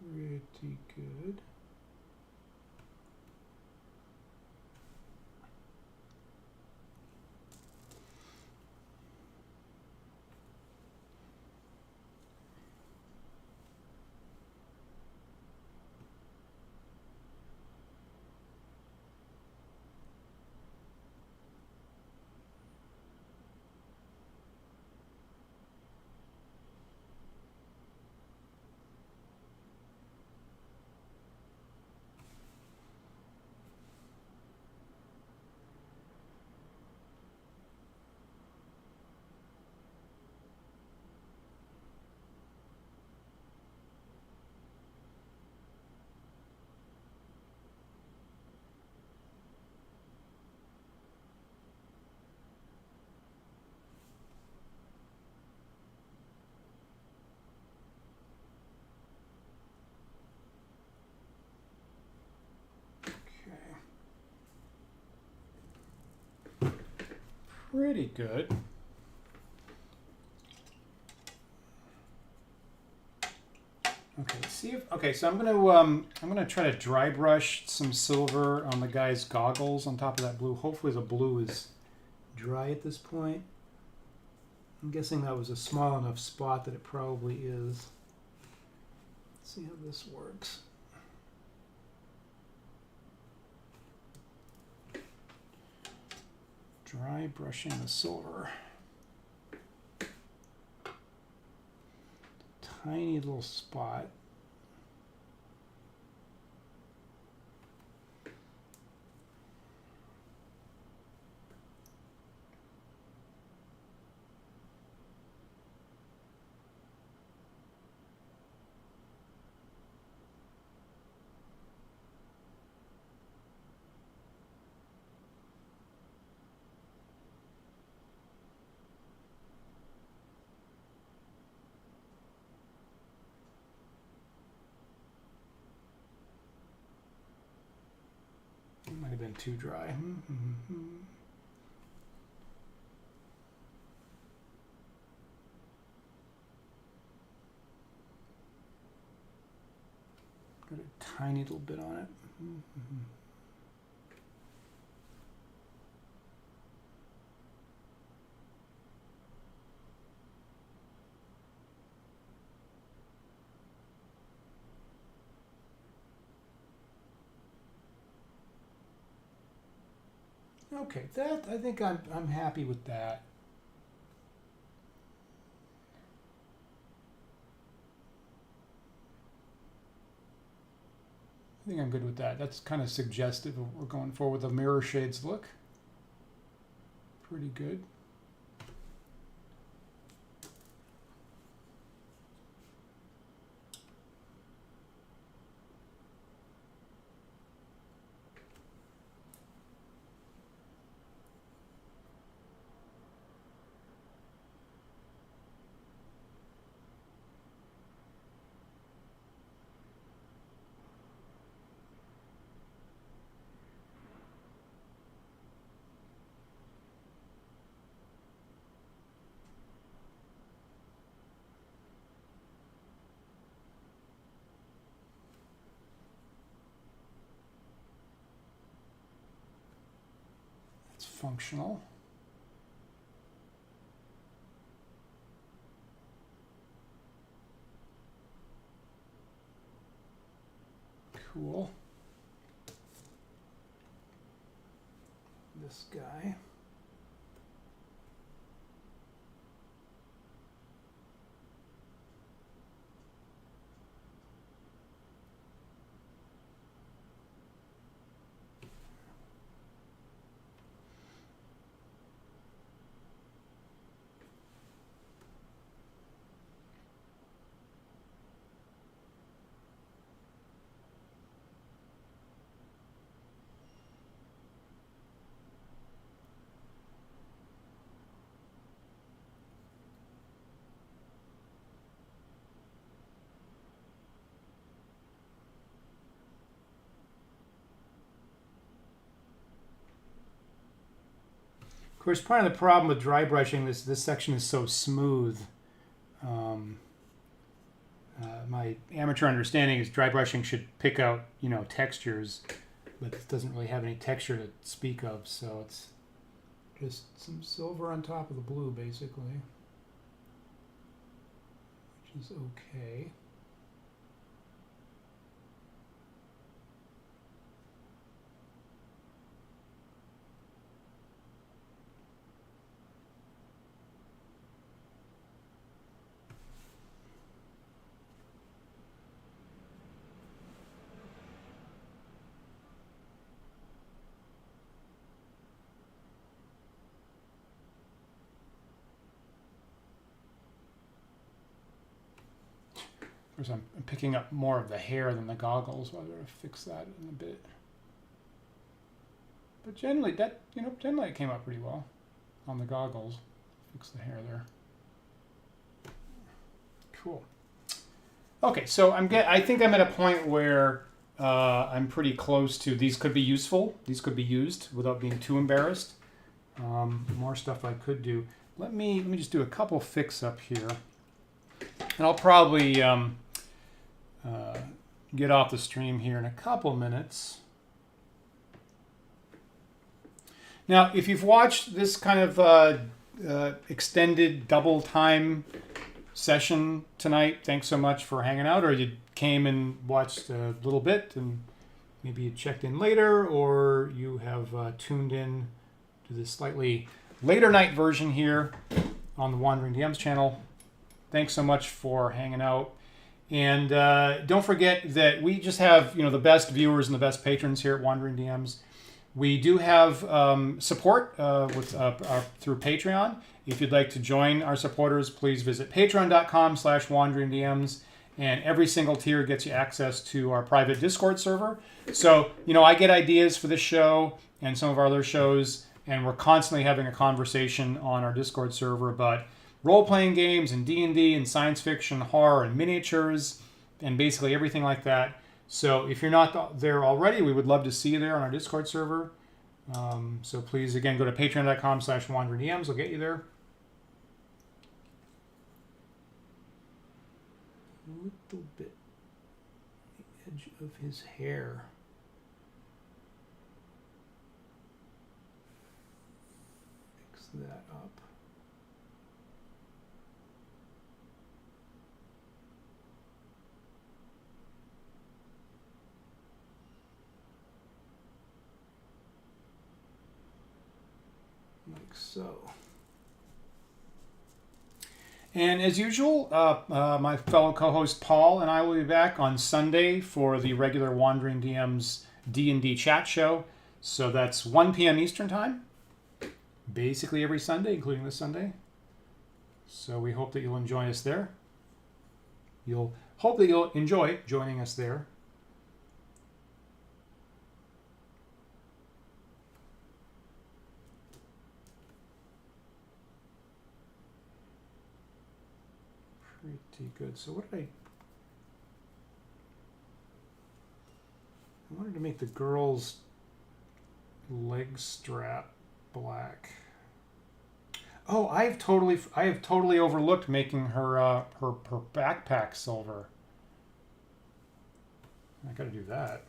Pretty good. Pretty good. Okay, let's see if so I'm gonna try to dry brush some silver on the guy's goggles on top of that blue. Hopefully the blue is dry at this point. I'm guessing that was a small enough spot that it probably is. Let's see how this works. Dry brushing the silver. Tiny little spot. getting too dry. Got a tiny little bit on it. Okay, that I think I'm happy with that. I think I'm good with that. That's kind of suggestive of what we're going for with a mirror shades look. Pretty good. Functional. Cool. This guy. Of course, part of the problem with dry brushing, this section is so smooth. My amateur understanding is dry brushing should pick out, textures, but it doesn't really have any texture to speak of, so it's just some silver on top of the blue, basically, which is okay. Of course, I'm picking up more of the hair than the goggles. I'll fix that in a bit. But generally, it came out pretty well on the goggles. Fix the hair there. Cool. Okay, so I think I'm at a point where I'm pretty close to these could be useful. These could be used without being too embarrassed. More stuff I could do. Let me just do a couple fix up here, and I'll probably get off the stream here in a couple minutes. Now, if you've watched this kind of extended double time session tonight, thanks so much for hanging out, or you came and watched a little bit and maybe you checked in later, or you have tuned in to this slightly later night version here on the Wandering DMs channel. Thanks so much for hanging out. And don't forget that we just have the best viewers and the best patrons here at Wandering DMs. We do have support through Patreon. If you'd like to join our supporters, please visit patreon.com/wanderingdms. And every single tier gets you access to our private Discord server. So, I get ideas for this show and some of our other shows, and we're constantly having a conversation on our Discord server about role-playing games and D&D and science fiction, horror, and miniatures, and basically everything like that. So if you're not there already, we would love to see you there on our Discord server. So please, again, go to patreon.com/wanderingdms. I'll get you there. A little bit the edge of his hair. Fix that up. Like so. And as usual, my fellow co-host Paul and I will be back on Sunday for the regular Wandering DM's D&D chat show. So that's 1 p.m. Eastern Time, basically every Sunday, including this Sunday. So we hope that you'll enjoy us there. Hope that you'll enjoy joining us there. Pretty good. So what did I wanted to make the girl's leg strap black. Oh, I have totally overlooked making her her backpack silver. I got to do that.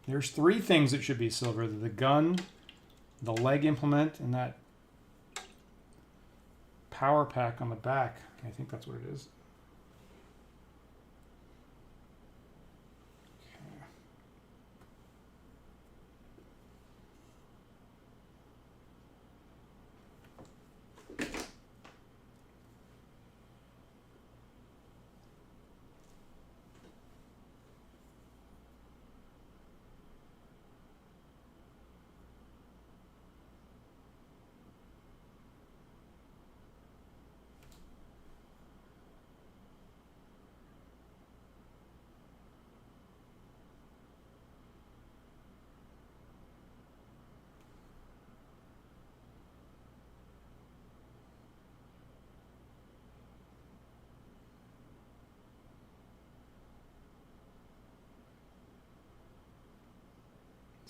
There's 3 things that should be silver: the gun, the leg implement, and that power pack on the back. I think that's what it is.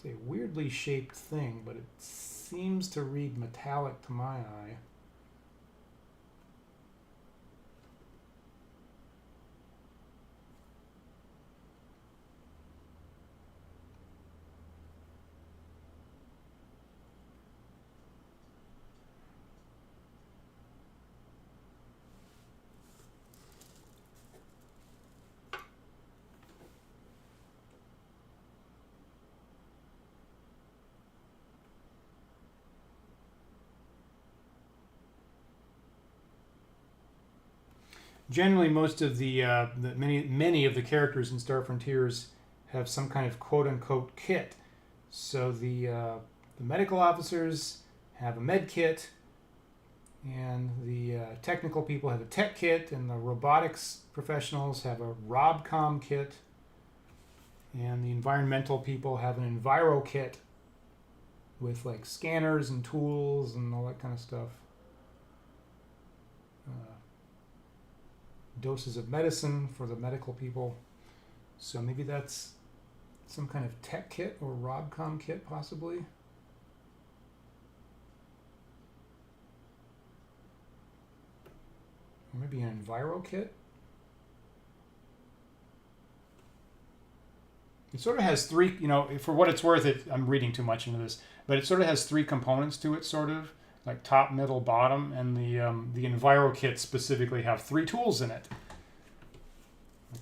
It's a weirdly shaped thing, but it seems to read metallic to my eye. Generally, most of the many of the characters in Star Frontiers have some kind of quote unquote kit. So the medical officers have a med kit, and the technical people have a tech kit, and the robotics professionals have a robcom kit, and the environmental people have an enviro kit with like scanners and tools and all that kind of stuff. Doses of medicine for the medical people. So maybe that's some kind of tech kit or robcom kit, possibly. Or maybe an enviro kit. It sort of has 3, for what it's worth, I'm reading too much into this, but it sort of has 3 components to it, sort of. Like top, middle, bottom, and the enviro kits specifically have 3 tools in it. I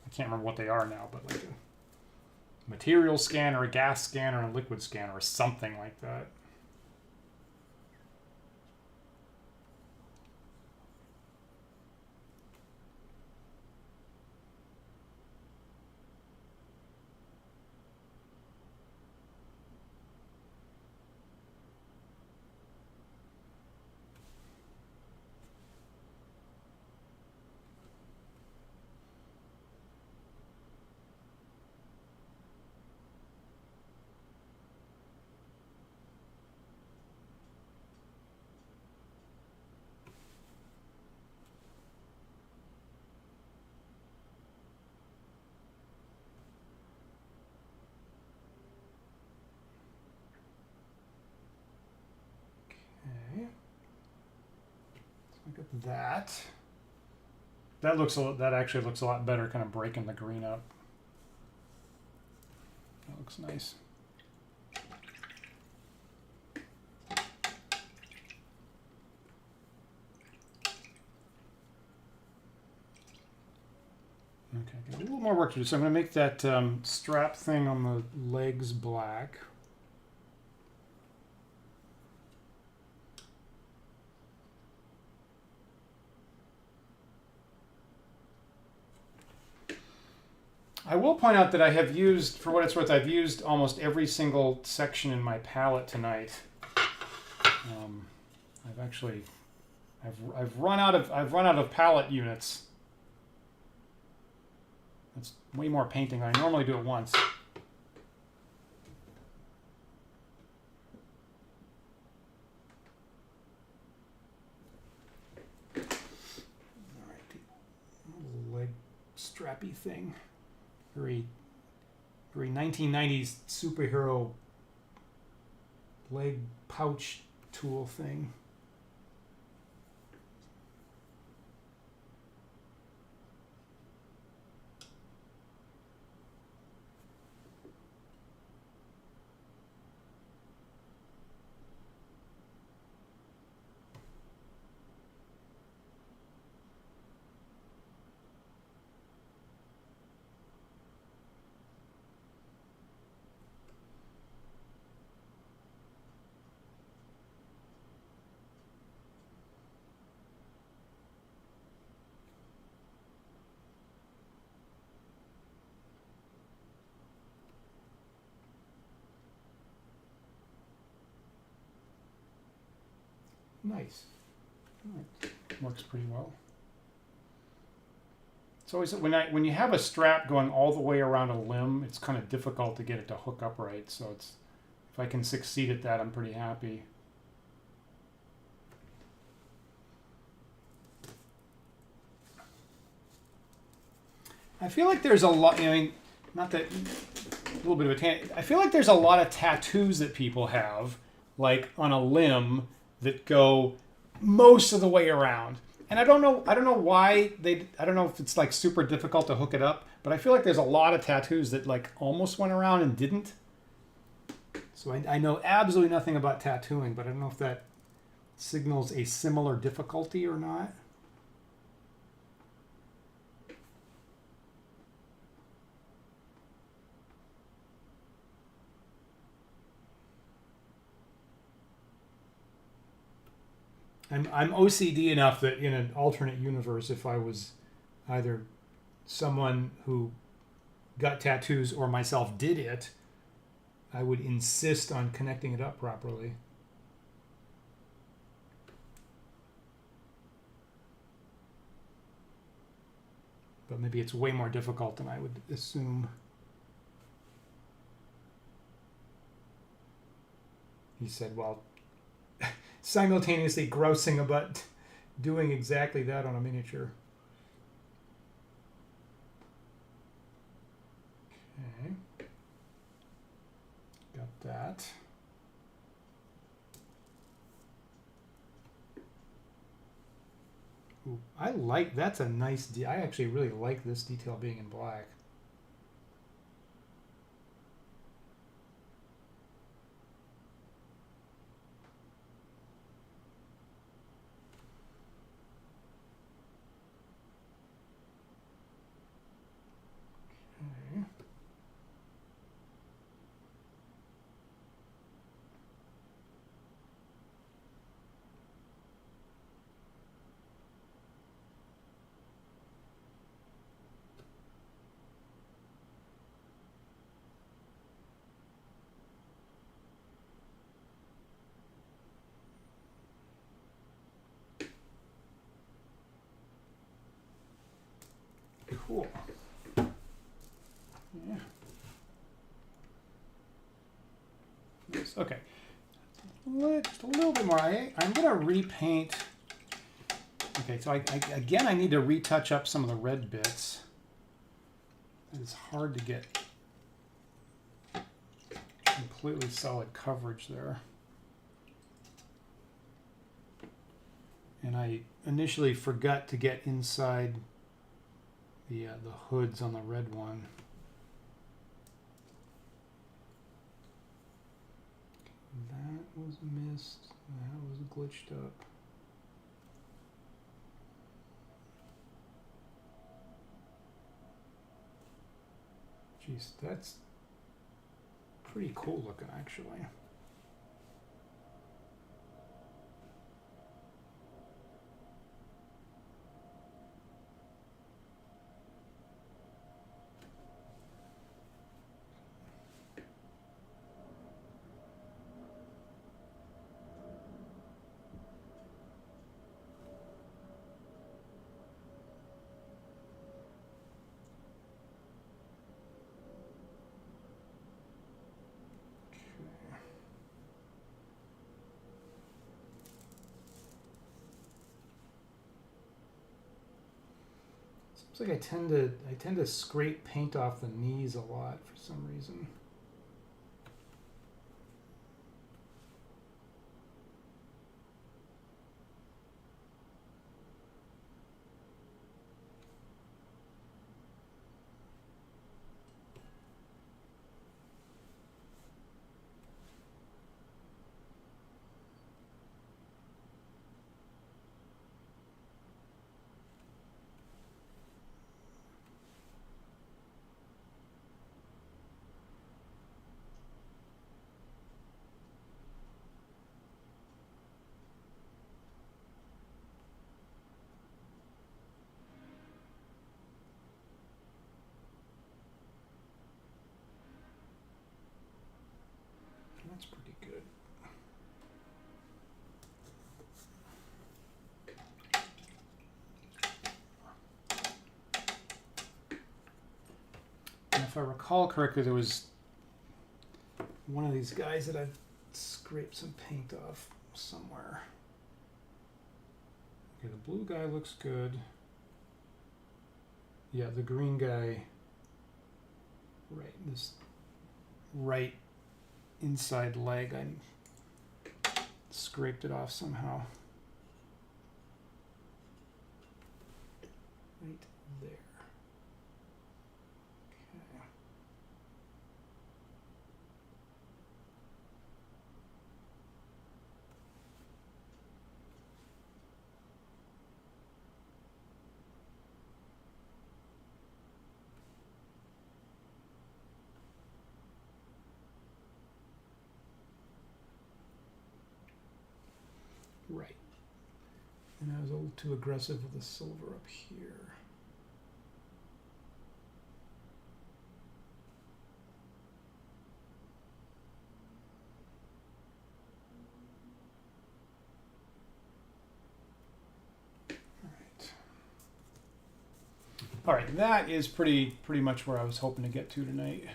can't remember what they are now, but like a material scanner, a gas scanner, and a liquid scanner, or something like that. that. That actually looks a lot better, kind of breaking the green up. That looks nice. Okay, got a little more work to do. So I'm going to make that strap thing on the legs black. I will point out that I have used, for what it's worth, I've used almost every single section in my palette tonight. I've run out of palette units. That's way more painting. I normally do it once. All right, leg strappy thing. Very 1990s superhero leg pouch tool thing. Nice. Works pretty well. It's always when you have a strap going all the way around a limb, it's kind of difficult to get it to hook up right. So it's, if I can succeed at that, I'm pretty happy. I feel like there's a lot. I mean, not that, a little bit of a tangent. I feel like there's a lot of tattoos that people have, like on a limb, that go most of the way around. And I don't know why I don't know if it's like super difficult to hook it up, but I feel like there's a lot of tattoos that like almost went around and didn't. So I know absolutely nothing about tattooing, but I don't know if that signals a similar difficulty or not. I'm OCD enough that in an alternate universe, if I was either someone who got tattoos or myself did it, I would insist on connecting it up properly. But maybe it's way more difficult than I would assume. He said, well, simultaneously grousing about doing exactly that on a miniature. Okay. Got that. Ooh, that's a nice, I actually really like this detail being in black. Cool. Yeah. Nice. Okay. Just a little bit more. I'm going to repaint. Okay, so again, I need to retouch up some of the red bits. It's hard to get completely solid coverage there. And I initially forgot to get inside the hoods on the red one. That was missed. That was glitched up. Jeez, that's pretty cool looking, actually. Seems like I tend to scrape paint off the knees a lot for some reason. That's pretty good. And if I recall correctly, there was one of these guys that I've scraped some paint off somewhere. Okay, the blue guy looks good. Yeah, the green guy, right, this right inside leg, I scraped it off somehow. Right there. Okay. Right. And I was a little too aggressive with the silver up here. All right, that is pretty much where I was hoping to get to tonight.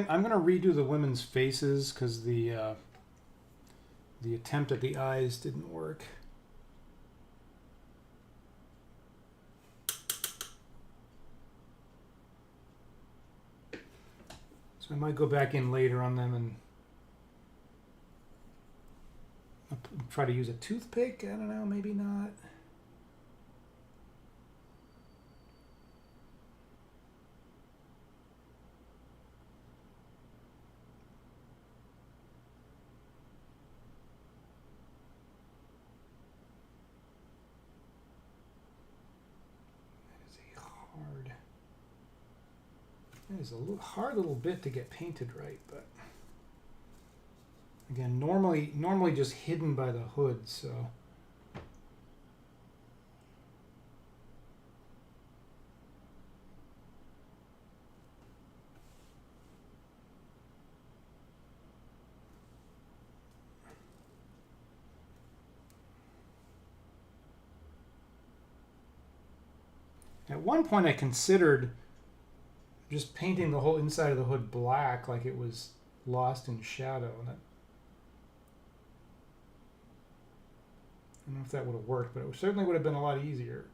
I'm gonna redo the women's faces because the attempt at the eyes didn't work. So I might go back in later on them and try to use a toothpick. I don't know, maybe not. That is a hard little bit to get painted right, but again, normally just hidden by the hood, so. At one point I considered just painting the whole inside of the hood black, like it was lost in shadow. And that, I don't know if that would have worked, but it certainly would have been a lot easier.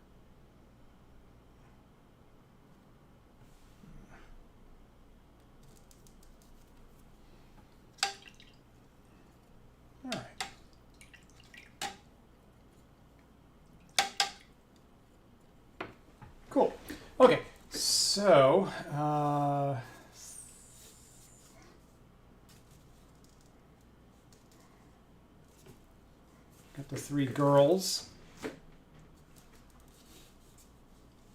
Cool. Okay, so got the three girls.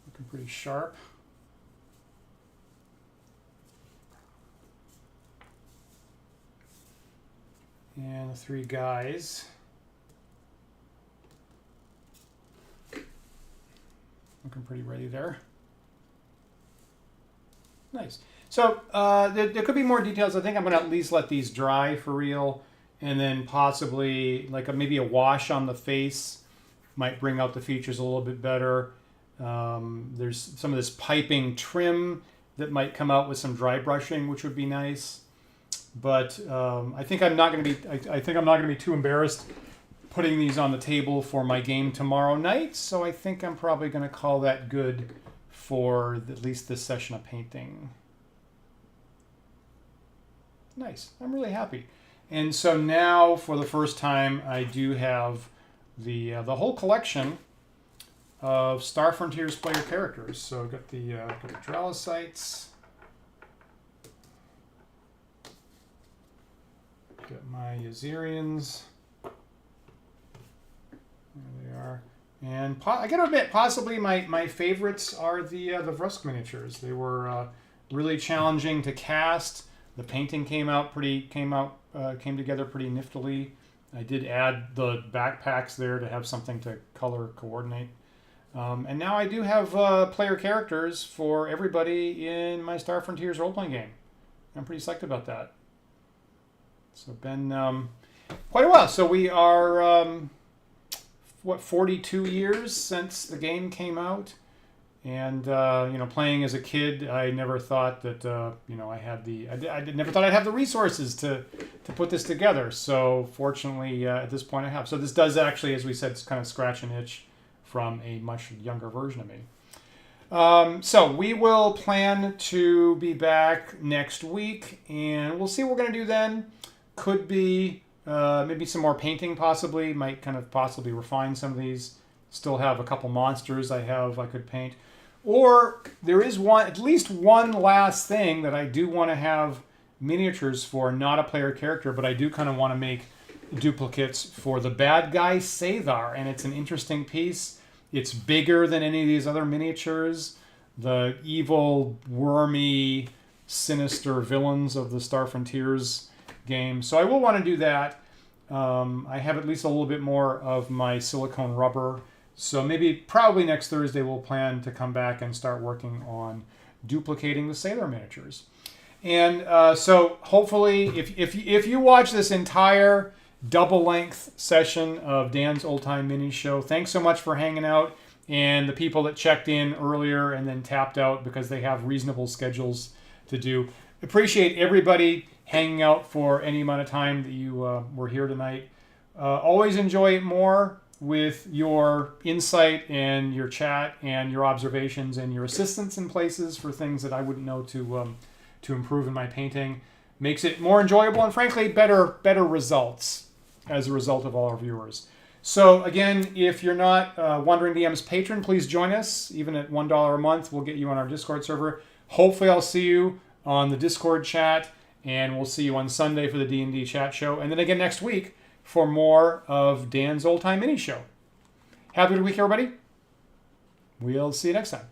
Looking pretty sharp. And the three guys. Looking pretty ready there. Nice. So there could be more details. I think I'm going to at least let these dry for real. And then possibly like maybe a wash on the face might bring out the features a little bit better. There's some of this piping trim that might come out with some dry brushing, which would be nice. But I think I'm not going to be. I think I'm not going to be too embarrassed putting these on the table for my game tomorrow night. So I think I'm probably going to call that good for at least this session of painting. Nice. I'm really happy. And so now, for the first time, I do have the whole collection of Star Frontiers player characters. So I've got the Dralicites. Got my Yazirians. There they are. And I gotta admit, possibly my favorites are the Vrusk miniatures. They were really challenging to cast. The painting came together pretty niftily. I did add the backpacks there to have something to color coordinate. And now I do have player characters for everybody in my Star Frontiers role-playing game. I'm pretty psyched about that. So been quite a while. So we are, 42 years since the game came out. And, playing as a kid, I never thought that, I never thought I'd have the resources to put this together. So fortunately, at this point I have. So this does actually, as we said, kind of scratch an itch from a much younger version of me. So we will plan to be back next week, and we'll see what we're going to do then. Could be maybe some more painting possibly. Might kind of possibly refine some of these. Still have a couple monsters I could paint. Or there is at least one last thing that I do want to have miniatures for, not a player character, but I do kind of want to make duplicates for the bad guy Sathar, and it's an interesting piece. It's bigger than any of these other miniatures. The evil, wormy, sinister villains of the Star Frontiers game. So I will want to do that. I have at least a little bit more of my silicone rubber. So probably next Thursday we'll plan to come back and start working on duplicating the Sailor miniatures. And so hopefully if you watch this entire double-length session of Dan's Old Time Mini Show, thanks so much for hanging out. And the people that checked in earlier and then tapped out because they have reasonable schedules to do. Appreciate everybody hanging out for any amount of time that you were here tonight. Always enjoy it more with your insight and your chat and your observations and your assistance in places for things that I wouldn't know to improve in my painting. Makes it more enjoyable and frankly better results as a result of all our viewers. So again, if you're not Wandering DM's patron, please join us. Even at $1 a month, we'll get you on our Discord server. Hopefully I'll see you on the Discord chat, and we'll see you on Sunday for the D&D chat show, and then again next week for more of Dan's Old Time Mini Show. Have a good week, everybody. We'll see you next time.